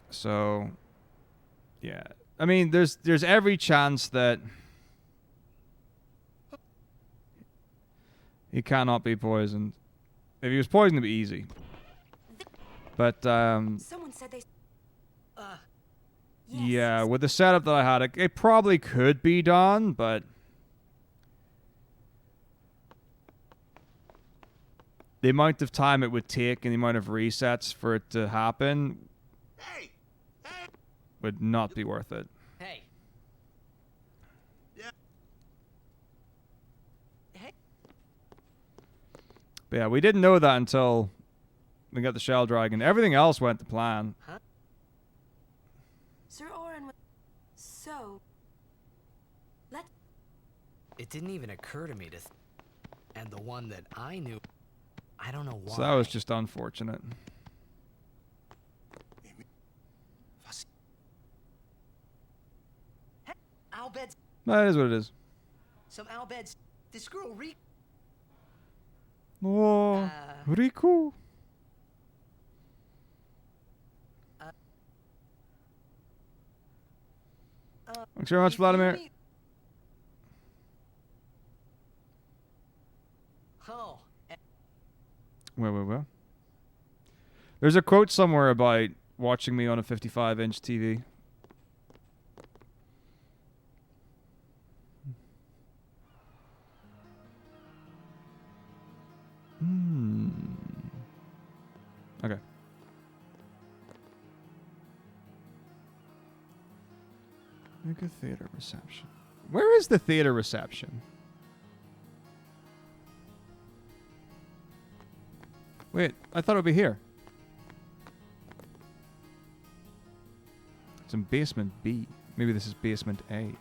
So yeah. I mean, there's every chance that he cannot be poisoned. If he was poisoned, it'd be easy. But Someone said they. yeah, with the setup that I had, it probably could be done, but the amount of time it would take and the amount of resets for it to happen would not be worth it. Hey. But yeah, we didn't know that until we got the Shell Dragon. Everything else went to plan. Huh? Sir Orin. So. Let. It didn't even occur to me to. And the one that I knew, I don't know why. So that was just unfortunate. Albeds. That is what it is. Some Albeds. This girl Rico. Oh, Riku. Thanks very much, Vladimir. Oh. Well. There's a quote somewhere about watching me on a 55-inch TV. Okay. Make a theater reception. Where is the theater reception? Wait, I thought it would be here. It's in basement B. Maybe this is basement A.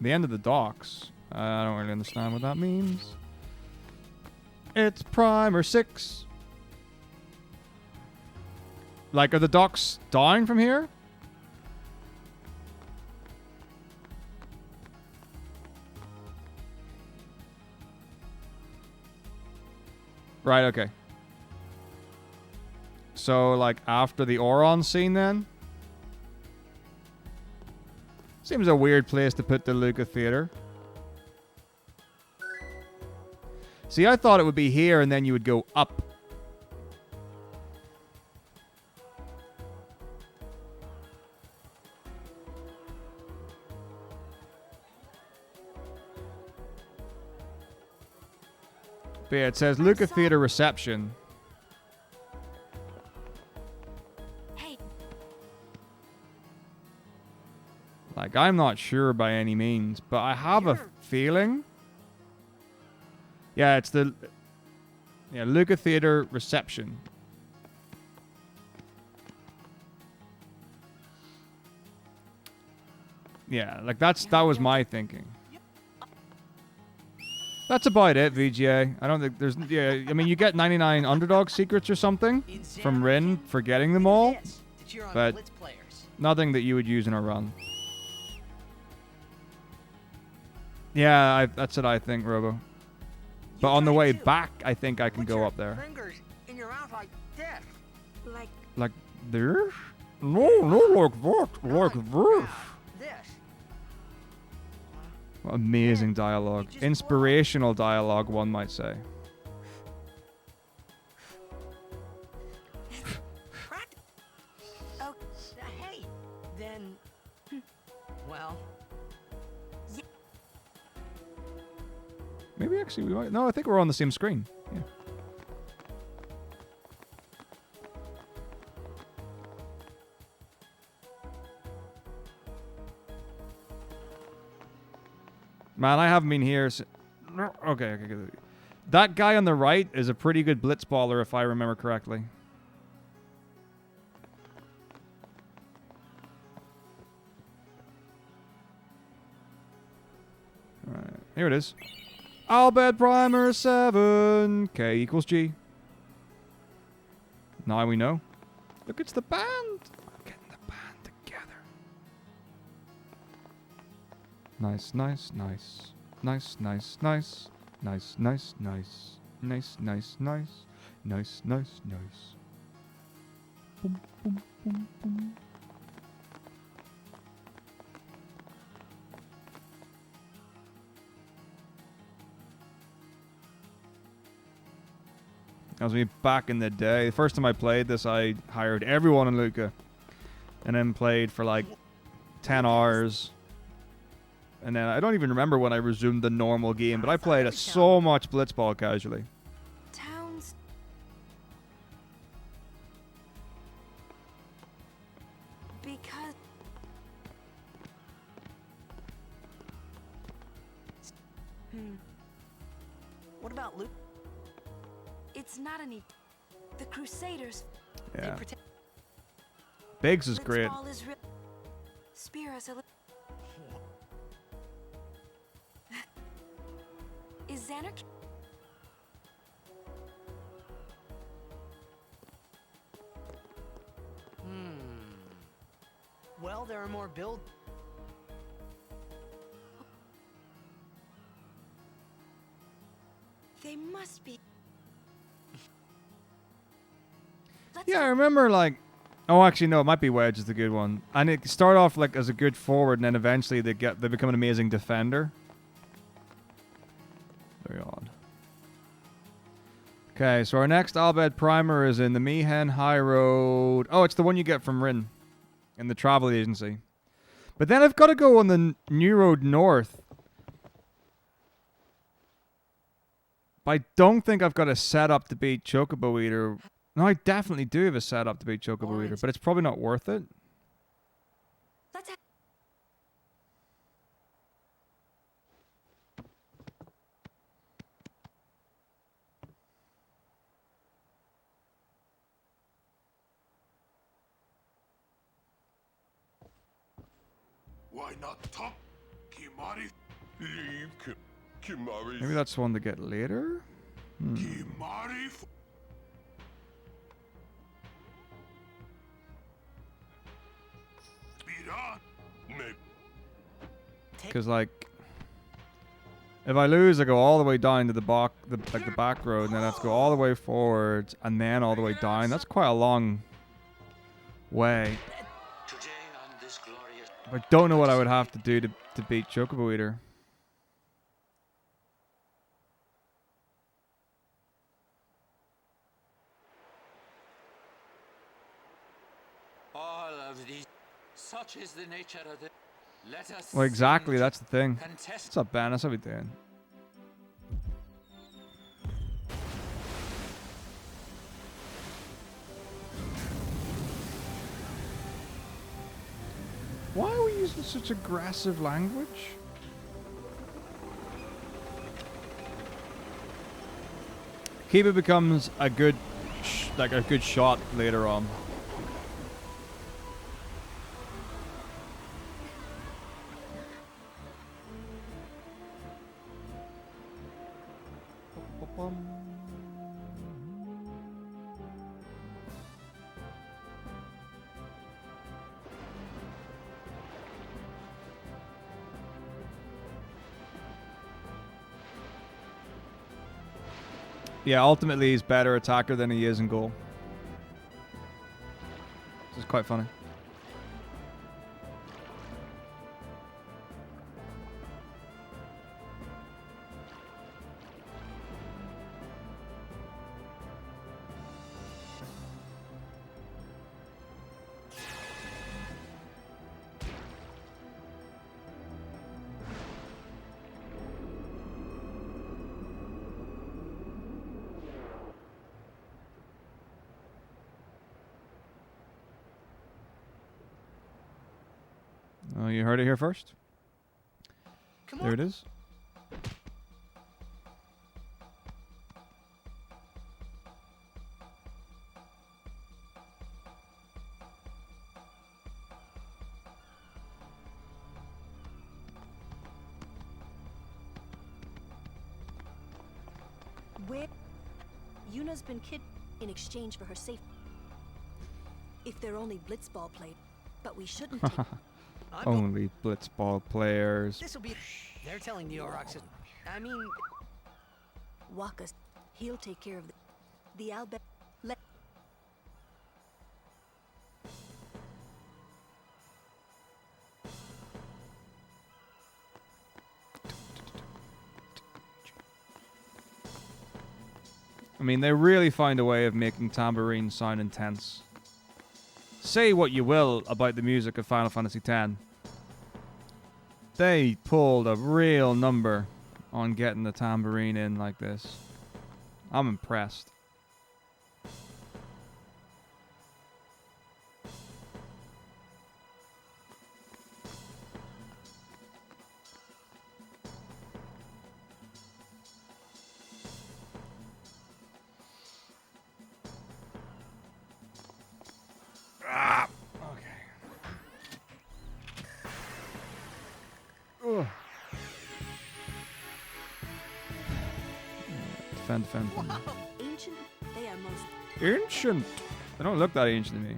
The end of the docks. I don't really understand what that means. It's Primer 6. Like, are the docks down from here? Right, okay. So, like, after the Oron scene, then? Seems a weird place to put the Luca Theater. See, I thought it would be here and then you would go up. But yeah, it says Luca Theater reception. Like, I'm not sure by any means, but I have a feeling. Yeah, it's the Luca Theater reception. Yeah, like that was my thinking. That's about it, VGA. I don't think there's I mean, you get 99 underdog secrets or something from Rin for getting them all, but nothing that you would use in a run. Yeah, that's what I think, Robo. But on the way back, I think I can go up there. Fingers in your mouth like this. Like this? No, like that. Like this. What amazing dialogue. Inspirational dialogue, one might say. Oh, hey. Then. Well. Maybe actually we might. No, I think we're on the same screen. Yeah. Man, I haven't been here. Okay. That guy on the right is a pretty good blitzballer, if I remember correctly. Alright, here it is. Bhed Primer 7. K equals G. Now we know. Look, it's the band. I'm getting the band together. Nice. Nice. Boom, boom, boom, boom. That was me back in the day. The first time I played this, I hired everyone in Luca. And then played for like 10 hours. And then I don't even remember when I resumed the normal game, but I played so much Blitzball casually. Towns. Because. What about Luke? It's not any. The Crusaders. Yeah. Biggs is great. Spira's a Is Xanark? Well, there are more build. They must be. Yeah, I remember like. Oh, actually, no. It might be Wedge is the good one, and it start off like as a good forward, and then eventually they become an amazing defender. Very odd. Okay, so our next Bhed Primer is in the Meehan High Road. Oh, it's the one you get from Rin in the travel agency. But then I've got to go on the New Road North. But I don't think I've got a setup to beat Chocobo Eater. No, I definitely do have a setup to beat Chocobo Eater, but it's probably not worth it. Why not top Kimari? Leave Kimari. Maybe that's one to get later? Kimari. Because like, if I lose, I go all the way down to the back road, and then I have to go all the way forward, and then all the way down. That's quite a long way. I don't know what I would have to do to beat Chocobo Eater. All of these. Such is the nature of the. Let us. Well, exactly. That's the thing. What's up, Banis? How we doing? Why are we using such aggressive language? Kiba becomes a good, a good shot later on. Yeah, ultimately he's better attacker than he is in goal. This is quite funny. Oh, you heard it here first. There it is. Where Yuna's been kidnapped in exchange for her safety. If they're only blitzball players, but we shouldn't take Only blitzball players. This'll be. They're telling the Aurochs. I mean, Wakas. He'll take care of the Albe. Let. I mean, they really find a way of making tambourines sound intense. Say what you will about the music of Final Fantasy X. They pulled a real number on getting the tambourine in like this. I'm impressed. Defend. Ancient, they are most Ancient. They don't look that ancient to me.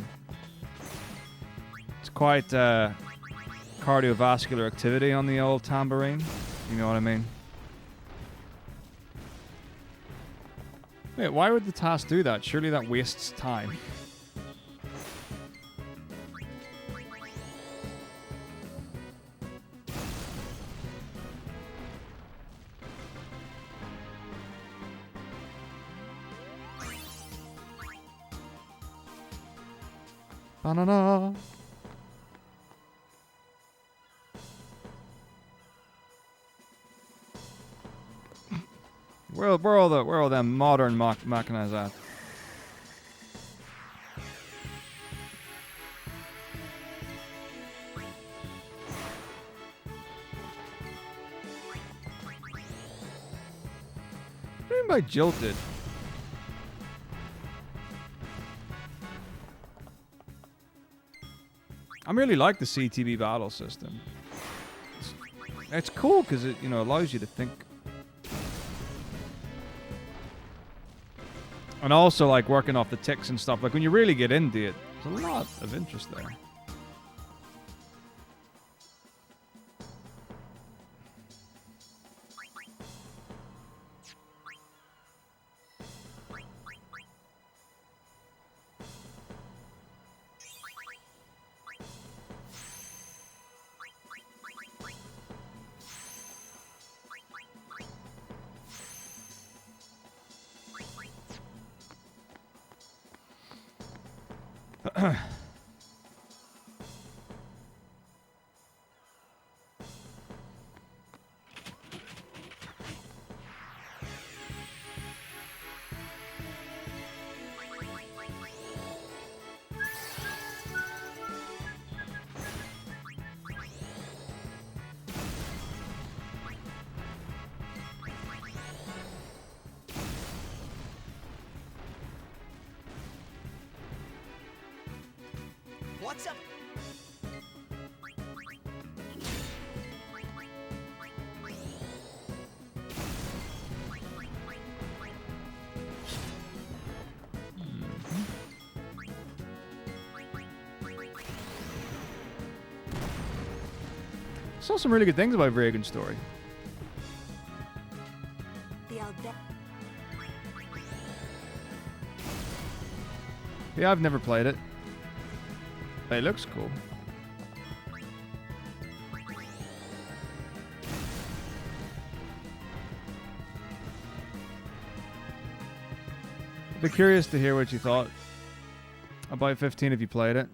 It's quite cardiovascular activity on the old tambourine. You know what I mean? Wait, why would the task do that? Surely that wastes time. Banana. Where are all them modern machinas at? What do you mean by jilted? I really like the CTB battle system. It's cool because it, allows you to think. And also, like, working off the ticks and stuff. Like, when you really get into it, there's a lot of interest there. what's up? Saw some really good things about Vragon's story. Yeah, I've never played it. But it looks cool. I'd be curious to hear what you thought about 15 if you played it.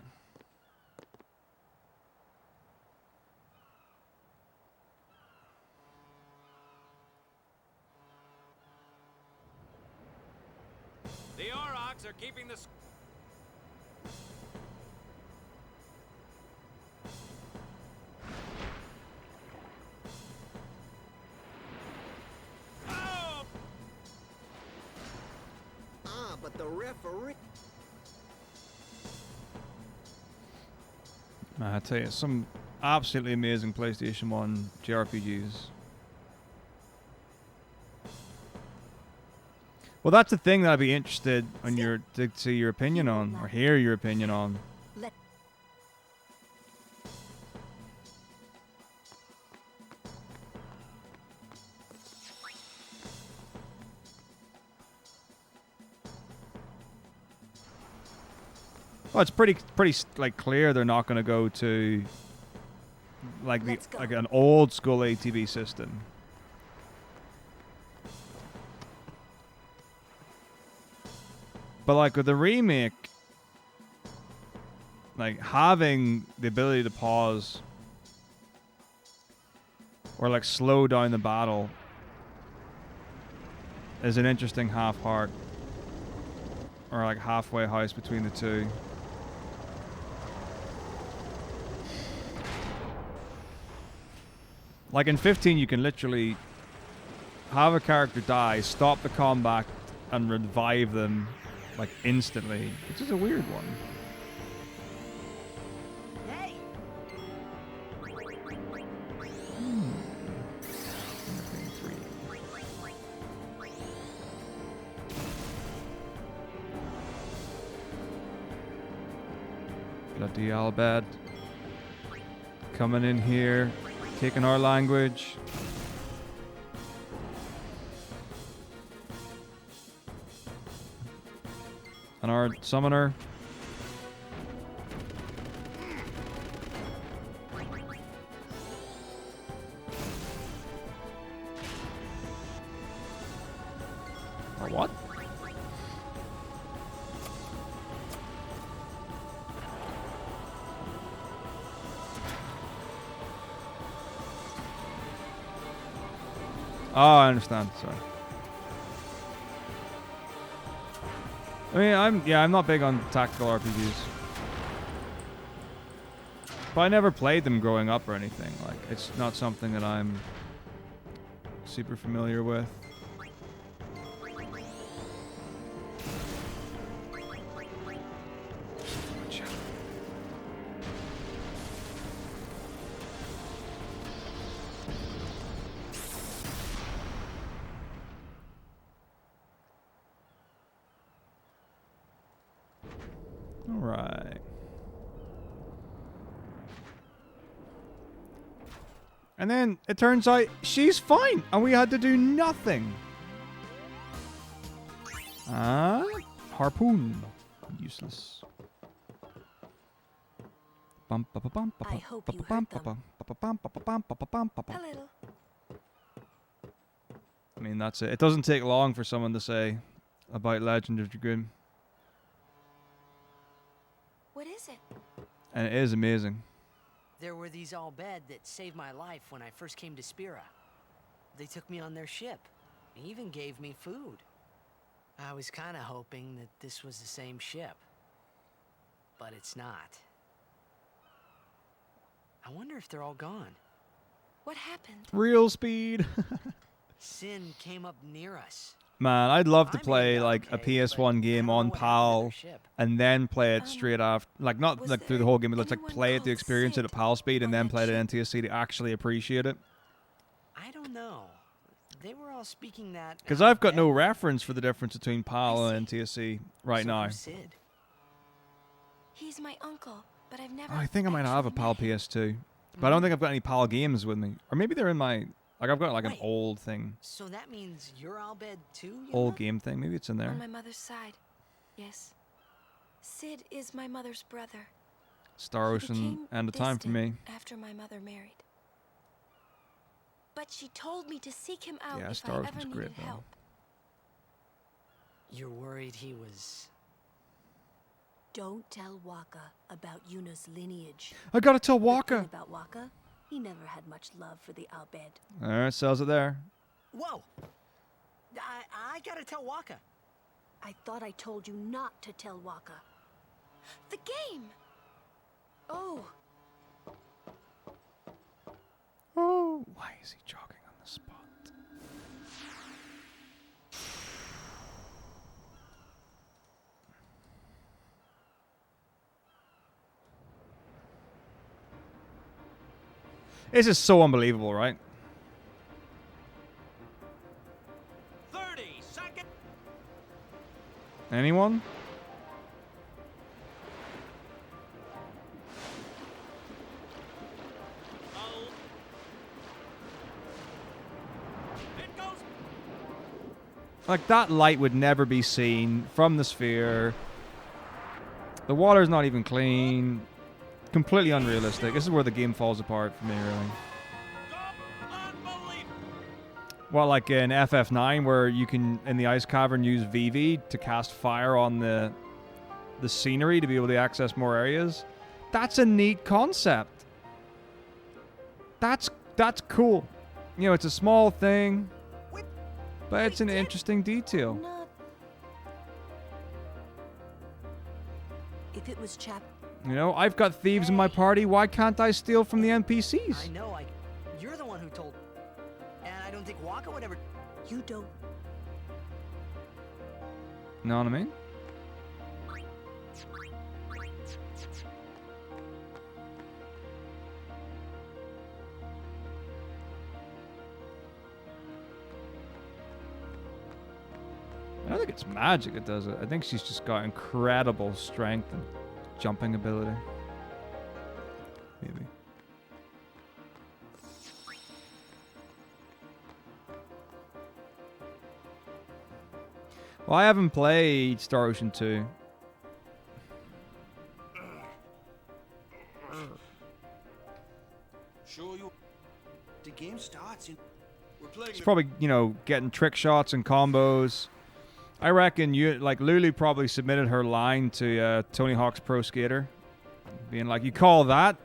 The Aurochs are keeping the... but the referee. Man, I tell you, some absolutely amazing PlayStation 1 JRPGs. Well, that's the thing that I'd be interested in to see your opinion on, or hear your opinion on. Well, it's pretty like clear they're not going to go to like like an old school ATV system. But like with the remake, like having the ability to pause or like slow down the battle is an interesting half heart, or like halfway house between the two. Like in 15, you can literally have a character die, stop the combat, and revive them like instantly, which is a weird one. Hey. Bloody Albed coming in here, taking our language. And our summoner. Or what? Oh, I understand. Sorry. I mean, I'm not big on tactical RPGs. But I never played them growing up or anything. Like, it's not something that I'm super familiar with. Alright. And then it turns out she's fine, and we had to do nothing. Harpoon. Useless. I hope you hurt them. A little. I mean, that's it. It doesn't take long for someone to say about Legend of Dragoon. What is it? And it is amazing. There were these all Bhed that saved my life when I first came to Spira. They took me on their ship. They even gave me food. I was kind of hoping that this was the same ship. But it's not. I wonder if they're all gone. What happened? Real speed. Sin came up near us. Man, I'd love to play like a PS1 game on PAL and then play it straight after, like not like through the whole game, but let's like play it to experience it at PAL speed and then play it at NTSC to actually appreciate it. I don't know. They were all speaking that. Because I've got no reference for the difference between PAL and NTSC right now. Sid? He's my uncle, but I've never. I think I might have a PAL PS2, but I don't think I've got any PAL games with me, or maybe they're in my. Like, I've got, like, an old thing. So that means you're Albed too, Yuna? Old game thing. Maybe it's in there. On my mother's side, yes. Sid is my mother's brother. Star Ocean and a time for me. After my mother married. But she told me to seek him out Yeah, if Star I Ocean's ever great, needed though. help. You're worried he was... Don't tell Waka about Yuna's lineage. I gotta tell The Waka. thing about Waka, he never had much love for the Albed. Alright, sells it there. Whoa! I gotta tell Waka. I thought I told you not to tell Waka. The game! Oh. Oh. Why is he jogging on the spot? This is so unbelievable, right? 30 seconds. Anyone? Like, that light would never be seen from the sphere. The water's not even clean. Completely unrealistic. This is where the game falls apart for me, really. Well, like in FF9, where you can, in the Ice Cavern, use VV to cast fire on the scenery to be able to access more areas. That's a neat concept. That's cool. You know, it's a small thing, but it's an interesting detail. If it was You know, I've got thieves in my party. Why can't I steal from the NPCs? I know, you're the one who told. And I don't think Waka would ever. You don't. Know what I mean? I don't think it's magic that does it. I think she's just got incredible strength and jumping ability. Maybe. Well, I haven't played Star Ocean 2. Sure you. The game starts. We're playing. She's probably, you know, getting trick shots and combos. I reckon Lulu probably submitted her line to Tony Hawk's Pro Skater, being like, "You call that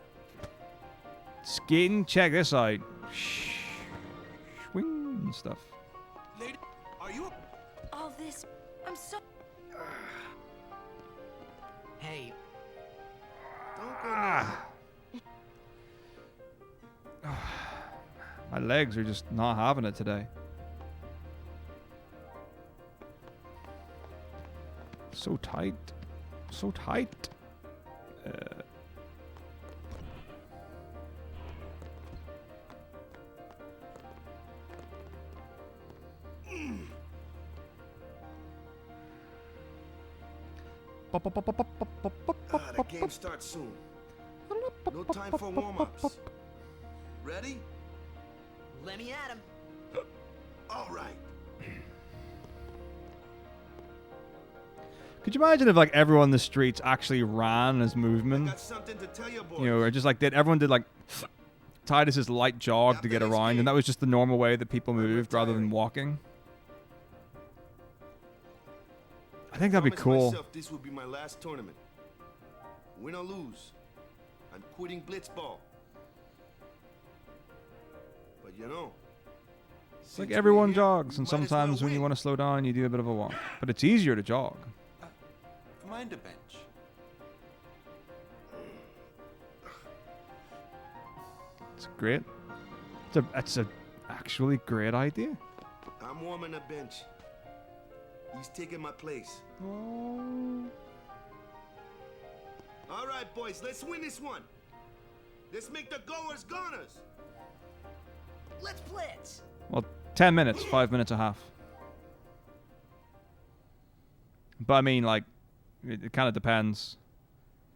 skating? Check this out." Swing and stuff. Lady, are you? All this, I'm so. Hey. Don't go. My legs are just not having it today. So tight. So tight. The game starts soon. No time for warm-ups. Ready? Let me at him. All right. Could you imagine if like everyone in the streets actually ran as movement? Got something to tell you, boys. You know, or just like everyone did like Titus's light jog to get around, and that was just the normal way that people moved rather than walking. I think that'd be cool. Myself, this will be my last tournament. Win or lose, I'm quitting Blitzball. But you know, It's like everyone jogs, and sometimes when you want to slow down, you do a bit of a walk. But it's easier to jog. Mind a bench. It's great. It's a actually great idea. I'm warming a bench. He's taking my place. Oh. All right, boys, let's win this one. Let's make the goers goners. Let's blitz. Well, 10 minutes, 5 minutes a half. But I mean, like, it kind of depends.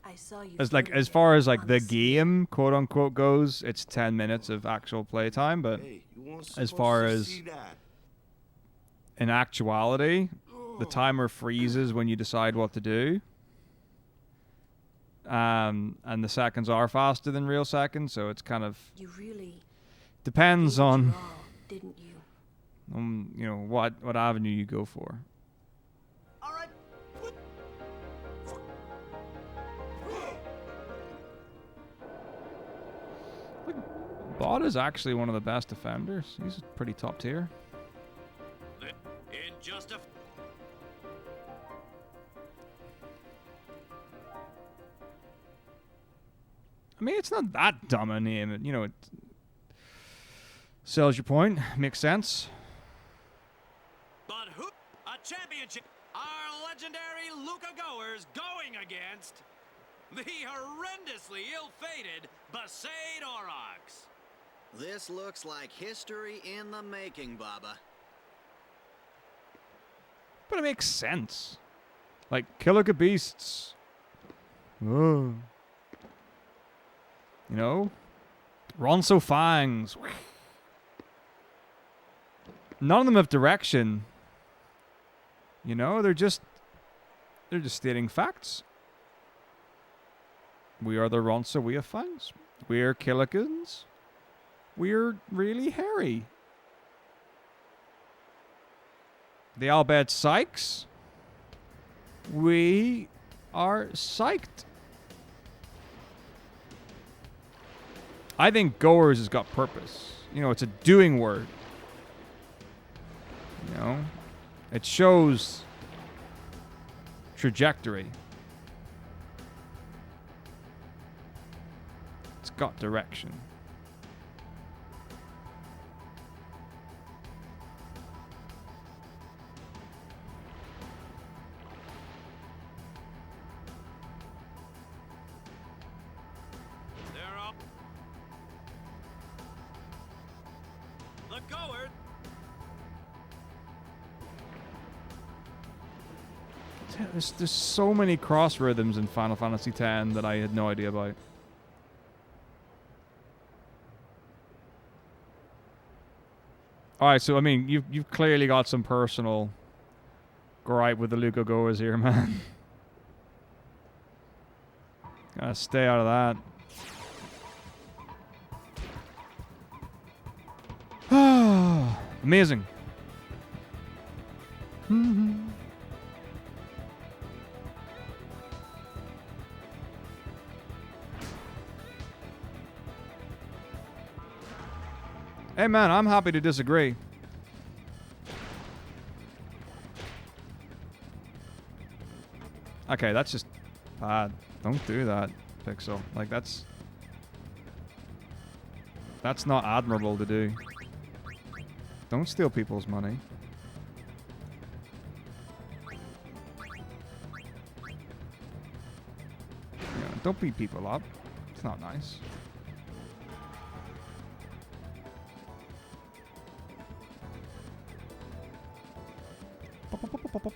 I saw you. As far as like the game, quote unquote, goes, it's 10 minutes of actual playtime. But as far as in actuality, the timer freezes when you decide what to do. And the seconds are faster than real seconds, so it's kind of depends on didn't you? You know what avenue you go for. All right. Bhed is actually one of the best defenders. He's pretty top tier. In just a. I mean, it's not that dumb a name. You know, it sells your point. Makes sense. But who? A championship. Our legendary Luca Goers going against the horrendously ill-fated Bhed Aurochs. This looks like history in the making, Baba. But it makes sense. Like, killer beasts. Oh. You know? Ronso fangs. None of them have direction. You know, they're just stating facts. We are the Ronso, we have fangs. We are Killikans. We're really hairy. The Albed Sykes. We are psyched. I think Goers has got purpose. You know, it's a doing word. You know? It shows trajectory. It's got direction. The goer. There's so many cross rhythms in Final Fantasy X that I had no idea about. Alright, so I mean, you've clearly got some personal gripe with the Luco Goers here, man. Gotta stay out of that. Amazing. Hey man, I'm happy to disagree. Okay, that's just bad. Don't do that, Pixel. Like, that's not admirable to do. Don't steal people's money. Yeah, don't beat people up. It's not nice. Pop, pop, pop, pop, pop.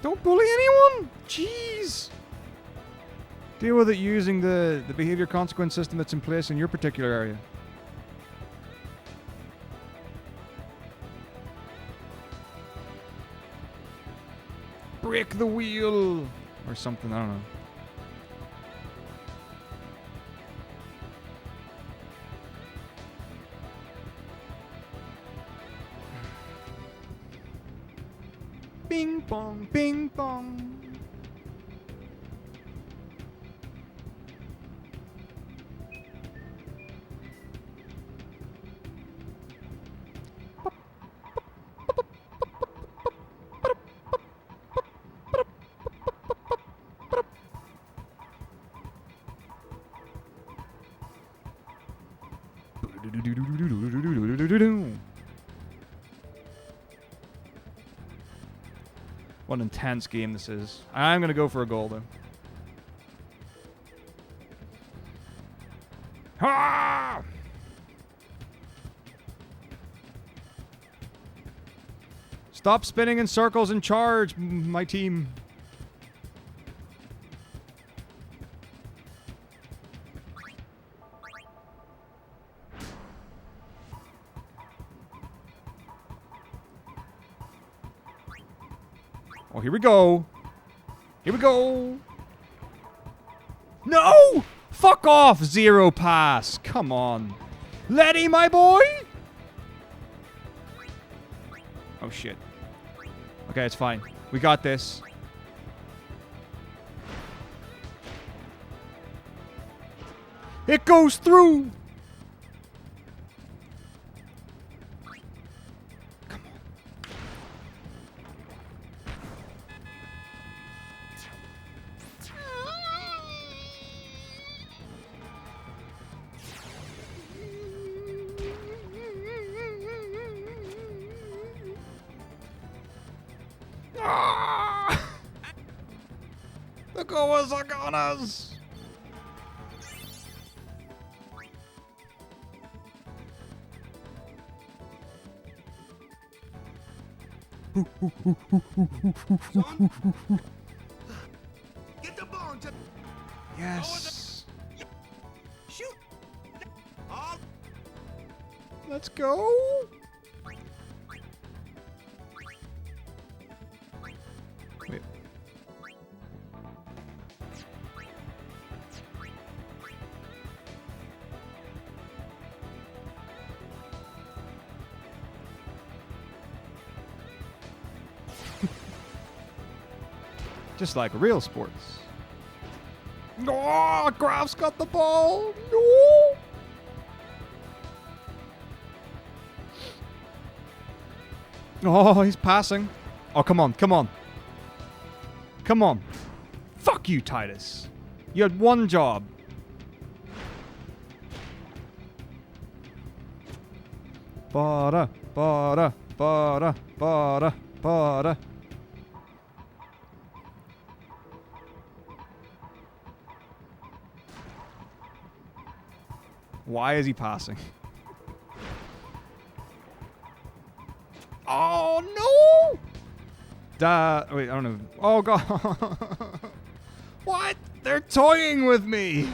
Don't bully anyone! Jeez! Deal with it using the behavior consequence system that's in place in your particular area. Break the wheel! Or something, I don't know. Bing bong, bing bong. What an intense game this is. I'm going to go for a goal, though. Ah! Stop spinning in circles and charge, my team. Oh, here we go. Here we go. No! Fuck off, Zero Pass. Come on. Letty, my boy! Oh, shit. Okay, it's fine. We got this. It goes through! Look what's on us! Get the bone to... Yes. Shoot. Oh. Let's go. Wait. Just like real sports. No, Graf's got the ball. No. Oh, he's passing. Oh, come on, come on. Come on. Fuck you, Titus. You had one job. Bada, bada, bada, bada, bada. Why is he passing? Oh, no! Wait, I don't know. Oh, God. What? They're toying with me.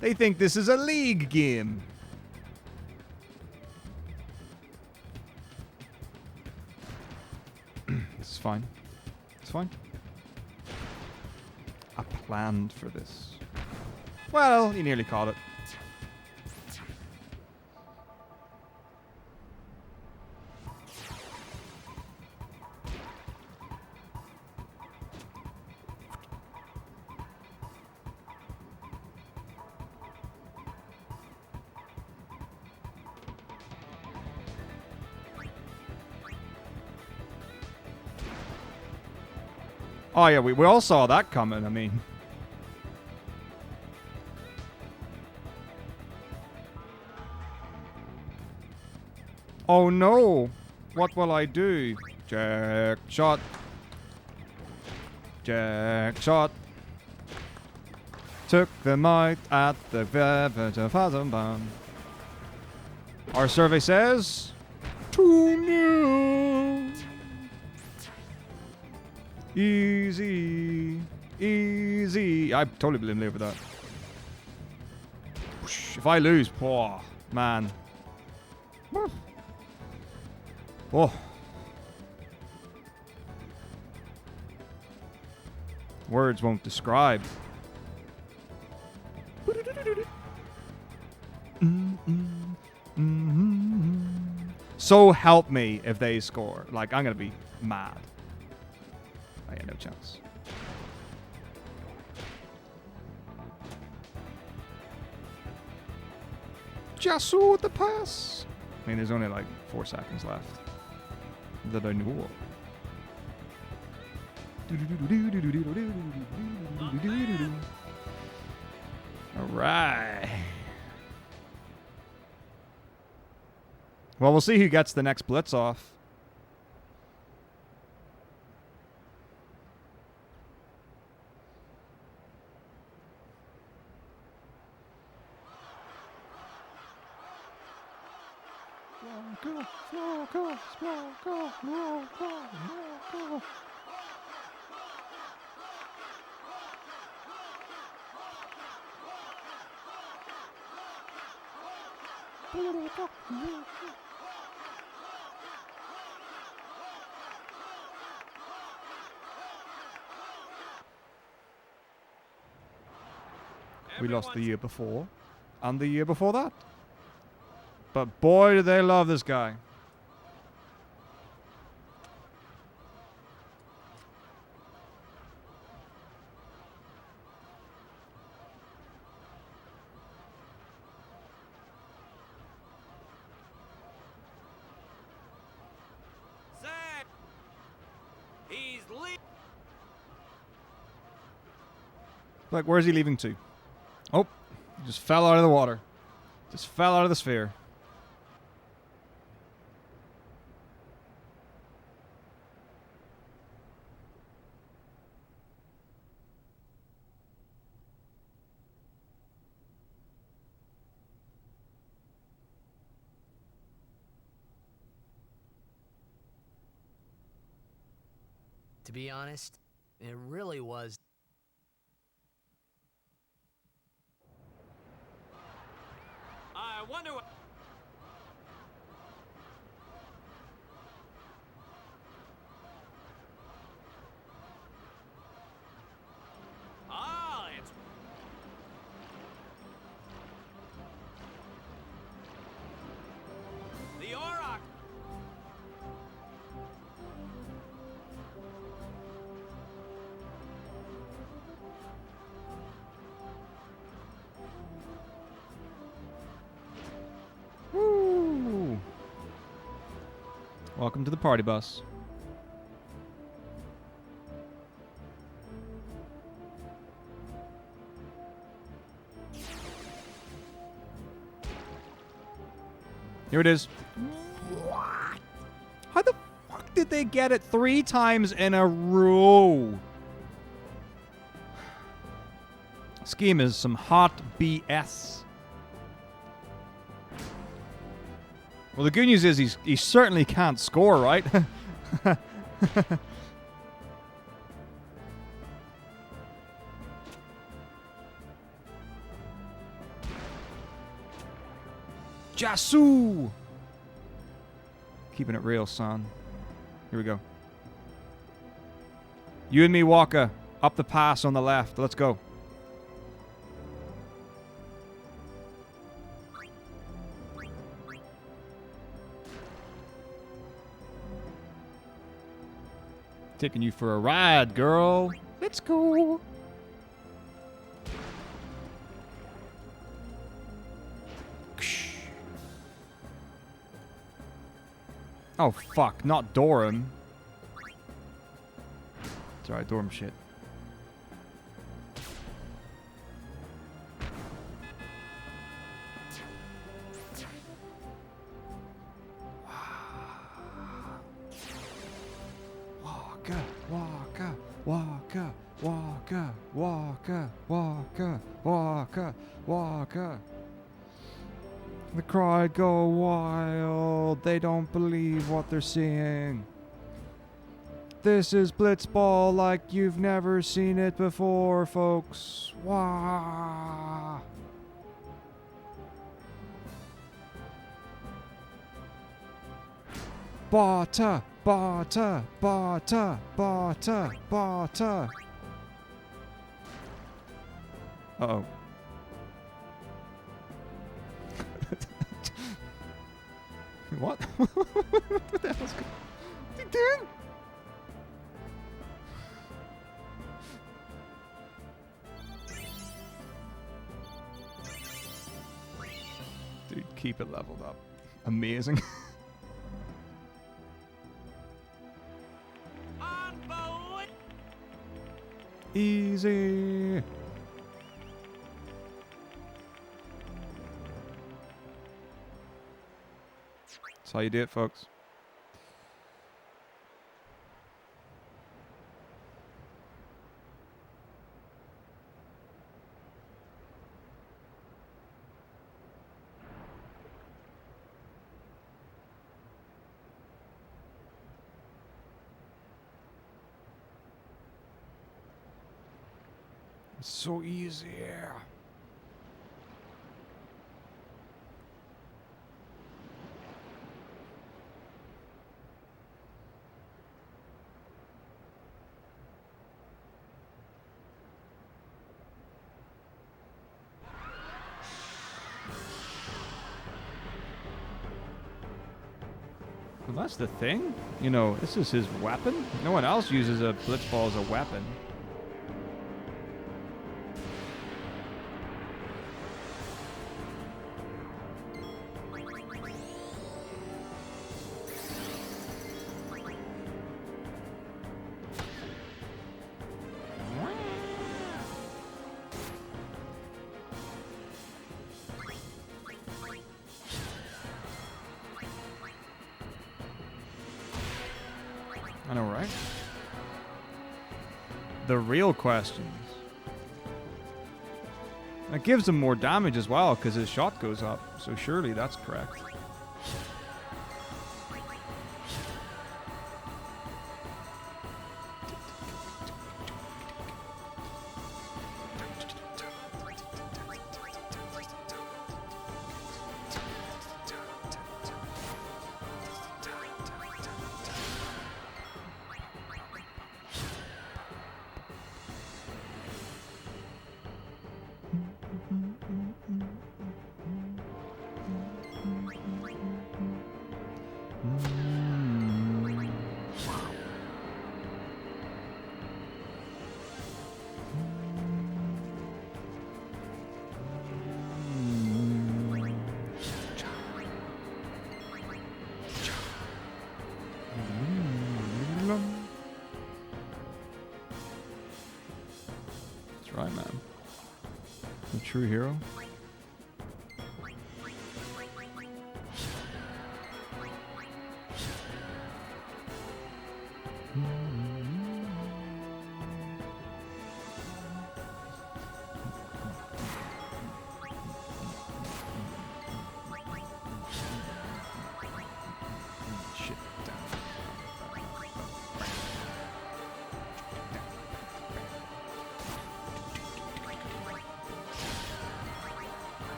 They think this is a league game. This is fine. It's fine. I planned for this. Well, he nearly caught it. Oh yeah, we all saw that coming, I mean. Oh no! What will I do? Jack shot. Jack shot. Took the might at the Bhed. Our survey says 2-0. Easy. Easy. I totally blame Leo for that. If I lose, poor man. Oh. Words won't describe. So help me if they score. Like, I'm gonna be mad. I got no chance. Jasu with the pass. I mean, there's only like 4 seconds left. That I know of. Alright. Well, we'll see who gets the next blitz off. We lost the year before, and the year before that. But boy, do they love this guy. Like, where's he leaving to? Oh, he just fell out of the water. Just fell out of the sphere. be honest, it really was. I wonder what... Ah, it's... The Auroch! Woo! Welcome to the party bus. Here it is. What? How the fuck did they get it 3 times in a row? Scheme is some hot BS. Well, the good news is he certainly can't score, right? Jasu! Keeping it real, son. Here we go. You and me, Walker. Up the pass on the left. Let's go. Taking you for a ride, girl. Let's go. Oh, fuck. Not Dorham. It's alright, Dorham shit. Walker, Walker, Walker, Walker, Walker, Walker, Walker, Walker. The crowd go wild. They don't believe what they're seeing. This is Blitzball like you've never seen it before, folks. Wah. Bata, bata, bata, bata, bata. Uh-oh. What? What the hell's going on? What's he doing? Dude, keep it leveled up. Amazing. Easy. That's how you do it, folks. It's so easy. Well, that's the thing. You know, this is his weapon. No one else uses a blitzball as a weapon. I know, right? The real questions. It gives him more damage as well because his shot goes up. So surely that's correct. right, man. The true hero.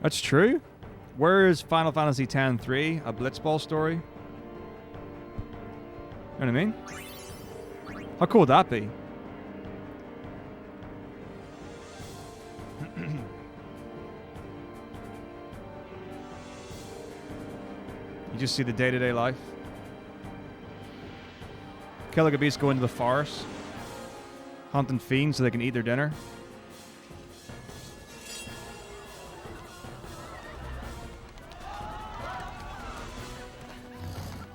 That's true. Where is Final Fantasy X-3? A Blitzball story? You know what I mean? How cool would that be? You just see the day-to-day life. Killer beasts go into the forest, hunting fiends so they can eat their dinner.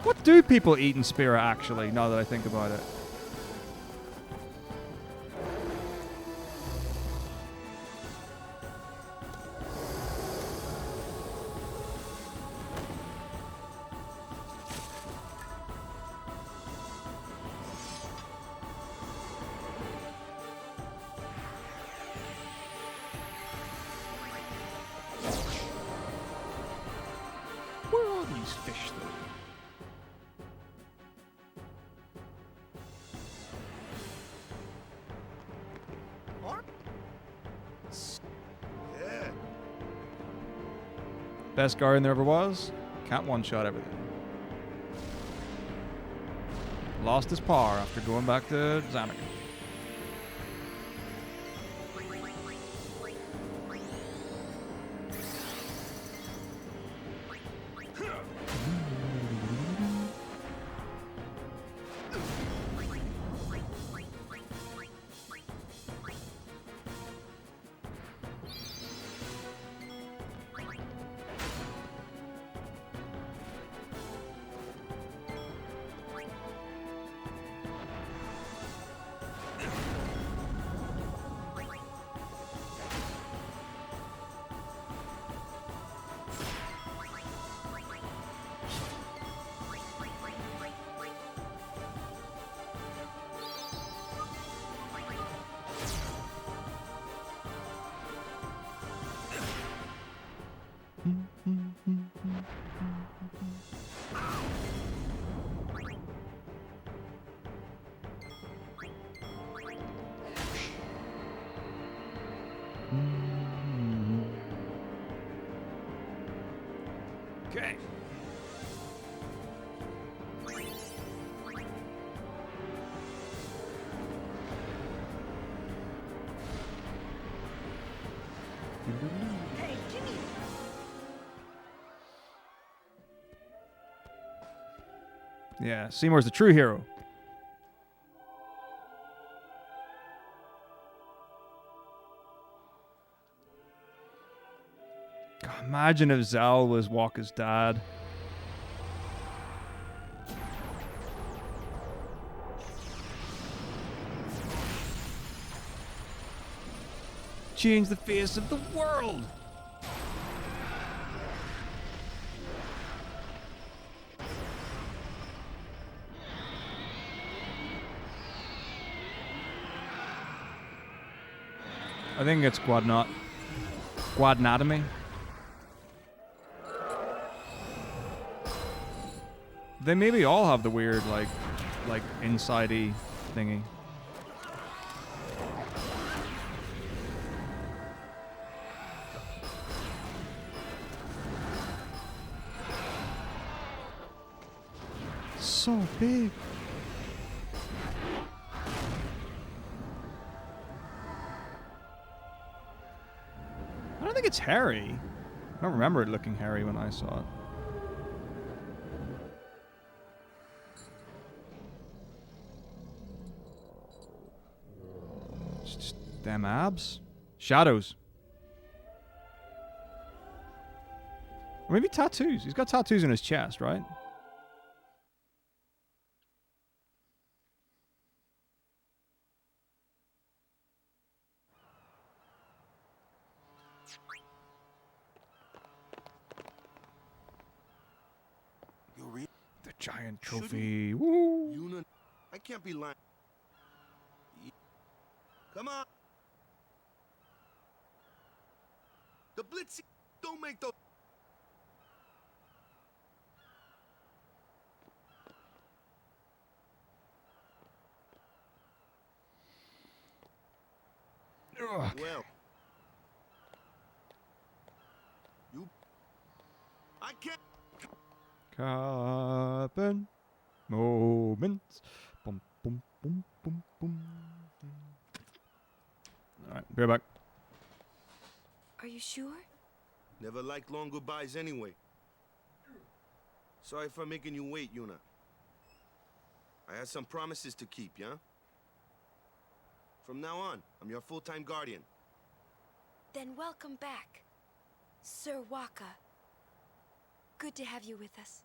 What do people eat in Spira, actually, now that I think about it? Where are these fish, though? Yeah. Best guardian there ever was. Can't one-shot everything. Lost his power after going back to Xanarkand. Okay. Hey, give me. Yeah, Seymour's the true hero. God, imagine if Zal was Walker's dad. Change the face of the world. I think it's Squad-Anatomy. They maybe all have the weird, like inside-y thingy. So big. I don't think it's hairy. I don't remember it looking hairy when I saw it. Just damn abs. Shadows. Or maybe tattoos. He's got tattoos on his chest, right? The giant trophy. Woo! Yuna, I can't be lying. Come on. The Blitzy don't make those. Ugh. Well, you. I can't. Carbon moments. Boom, boom, boom, boom, boom. All right, be right back. Are you sure? Never liked long goodbyes anyway. Sorry for making you wait, Yuna. I had some promises to keep, yeah? From now on, I'm your full-time guardian. Then welcome back, Sir Waka. Good to have you with us.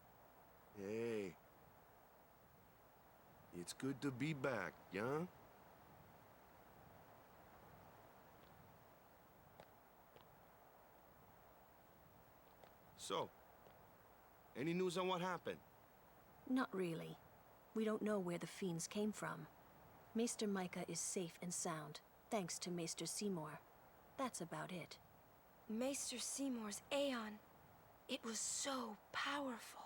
Hey. It's good to be back, yeah? So, any news on what happened? Not really. We don't know where the fiends came from. Maester Micah is safe and sound, thanks to Maester Seymour. That's about it. Maester Seymour's Aeon. It was so powerful.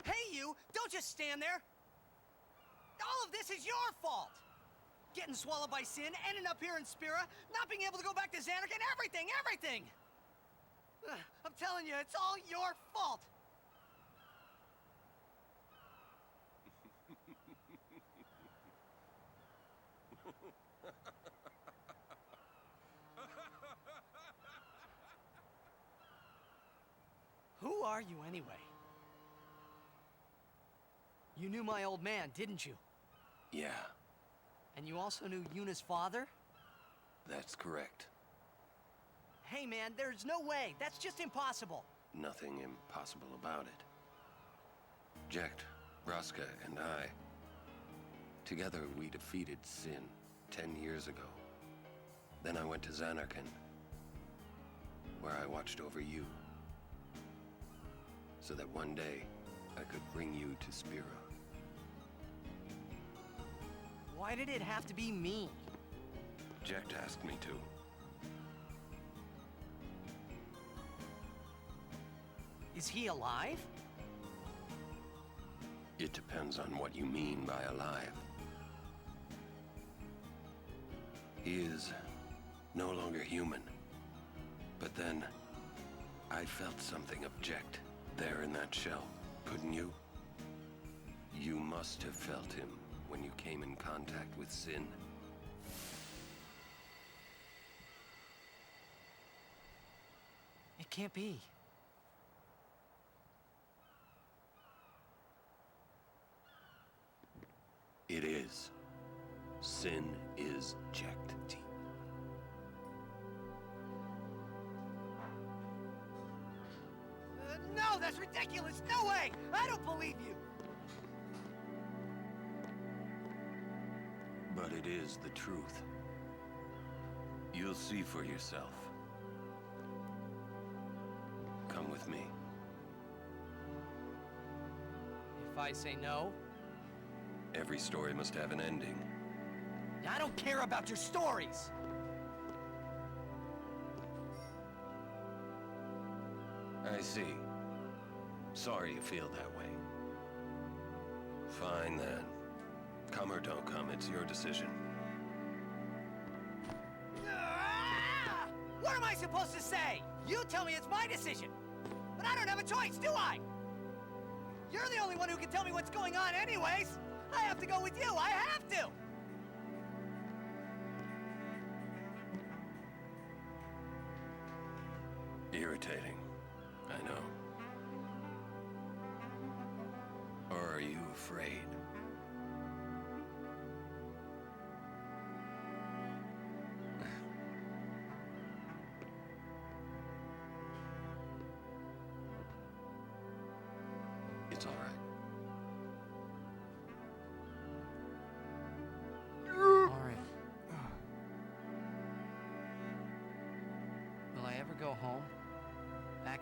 Hey, you! Don't just stand there! All of this is your fault! Getting swallowed by sin, ending up here in Spira, not being able to go back to Xanarkand, everything! I'm telling you, it's all your fault! Who are you, anyway? You knew my old man, didn't you? Yeah, And you also knew Yuna's father? that's correct. Hey man, there's no way. That's just impossible. Nothing impossible about it. Jekt, Vraska, and I, together we defeated Sin 10 years ago. Then I went to Xanarkand, where I watched over you, so that one day I could bring you to Spira. Why did it have to be me? Jekt asked me to. Is he alive? It depends on what you mean by alive. He is no longer human. But then, I felt something of Jekt there in that shell, couldn't you? You must have felt him when you came in contact with Sin. It can't be. It is. Sin is Jekt. No, that's ridiculous! No way! I don't believe you! But it is the truth. You'll see for yourself. Come with me. If I say no? Every story must have an ending. I don't care about your stories! I see. Sorry you feel that way. Fine then. Come or don't come, it's your decision. Ah! What am I supposed to say? You tell me it's my decision. But I don't have a choice, do I? You're the only one who can tell me what's going on anyways. I have to go with you. I have to. Irritating. I know. Or are you afraid?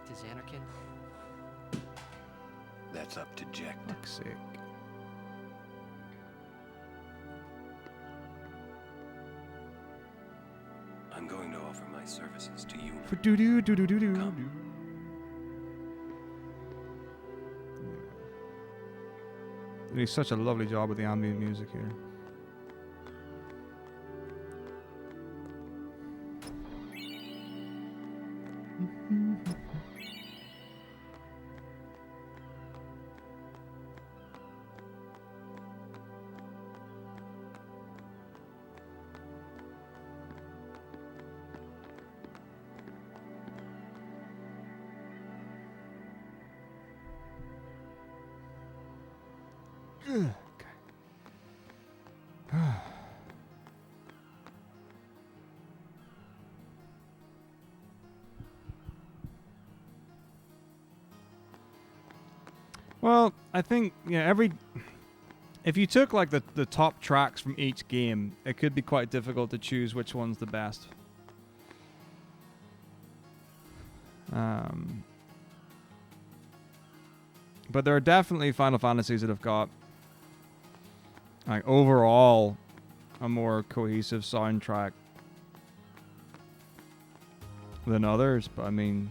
back to Xanarkand? That's up to Jecht. Fuck's sake. I'm going to offer my services to you. They do such a lovely job with the ambient music here. Well, I think if you took like the top tracks from each game, it could be quite difficult to choose which one's the best. But there are definitely Final Fantasies that have got like overall a more cohesive soundtrack than others, but I mean,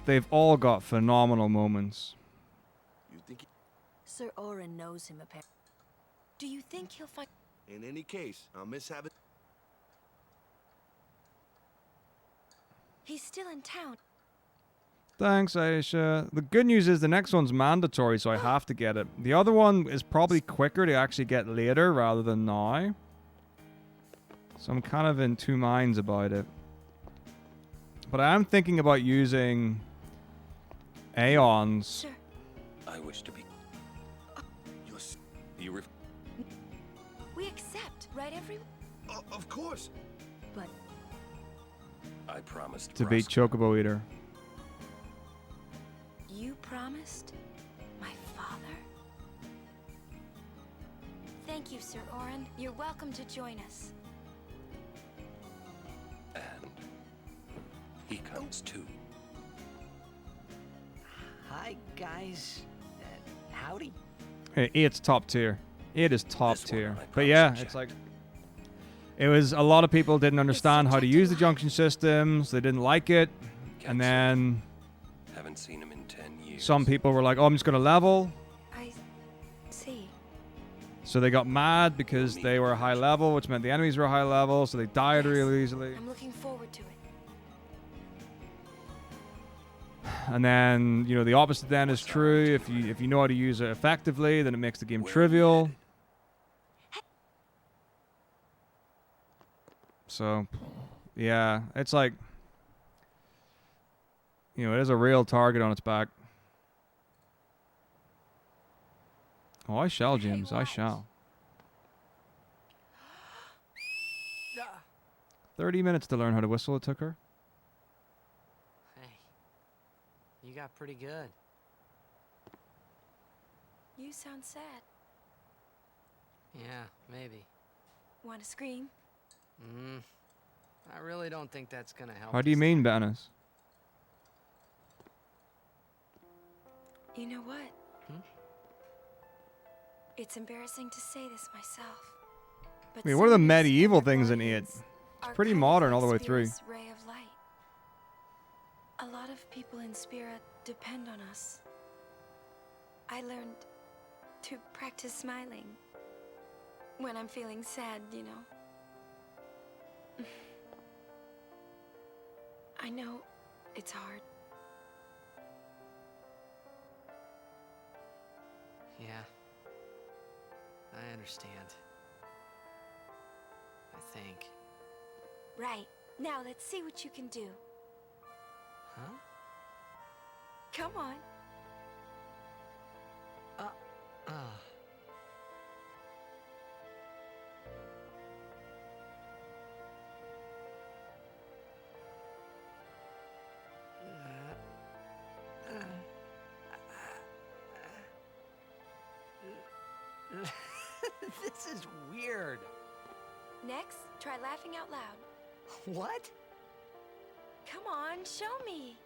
they've all got phenomenal moments. You think Sir Orin knows him apparently. Do you think he'll find... in any case, I'll miss having... He's still in town. Thanks, Aisha. The good news is the next one's mandatory, so I have to get it. The other one is probably quicker to actually get later rather than now. So I'm kind of in two minds about it. But I am thinking about using Aeons. Sure. I wish to be... We accept, right, everyone? Of course. But I promised To beat Chocobo Eater. you promised my father? Thank you, Sir Orin. You're welcome to join us. And he comes too. Hi, guys. Howdy. Hey, it's top tier. It is top tier. But yeah, it's like... It was... A lot of people didn't understand how to use the junction systems. They didn't like it. And then... Haven't seen him in 10 years. Some people were like, oh, I'm just going to level. I see. So they got mad because they were high level, which meant the enemies were high level, so they died really easily. I'm looking forward to it. And then, you know, the opposite then is true. If you know how to use it effectively, then it makes the game trivial. So, yeah, it's like, you know, it is a real target on its back. Oh, I shall, James. I shall. 30 minutes to learn how to whistle it took her. Hey, you got pretty good. You sound sad. Yeah, maybe. Want to scream? I really don't think that's gonna help. How do you mean, Bannis? You know what? It's embarrassing to say this myself. But I mean, what are the summoners medieval and their things in it? guardians It's are pretty kind of modern like all the way through. Spira's ray of light. A lot of people in Spira depend on us. I learned to practice smiling when I'm feeling sad, you know. I know it's hard. Yeah. I understand. I think. Right. Now let's see what you can do. Huh? Come on. This is weird. Next, try laughing out loud. What? Come on, show me.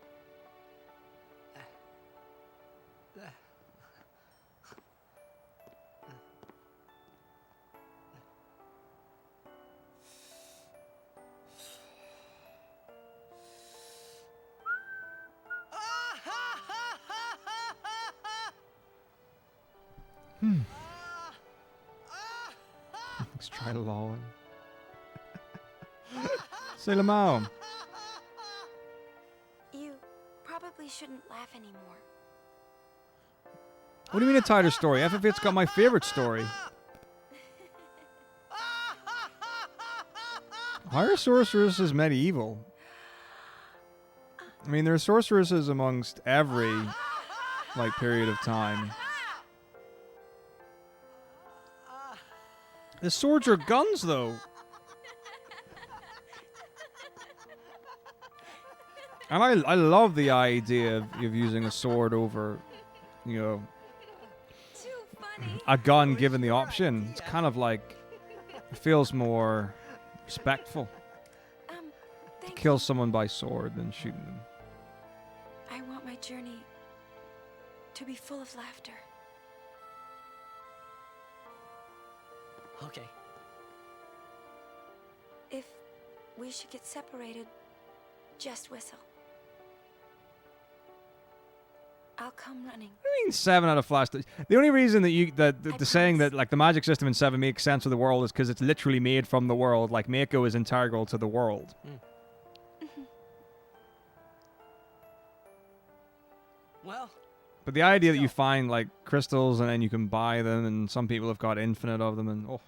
Let's try lolling. Say Lamau. You probably shouldn't laugh anymore. What do you mean a tighter story? FF8's got my favorite story. Why are sorceresses medieval? I mean, there are sorceresses amongst every, like, period of time. The swords are guns, though. And I love the idea of using a sword over, you know, a gun given the option. It's kind of like, it feels more respectful to kill someone by sword than shooting them. I want my journey to be full of laughter. Okay. If we should get separated, just whistle. I'll come running. I mean, 7 out of Flash. The only reason that the saying that like the magic system in 7 makes sense of the world is because it's literally made from the world. Like Mako is integral to the world. Well. But the idea that you find like crystals and then you can buy them, and some people have got infinite of them, and oh.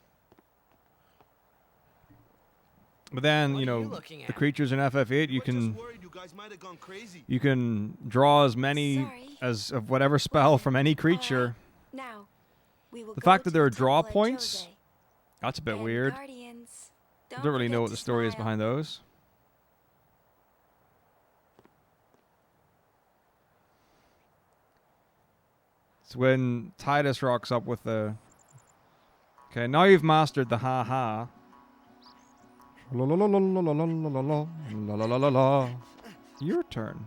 But then you know the creatures in FF8 you can draw as many as of whatever spell from any creature. Now, we will The fact that there are draw points, that's a bit weird. I don't really know what the story is behind those. It's when Titus rocks up with the... Okay, now you've mastered the ha-ha. La la la la la la la la la la la la la. Your turn.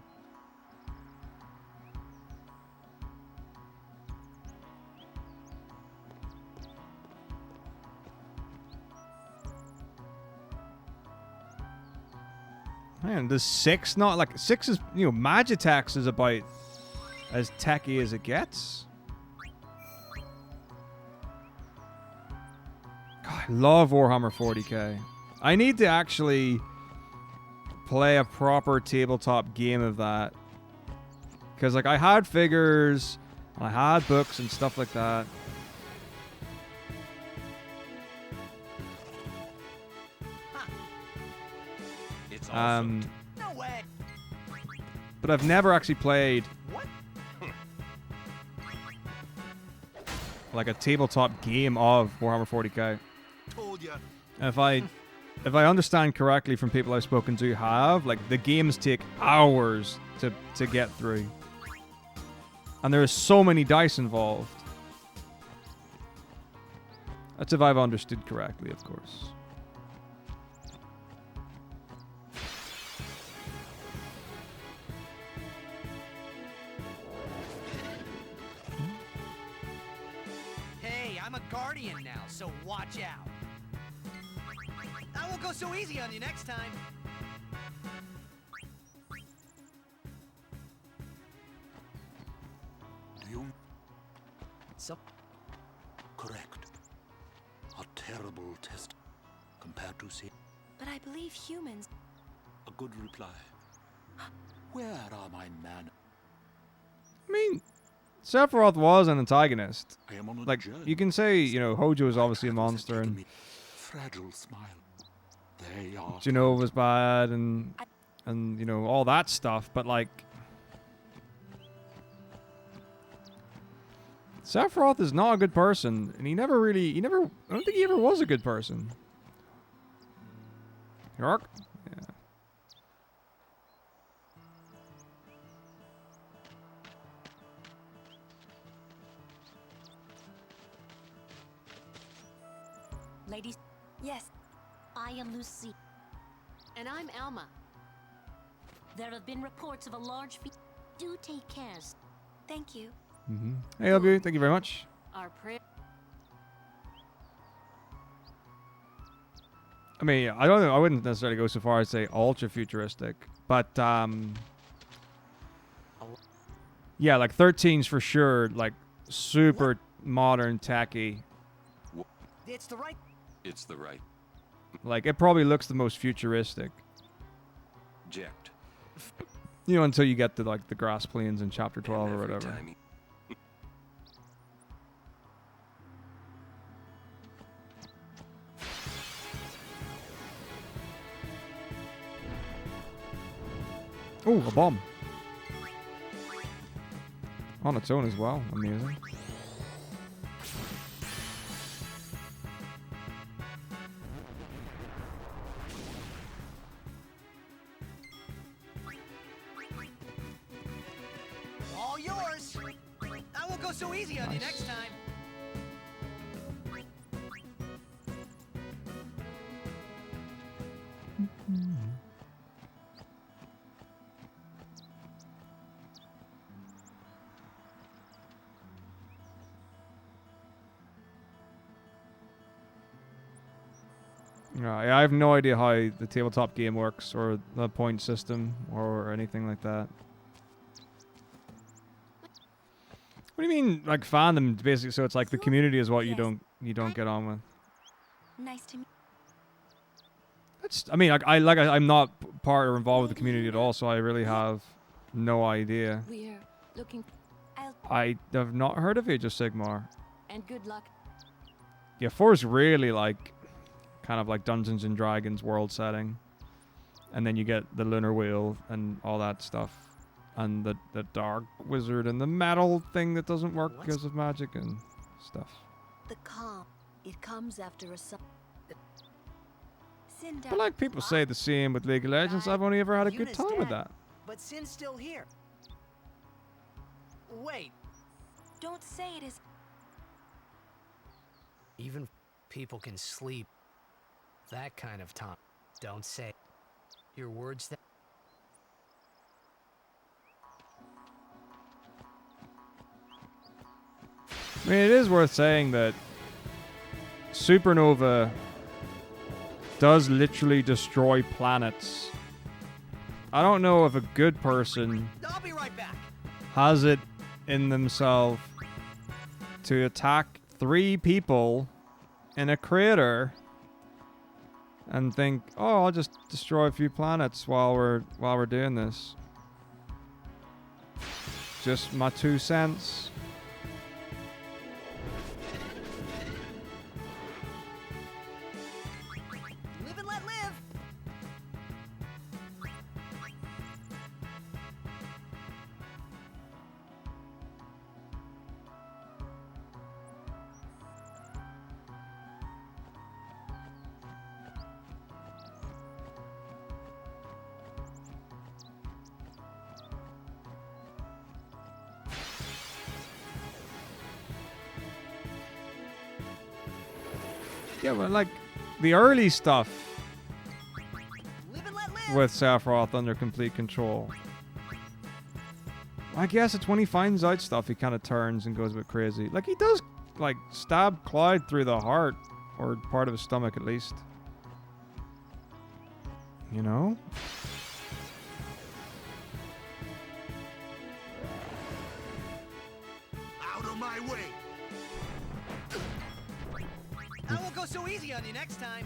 Man, does 6 not like 6 is, you know, Magitex is about as techy as it gets. God, I love Warhammer 40k. I need to actually play a proper tabletop game of that. Because, like, I had figures, and I had books and stuff like that. It's awesome. No way. But I've never actually played like a tabletop game of Warhammer 40k. Told ya. And if I understand correctly from people I've spoken to have, like the games take hours to get through. And there are so many dice involved. That's if I've understood correctly, of course. Hey, I'm a guardian now, so watch out. I won't go so easy on you next time. You So correct. A terrible test compared to say But I believe humans... a good reply. Where are my man? I mean, Sephiroth was an antagonist. I am on a Like, journey. you can say, you know, Hojo is obviously a monster, and Fragile smile. They are Juno was bad, and you know, all that stuff, but like Sephiroth is not a good person, and I don't think he ever was a good person. York? Yeah. Ladies, yes. I am Lucy. And I'm Alma. There have been reports of a large do take care. Thank you. Hey, LB, thank you very much. Our prayer. I mean, I don't know. I wouldn't necessarily go so far as say ultra futuristic, but yeah, like 13's for sure, like super modern, tacky. It's the right. It's the right. Like it probably looks the most futuristic. Eject. You know, until you get to like the grass plains in chapter 12 or whatever. Oh, a bomb. On its own as well. Amazing. All yours. I won't go so easy on you next time. I have no idea how the tabletop game works or the point system or anything like that. What do you mean, like fandom? Basically, so it's like the community is what you don't get on with. Nice to meet. That's. I mean, I'm not part or involved with the community at all, so I really have no idea. We're looking. I have not heard of Age of Sigmar. And good luck. Yeah, 4 is really like kind of like Dungeons and Dragons world setting, and then you get the Lunar Wheel and all that stuff, and the Dark Wizard and the metal thing that doesn't work because of magic and stuff. The calm, it comes after a But like people say the same with League of Legends, I've only ever had a good Yuna's time with dead, that. But Sin's still here. Wait. Don't say it is. Even people can sleep. That kind of time. Don't say your words that. I mean, it is worth saying that supernova does literally destroy planets. I don't know if a good person I'll be right back. has it in themselves to attack 3 people in a crater and think, oh, I'll just destroy a few planets while we're doing this. Just my 2 cents. Live and let live. Yeah, but like the early stuff with Sephiroth under complete control. I guess it's when he finds out stuff, he kind of turns and goes a bit crazy. Like he does, like stab Cloud through the heart, or part of his stomach at least. You know? Out of my way. I won't go so easy on you next time.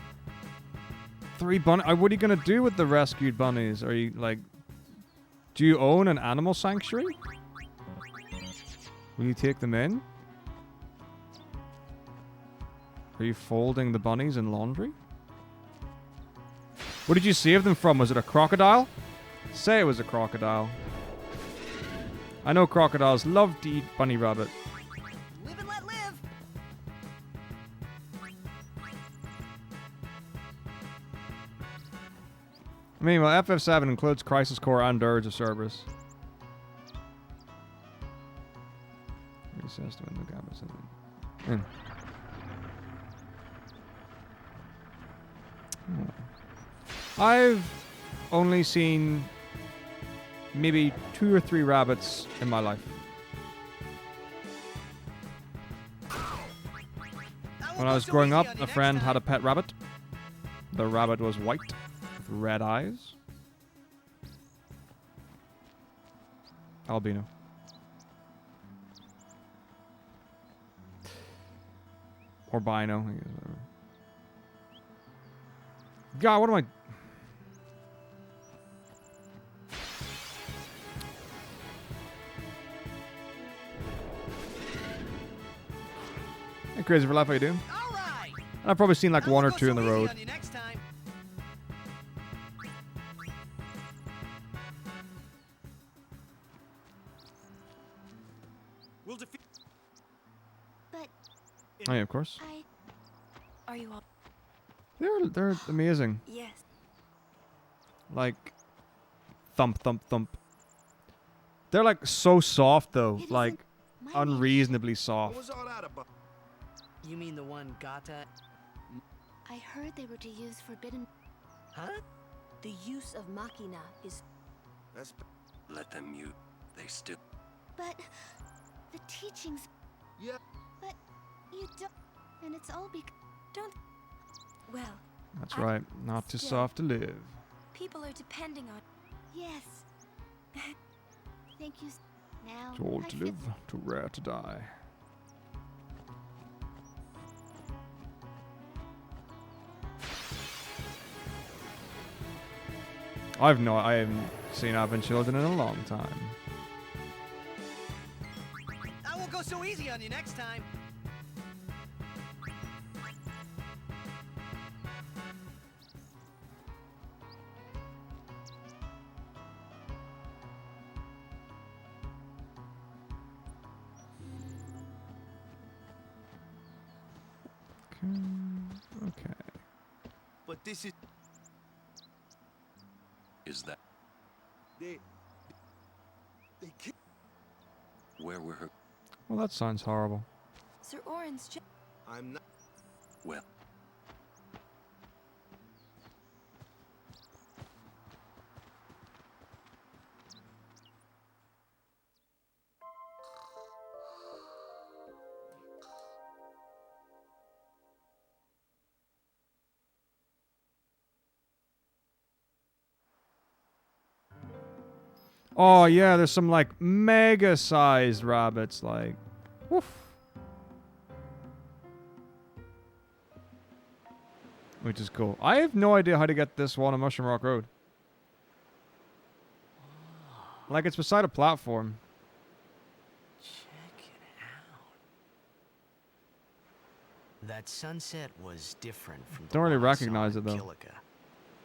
3 bunny. What are you gonna do with the rescued bunnies? Are you like? Do you own an animal sanctuary? Will you take them in? Are you folding the bunnies in laundry? What did you save them from? Was it a crocodile? Say it was a crocodile. I know crocodiles love to eat bunny rabbit. Live and let live. I mean, well, FF7 includes Crisis Core and Dirge of Cerberus. Recess to window cabinets. I've only seen maybe 2 or 3 rabbits in my life. When I was growing up, a friend had a pet rabbit. The rabbit was white with red eyes. Albino. Or bino. I guess, whatever. God, what am I... Hey, Crazy for Life, how you doing? And I've probably seen like 1 or 2 in the road. But Oh yeah, of course. Are you all? They're amazing. Yes. Like thump thump thump. They're like so soft though, like unreasonably soft. You mean the one Gata? I heard they were to use forbidden. Huh? The use of machina is. Let them use. They still. But the teachings. Yeah. But you don't. And it's all because. Don't. Well. That's right. Not too still- soft to live. People are depending on. Yes. Thank you. Now. Too old I to feel- live, too rare to die. I haven't seen Advent Children in a long time. I won't go so easy on you next time. Okay. But this is. Is that They where were her? Well, that sounds horrible. Sir Orin's. I'm not. Well, Oh yeah, there's some like mega sized rabbits, like woof. Which is cool. I have no idea how to get this one on Mushroom Rock Road. Like it's beside a platform. Check it out. That sunset was different from the Don't really one I saw recognize in it, though. Kilika.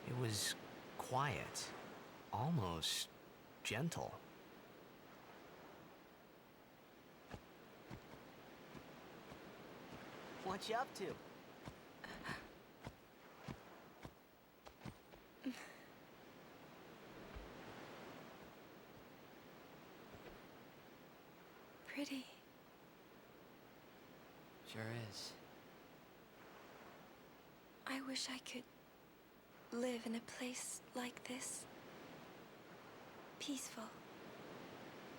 It was quiet, almost gentle. What you up to? Pretty. Sure is. I wish I could live in a place like this. Peaceful.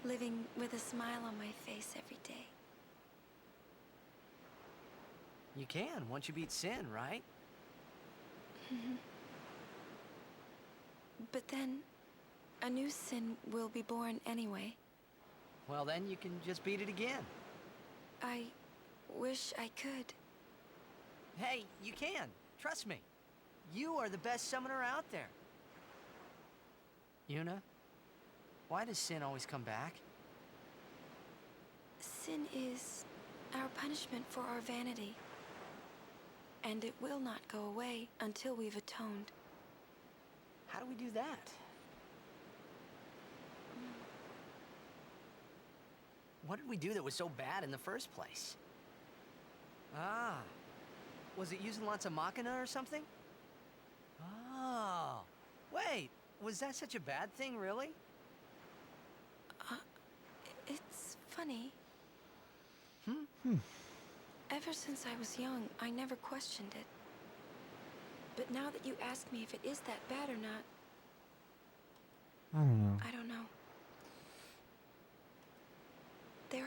Living with a smile on my face every day. You can once you beat Sin, right? But then, a new sin will be born anyway. Well, then you can just beat it again. I wish I could. Hey, you can. Trust me. You are the best summoner out there. Yuna, why does Sin always come back? Sin is our punishment for our vanity. And it will not go away until we've atoned. How do we do that? What did we do that was so bad in the first place? Ah. Was it using lots of machina or something? Oh. Wait, was that such a bad thing, really? It's funny. Hmm? Ever since I was young, I never questioned it. But now that you ask me if it is that bad or not, I don't know. I don't know.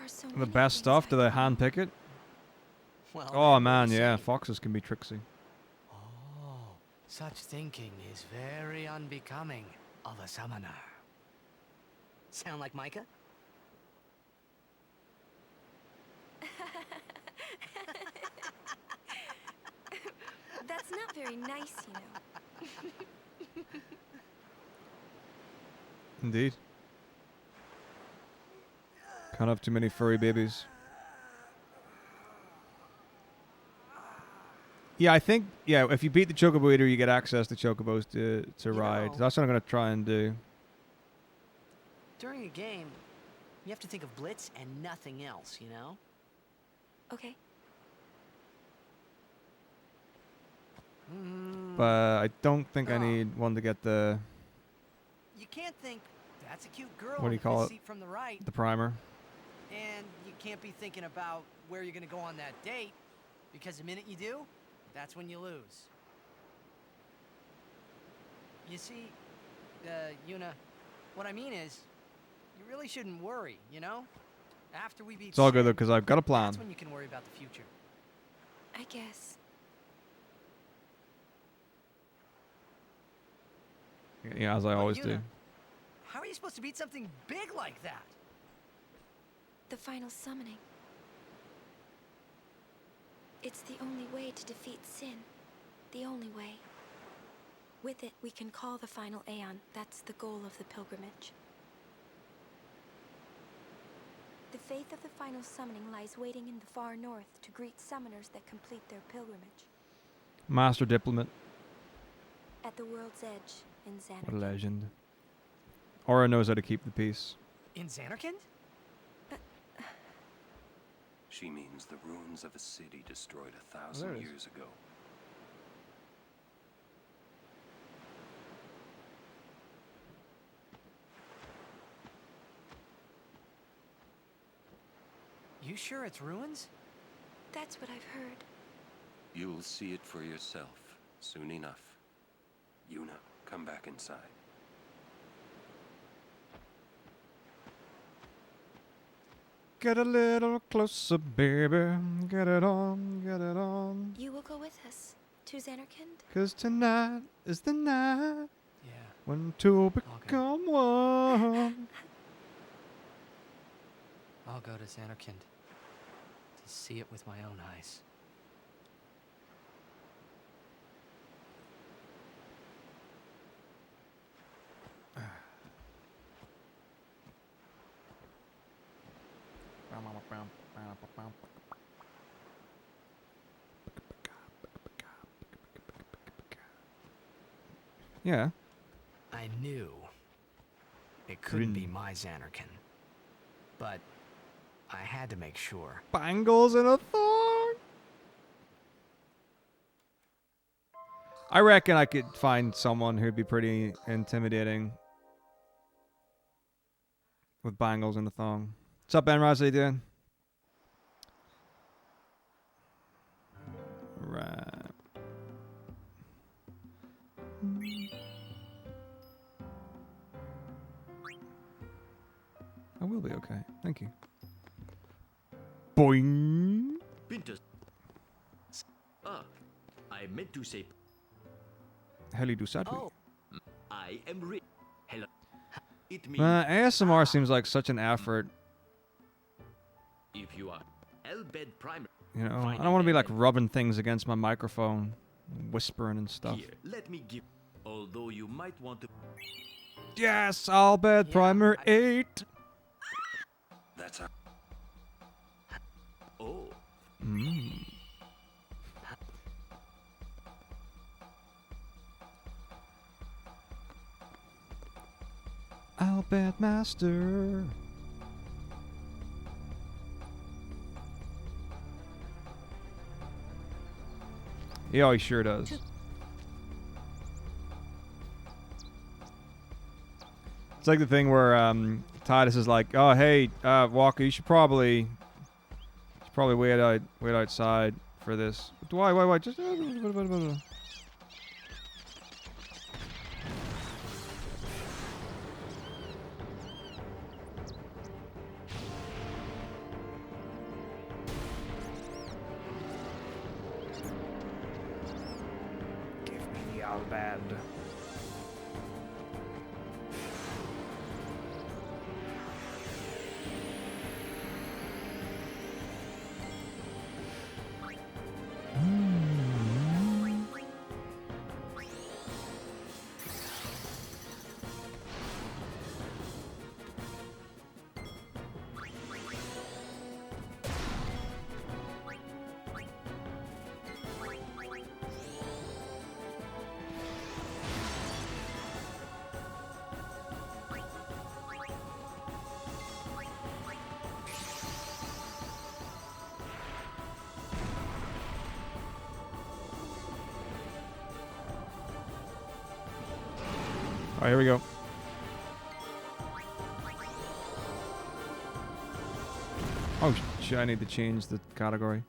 are so The many best things stuff? I Do they want. hand pick it? Well, Oh then man, what do you yeah. say? Foxes can be tricksy. Oh, such thinking is very unbecoming of a summoner. Sound like Micah? That's not very nice, you know. Indeed. Can't have too many furry babies. Yeah, I think, yeah, if you beat the Chocobo Eater, you get access to Chocobos to ride. know- That's what I'm going to try and do. During a game, you have to think of Blitz and nothing else, you know? Okay. But I don't think I need one to get the, You can't think, that's a cute girl what do in you the call fifth it? seat from the right. The primer. And you can't be thinking about where you're gonna go on that date, because the minute you do, that's when you lose. You see, Yuna, what I mean is, you really shouldn't worry, you know? After we beat It's all good Sin, though, because I've got a plan. that's when you can worry about the future. I guess. Yeah, as I always do. Yuna, how are you supposed to beat something big like that? The final summoning. It's the only way to defeat Sin. The only way. With it, we can call the final Aeon. That's the goal of the pilgrimage. The faith of the final summoning lies waiting in the far north to greet summoners that complete their pilgrimage. Master Diplomat. At the world's edge in Xanarkand. What a legend. Aura knows how to keep the peace. In Xanarkand? She means the ruins of a city destroyed 1,000 there it is. years ago. You sure it's ruins? That's what I've heard. You'll see it for yourself soon enough. Yuna, come back inside. Get a little closer, baby. Get it on, get it on. You will go with us to Xanarkand? 'Cause tonight is the night Yeah. when two become one. I'll go to Xanarkand to see it with my own eyes. Yeah. I knew it couldn't be my Xanarkand, but I had to make sure. Bangles in a thong. I reckon I could find someone who'd be pretty intimidating with bangles in a thong. What's up, Ben Ross? How you doing? Right. I will be okay. Thank you. Boing. Pintus. I meant to say. Heli do sadly. Oh, I am rich. Hello. It means ASMR seems like such an effort. if you are Bhed primer. You know, I don't want to be like rubbing things against my microphone, whispering and stuff. Here, let me give. Although you might want to. Yes, I'll bet Primer 8. That's our... Oh. Mm. I'll bet Master. Yeah, he sure does. It's like the thing where Titus is like, "Oh, hey, Walker, you should probably wait outside for this." Why? Just. bad. All right, here we go. Oh, shit, I need to change the category.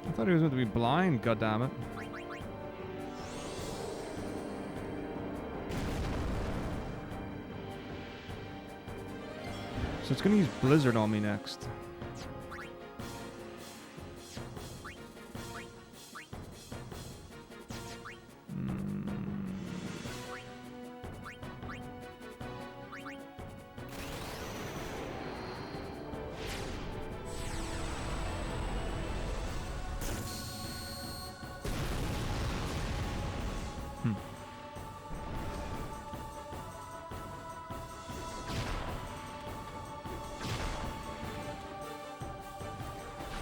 I thought he was going to be blind, goddammit. So it's going to use Blizzard on me next.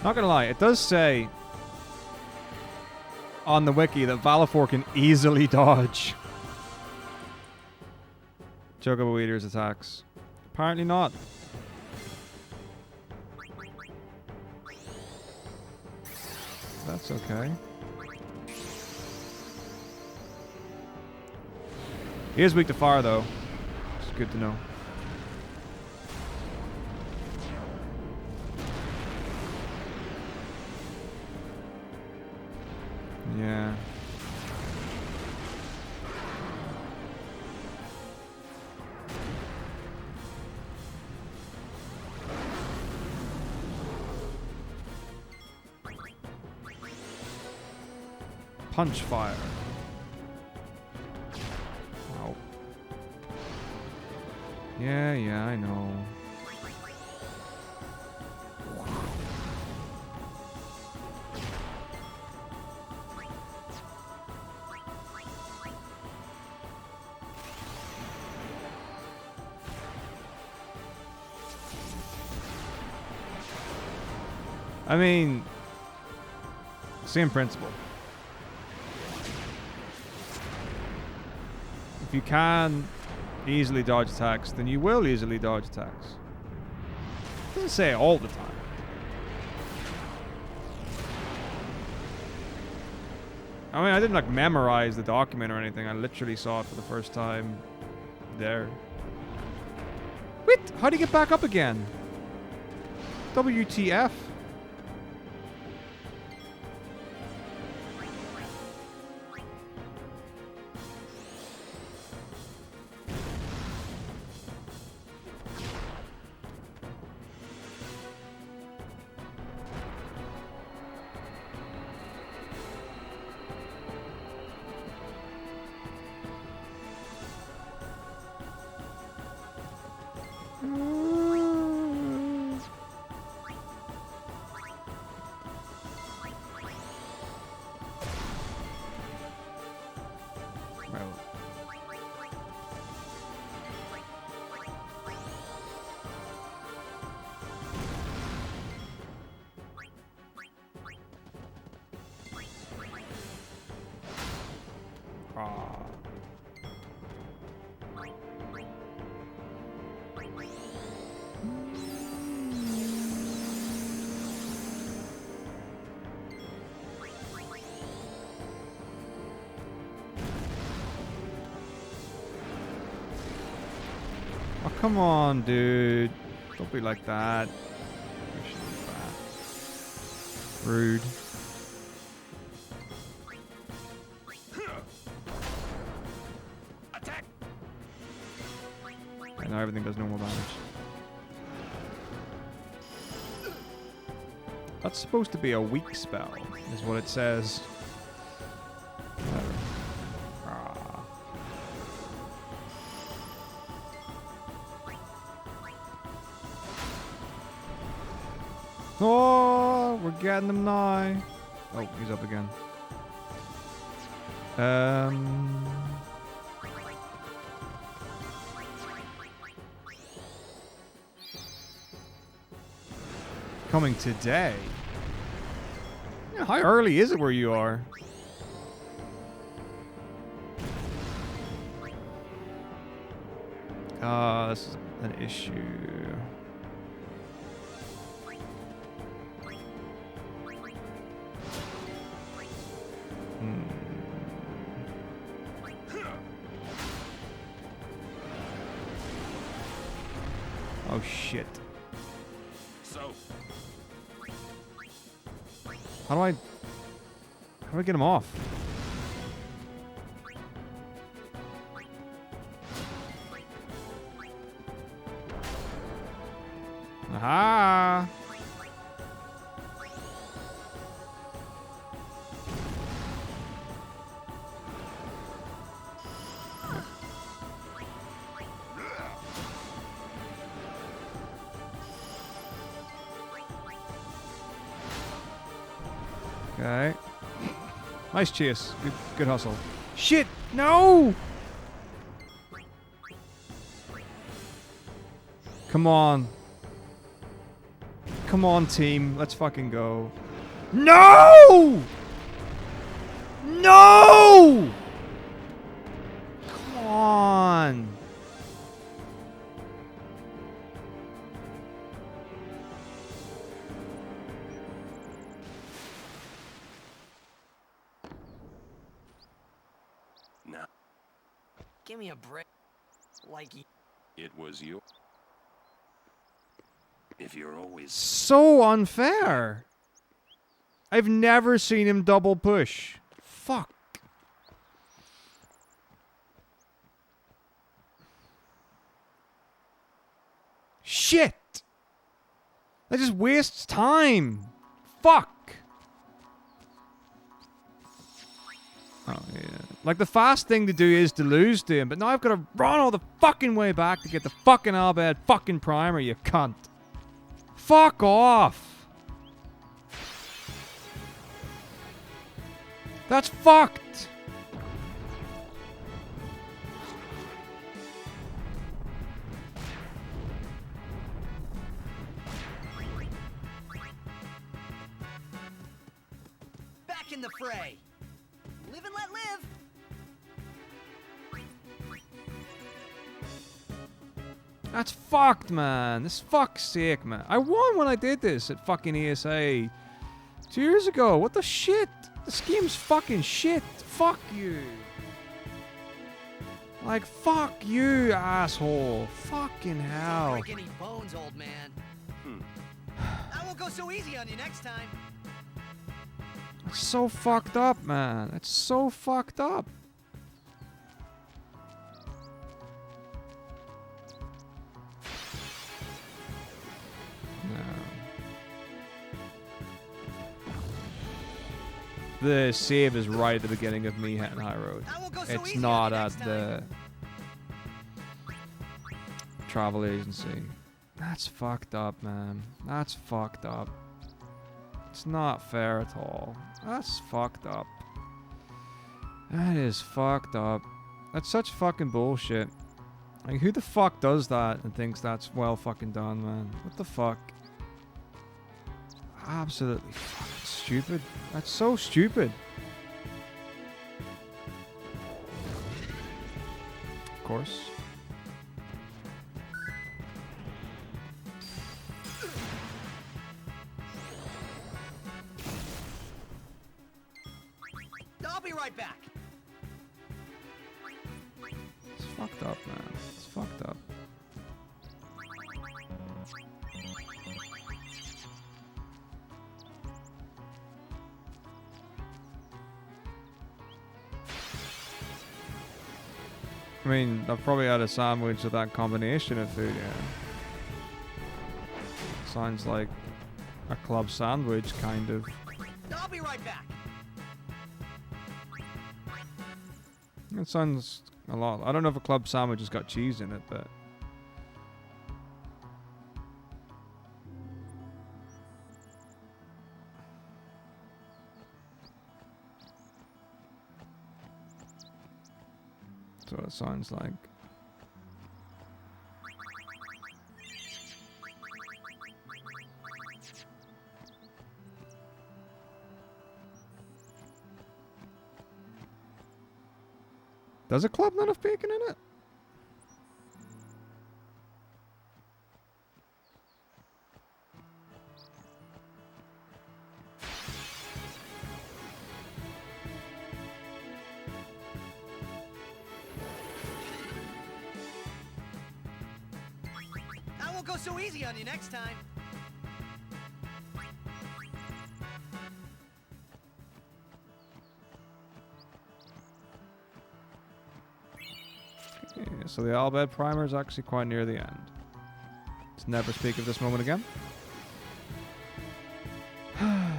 Not gonna lie, it does say on the wiki that Valifor can easily dodge Chocobo Eater's attacks. Apparently not. That's okay. He is weak to fire though. It's good to know. Yeah. Punch fire. Ow. Yeah, I know. I mean, same principle. If you can easily dodge attacks, then you will easily dodge attacks. It doesn't say it all the time. I mean, I didn't like memorize the document or anything. I literally saw it for the first time there. Wait, how do you get back up again? WTF? Come on, dude. Don't be like that. Rude. Now everything does normal damage. That's supposed to be a weak spell, is what it says. Whatever. Ah. Oh, we're getting him now. Oh, he's up again. Coming today? Yeah, how early is it where you are? This is an issue. Oh shit. So, How do I get him off? Aha! Okay. Nice chase. Good hustle. Shit! No! Come on. Come on, team. Let's fucking go. No! No! Come on. No. Give me a break. Like It was you. If you're always So unfair. I've never seen him double push. Fuck. Shit. That just wastes time. Fuck. Oh, yeah. Like, the fast thing to do is to lose to him, but now I've got to run all the fucking way back to get the fucking Bhed fucking primer, you cunt. Fuck off. That's fucked. back in the fray. Live and let live. That's fucked, man. This fuck's sake, man. I won when I did this at fucking ESA 2 years ago. What the shit? This game's fucking shit. Fuck you. Like, fuck you, asshole. Fucking hell. Don't break any bones, old man. I won't go so easy on you next time. It's so fucked up, man. It's so fucked up. The save is right at the beginning of me hitting High Road. It's not at the travel agency. That's fucked up, man. That's fucked up. It's not fair at all. That's fucked up. That is fucked up. That's such fucking bullshit. Like, who the fuck does that and thinks that's well fucking done, man? What the fuck? Absolutely fucking stupid. That's so stupid. Of course. I'll be right back. It's fucked up, man. It's fucked up. I mean, I've probably had a sandwich with that combination of food, yeah. Sounds like a club sandwich, kind of. I'll be right back. It sounds a lot. I don't know if a club sandwich has got cheese in it, but... That's what it sounds like. Does a club not have bacon in it? I won't go so easy on you next time. Okay, so the Bhed primer is actually quite near the end. Let's never speak of this moment again. I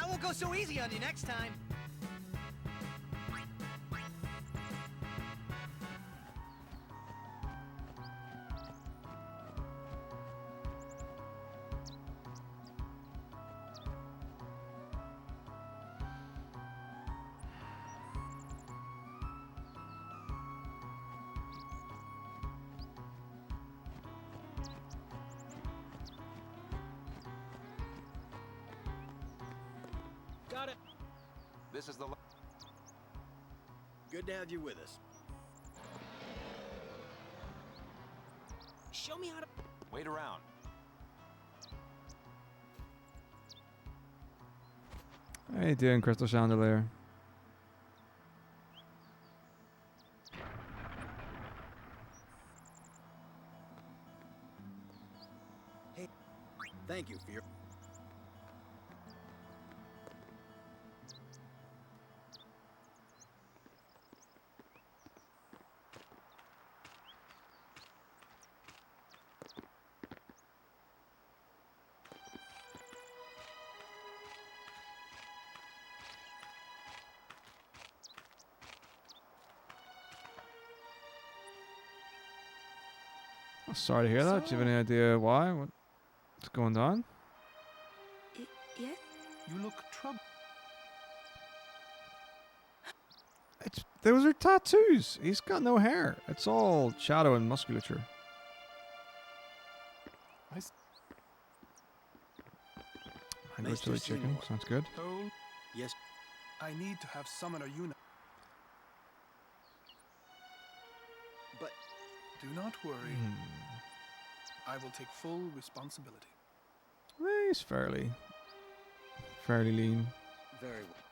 won't go so easy on you next time. Got it. This is the. Good to have you with us. Show me how to. Wait around. How you doing, Crystal Chandelier? Hey, thank you for your... Sorry to hear that. Do you have any idea why? What's going on? Yeah? You look troubled. Those are tattoos. He's got no hair. It's all shadow and musculature. Mango Nice to chili see you. chicken. Sounds good. Hold. Yes. I need to have Summoner Yuna. But Do not worry. I will take full responsibility. He's fairly lean. very well.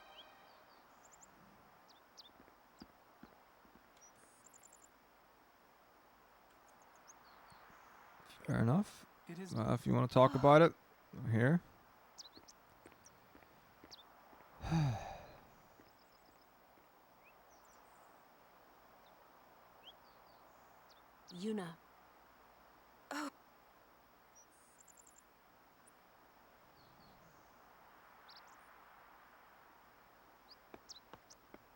Fair enough. It is. If you want to talk about it, I'm here. Yuna. Oh.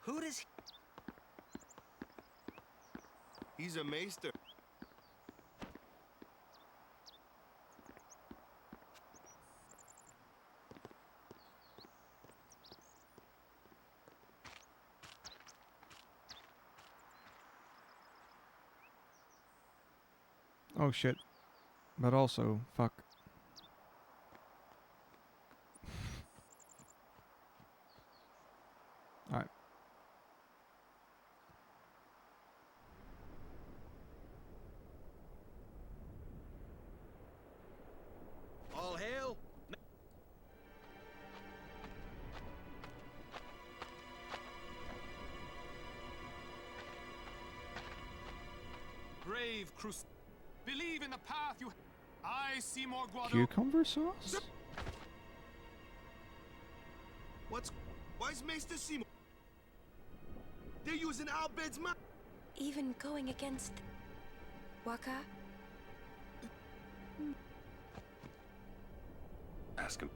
Who does he... He's a maester. Oh shit. But also, fuck. Alright. All hail. Brave Crus. Believe in the path you. I see more Guado. Cucumber sauce? What's Why's Maester Seymour? They're using Al Bhed's map. Even going against Waka? Ask him.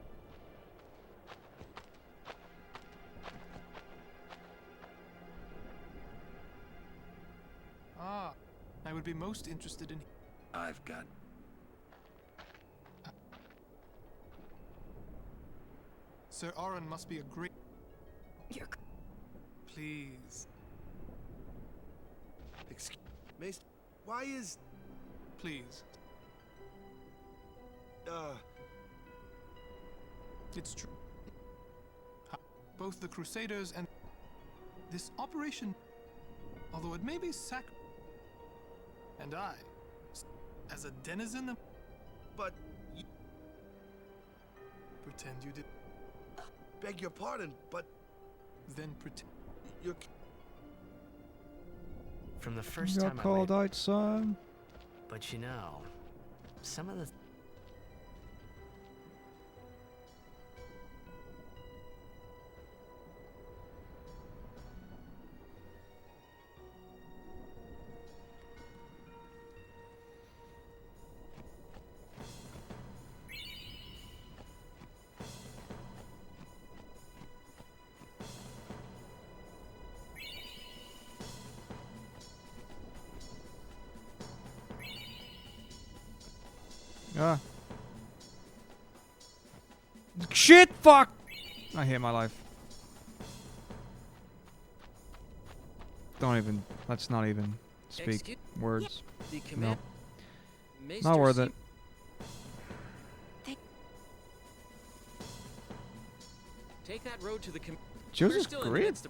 Ah, I would be most interested in... I've got... Sir Aron must be a great... You're... Please. Excuse... Maester... Why is... Please. It's true. Both the Crusaders and... This operation... Although it may be and I, as a denizen of... But... Pretend you did... Beg your pardon, but... Then pretend... You're... From the first You time got called I out, son. But you know, some of the... Ah. Shit! Fuck! I hate my life. Don't even. Let's not even speak words. No. Not worth it. Take that road to the Joseph's great.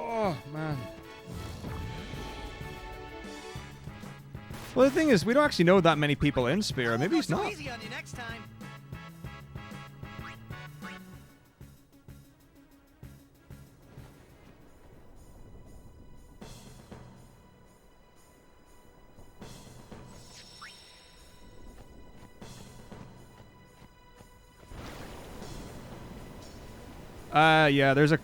Oh, man. Well, the thing is, we don't actually know that many people in Spira. Maybe he's not. Easy on you next time. Yeah, there's a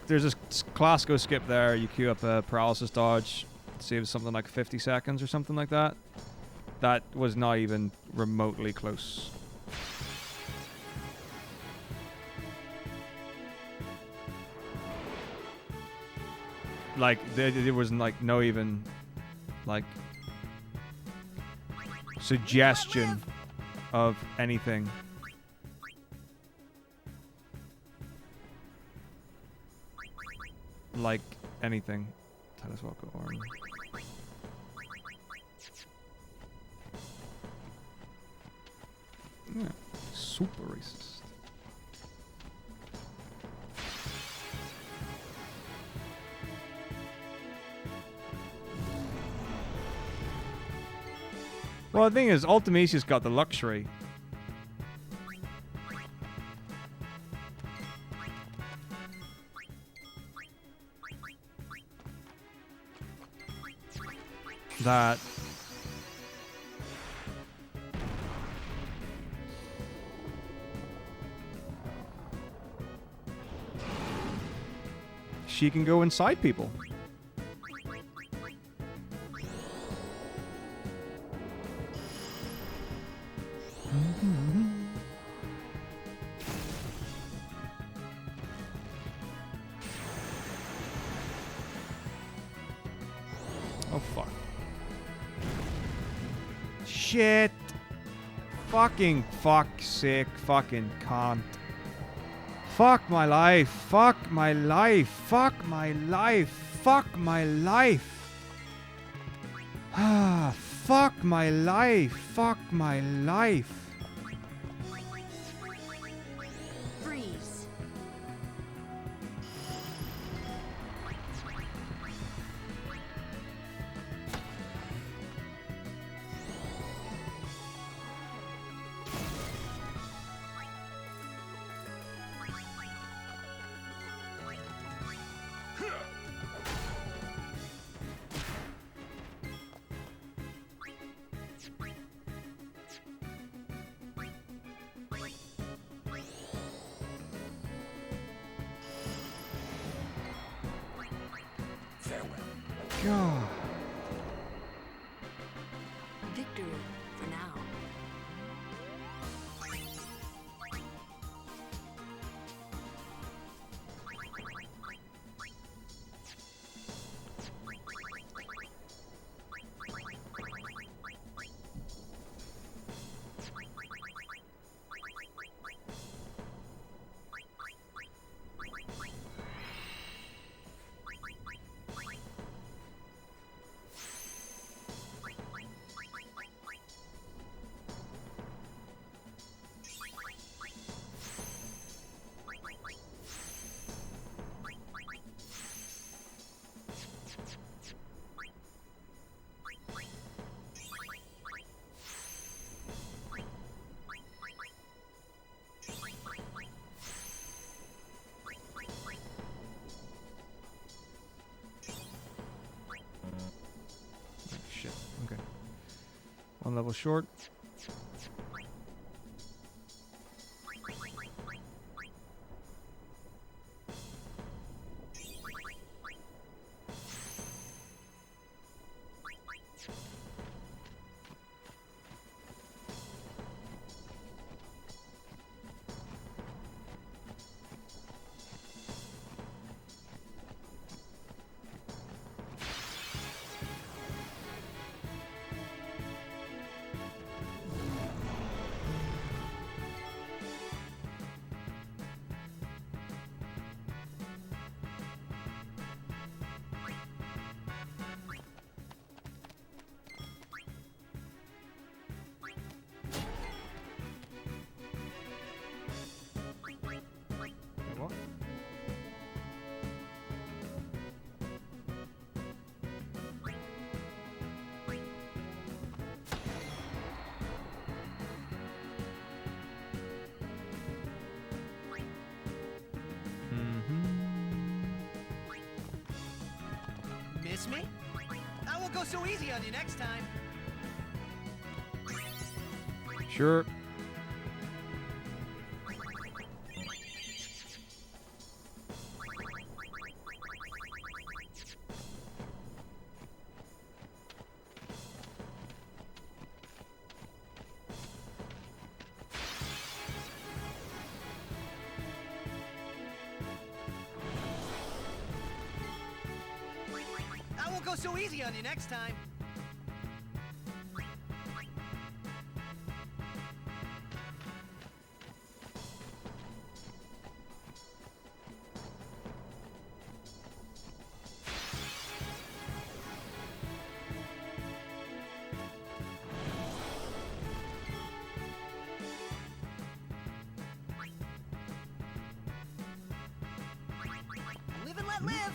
class go skip there. You queue up a paralysis dodge, saves something like 50 seconds or something like that. That was not even remotely close. Like there was like no even like suggestion of anything. Like anything. Telescope arm. Yeah, super racist. Well, the thing is, Ultimatia's got the luxury. That she can go inside people. Oh fuck. Shit. Fucking fuck's sake. Fucking can't. Fuck my life. Fuck my life. Fuck my life. Fuck my life. Ah, fuck my life. Fuck my life. Freeze. God. Victory for now. Shit. Okay. One level short. What? Miss me? I won't go so easy on you next time. Sure. I won't go so easy on you next time. Live and let live.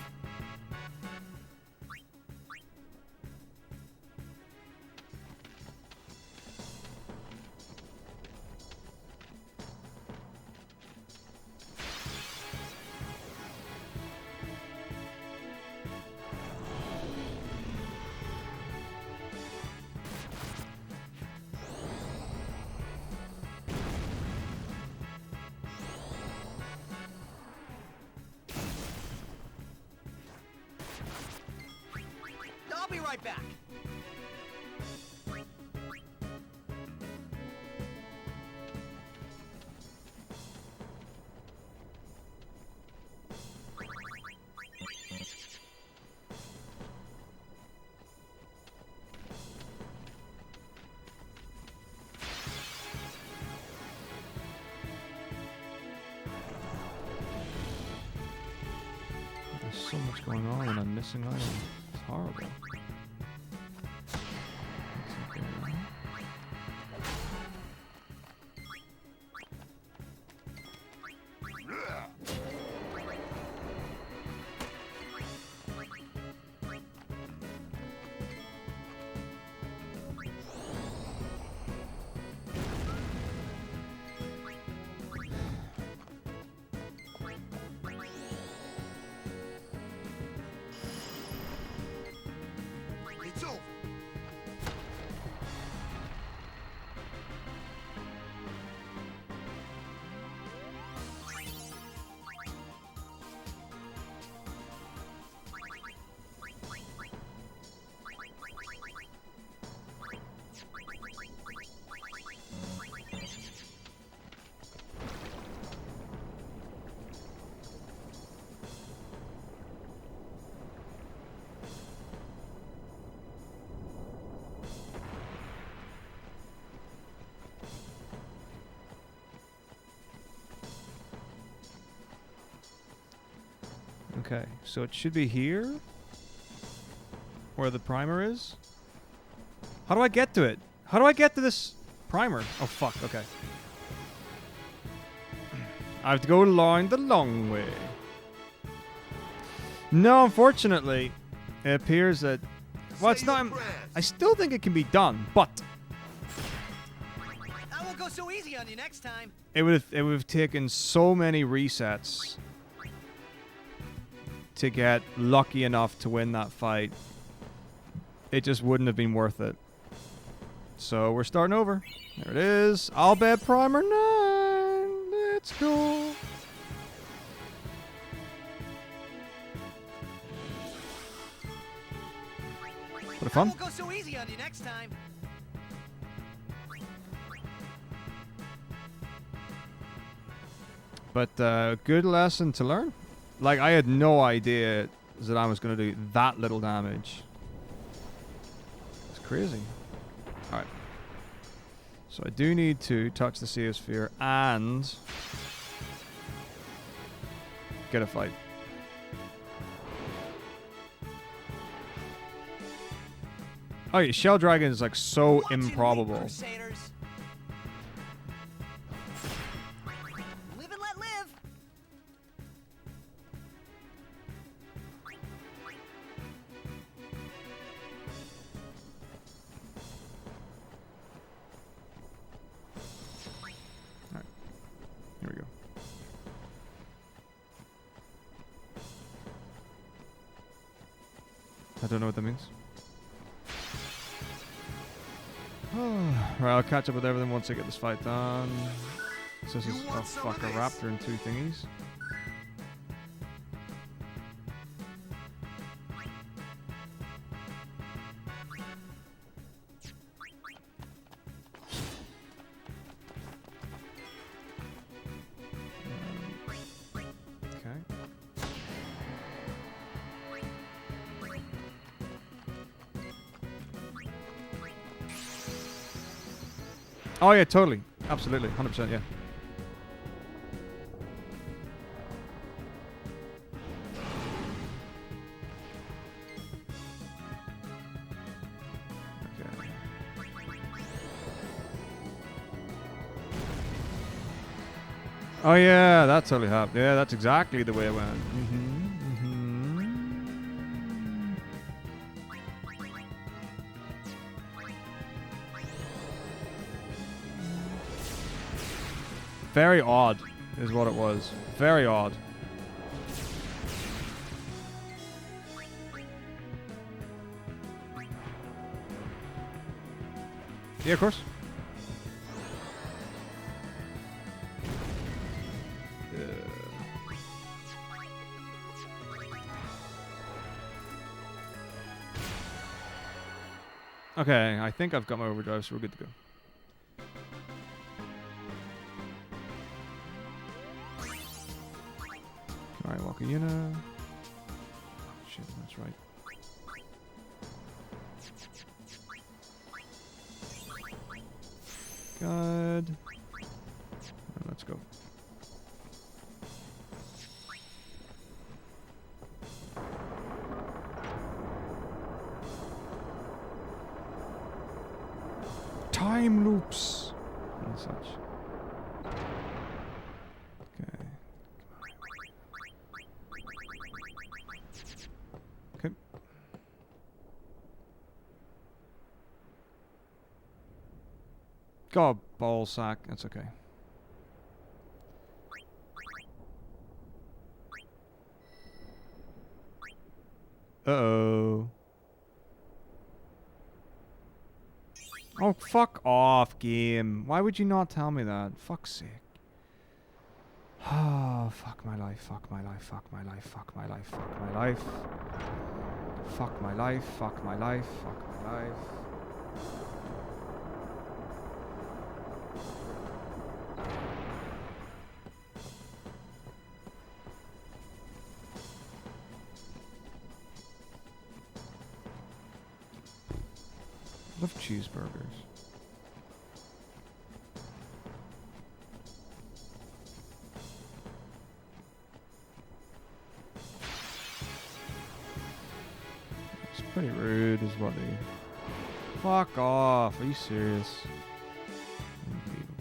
I'll be right back. There's so much going on and I'm missing items. It's horrible. Okay, so it should be here. Where the primer is. How do I get to it? How do I get to this primer? Oh, fuck. Okay. I have to go along the long way. No, unfortunately, it appears that... Well, it's not... I still think it can be done, but... I won't go so easy on you next time. It would have taken so many resets to get lucky enough to win that fight. It just wouldn't have been worth it. So we're starting over. There it is. I'll bet Primer 9. Let's go. What fun. I won't go so easy on you next time. But good lesson to learn. Like, I had no idea that I was going to do that little damage. It's crazy. Alright. So I do need to touch the Seosphere and get a fight. Oh yeah, Shell Dragon is like so improbable. Crusaders. Live and let live. Alright. Here we go. I don't know what that means. Right, I'll catch up with everything once I get this fight done. So this is, oh fuck, a raptor and 2 thingies. Okay. Oh yeah, totally. Absolutely. 100%, yeah. Okay. Oh yeah, that totally happened. Yeah, that's exactly the way it went. Very odd is what it was. Very odd. Yeah, of course. Okay, I think I've got my overdrive, so we're good to go. Alright, Wakayuna. Oh, shit, that's right. Good. Let's go. Time loops and such. Okay. Okay. God, ball sack. That's okay. Uh-oh. Oh, fuck off, game. Why would you not tell me that? Fuck's sake. Oh, fuck my life, fuck my life, fuck my life, fuck my life, fuck my life. Fuck my life, fuck my life, fuck my life. Love cheeseburgers. pretty rude is what they... Fuck off. Are you serious? Unbelievable.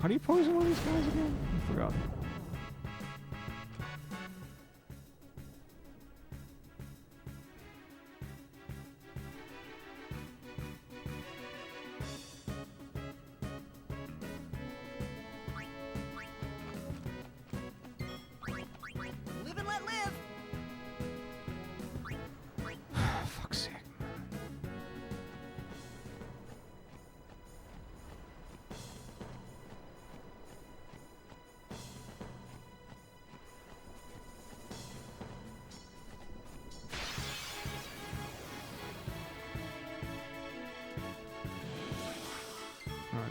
How do you poison all these guys again? I forgot. Live and let live. Fuck's sake. Alright.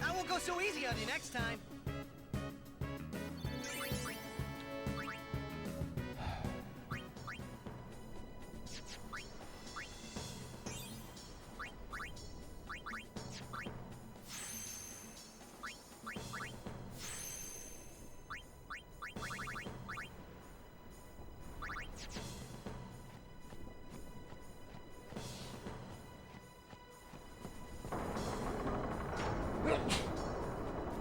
I won't go so easy on you next time.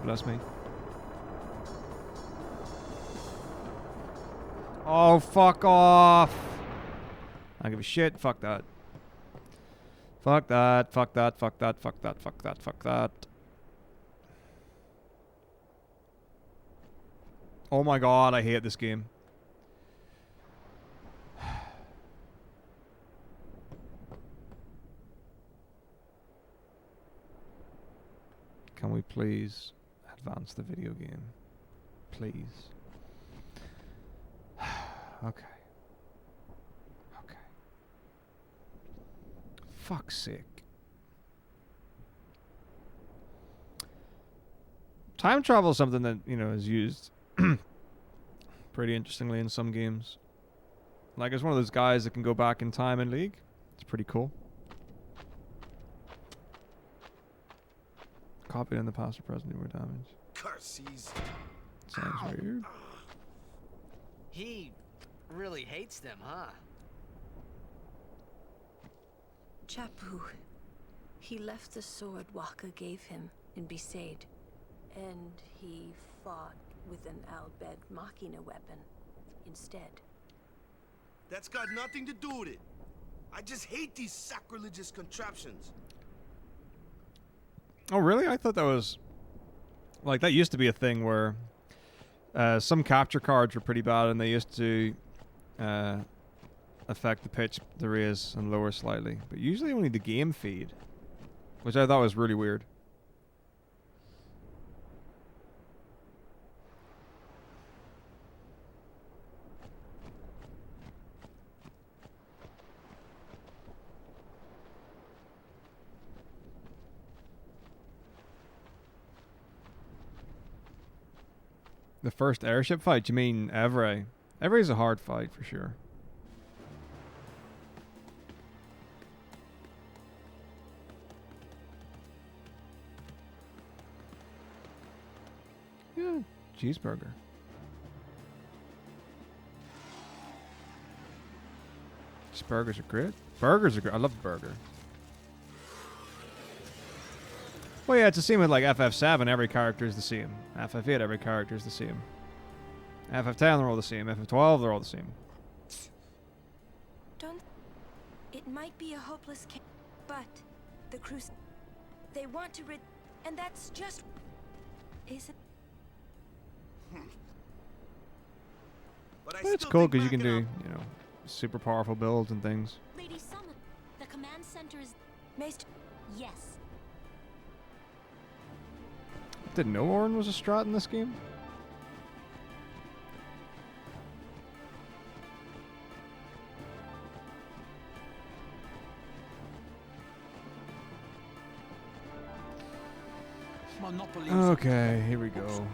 Bless me. Oh, fuck off. I don't give a shit. Fuck that. Fuck that. Fuck that. Fuck that. Fuck that. Fuck that. Fuck that. Oh my god, I hate this game. Can we please advance the video game? Please. Okay. Okay. Fuck's sake. Time travel is something that, you know, is used pretty interestingly in some games. Like, as one of those guys that can go back in time in League. It's pretty cool. Copied in the past or present, more damage. Curses. Sounds weird. He really hates them, huh? Chapu. He left the sword Waka gave him in Bhed, and he fought with an Bhed Machina weapon instead. That's got nothing to do with it. I just hate these sacrilegious contraptions. Oh, really? I thought that was... Like, that used to be a thing where some capture cards were pretty bad, and they used to affect the pitch, the raise, and lower slightly. But usually only the game feed, which I thought was really weird. The first airship fight? You mean Evray? Evray's a hard fight for sure. Yeah, cheeseburger. Burgers are great. Burgers are great. I love burger. Well, yeah, it's the same with like FF7. Every character is the same. FF8, every character is the same. FF10, they're all the same. FF12, they're all the same. Don't... It might be a hopeless case, but the Crusade... They want to and that's just... Is it... But it's cool because you can do, you know, super powerful builds and things. Lady Summon, the command center is... Yes. Didn't know Orin was a strat in this game. Okay, here we go.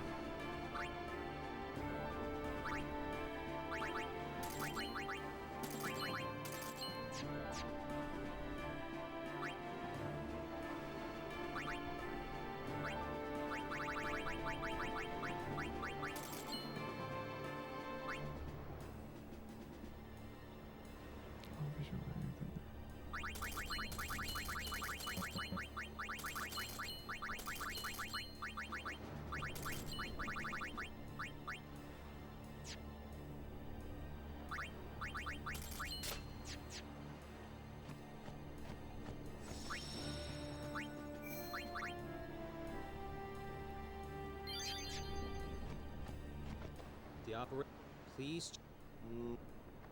operation. Please.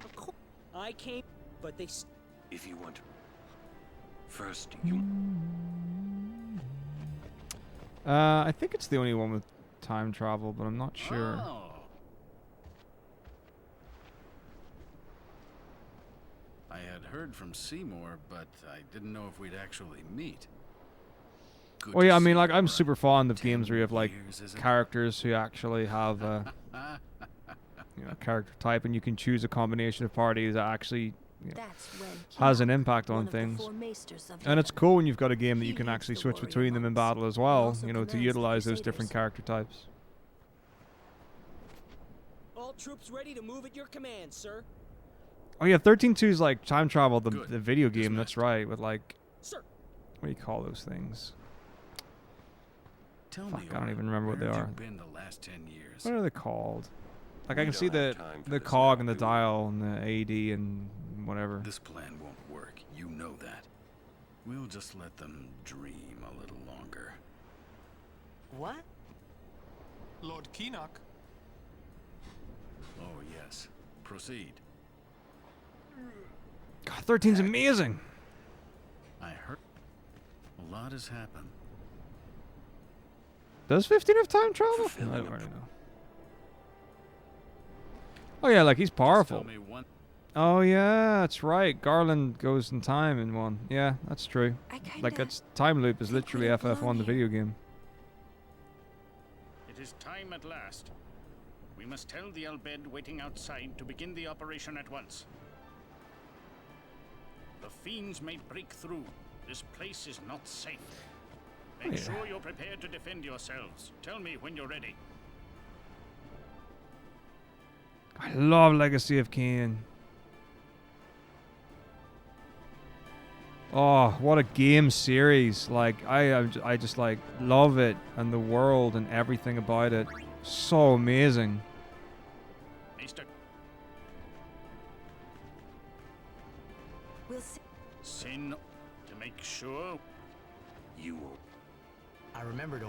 Of course. I came, but they. If you want to. First, you. I think it's the only one with time travel, but I'm not sure. Oh. I had heard from Seymour, but I didn't know if we'd actually meet. Well, yeah, I mean, like, I'm super fond of games where you have, like, characters who actually have a character type, and you can choose a combination of parties that actually has an impact on things. And it's cool when you've got a game that you can actually switch between them in battle as well, to utilize those different character types. All troops ready to move at your command, sir. Oh yeah, 13.2 is like time travel, the video game. That's right, with like, what do you call those things? Fuck, I don't even remember what they are. Been the last 10 years. What are they called? Like I can see the cog and the dial and the AD and whatever. This plan won't work. You know that. We'll just let them dream a little longer. What? Lord Keenock. Oh yes. Proceed. God, 13's amazing. I heard a lot has happened. Does 15 have time travel? I don't really know. Oh yeah, like he's powerful. Oh yeah, that's right. Garland goes in time in one. Yeah, that's true. Like that's time loop is literally FF1 the video game. It is time at last. We must tell the Bhed waiting outside to begin the operation at once. The fiends may break through. This place is not safe. Make sure you're prepared to defend yourselves. Tell me when you're ready. I love Legacy of Kain. Oh, what a game series. Like, I just, like, love it. And the world and everything about it. So amazing. We'll see. Sin, to make sure. You won't. I remembered.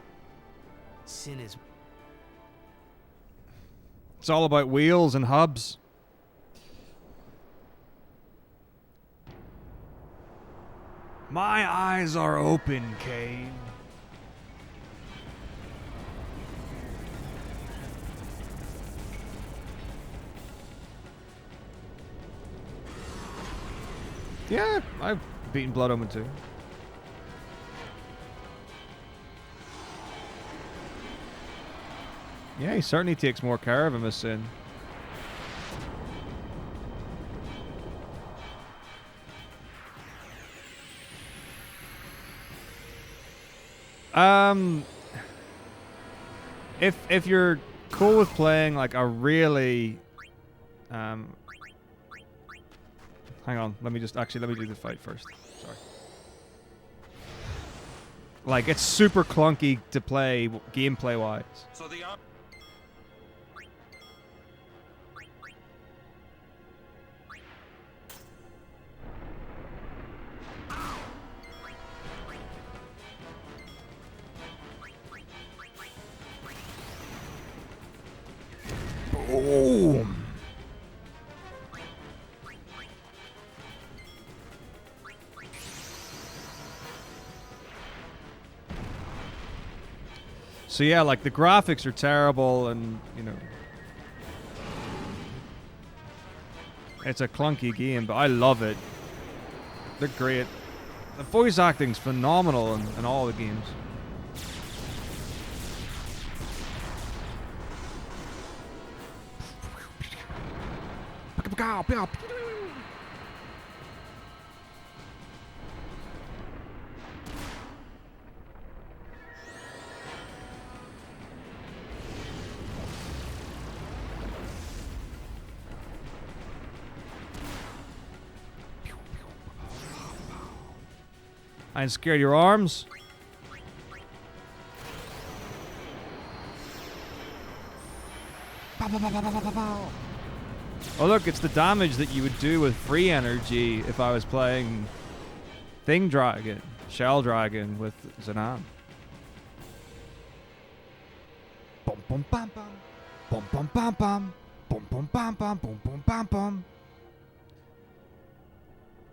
Sin is. It's all about wheels and hubs. My eyes are open, Kane. Yeah, I've beaten Blood Omen too. Yeah, he certainly takes more care of him as Sin. If you're cool with playing like a really hang on, let me do the fight first. Sorry. Like it's super clunky to play gameplay wise. So the Boom. So yeah, like the graphics are terrible and, you know, it's a clunky game, but I love it. They're great. The voice acting's phenomenal in all the games. I ain't scared of your arms. Oh look, it's the damage that you would do with free energy if I was playing Thing Dragon, Shell Dragon with Zanan. Bum bum bum bum. Bum bum bum bum. Boom, boom, bam, bam, boom, boom, bam, bam.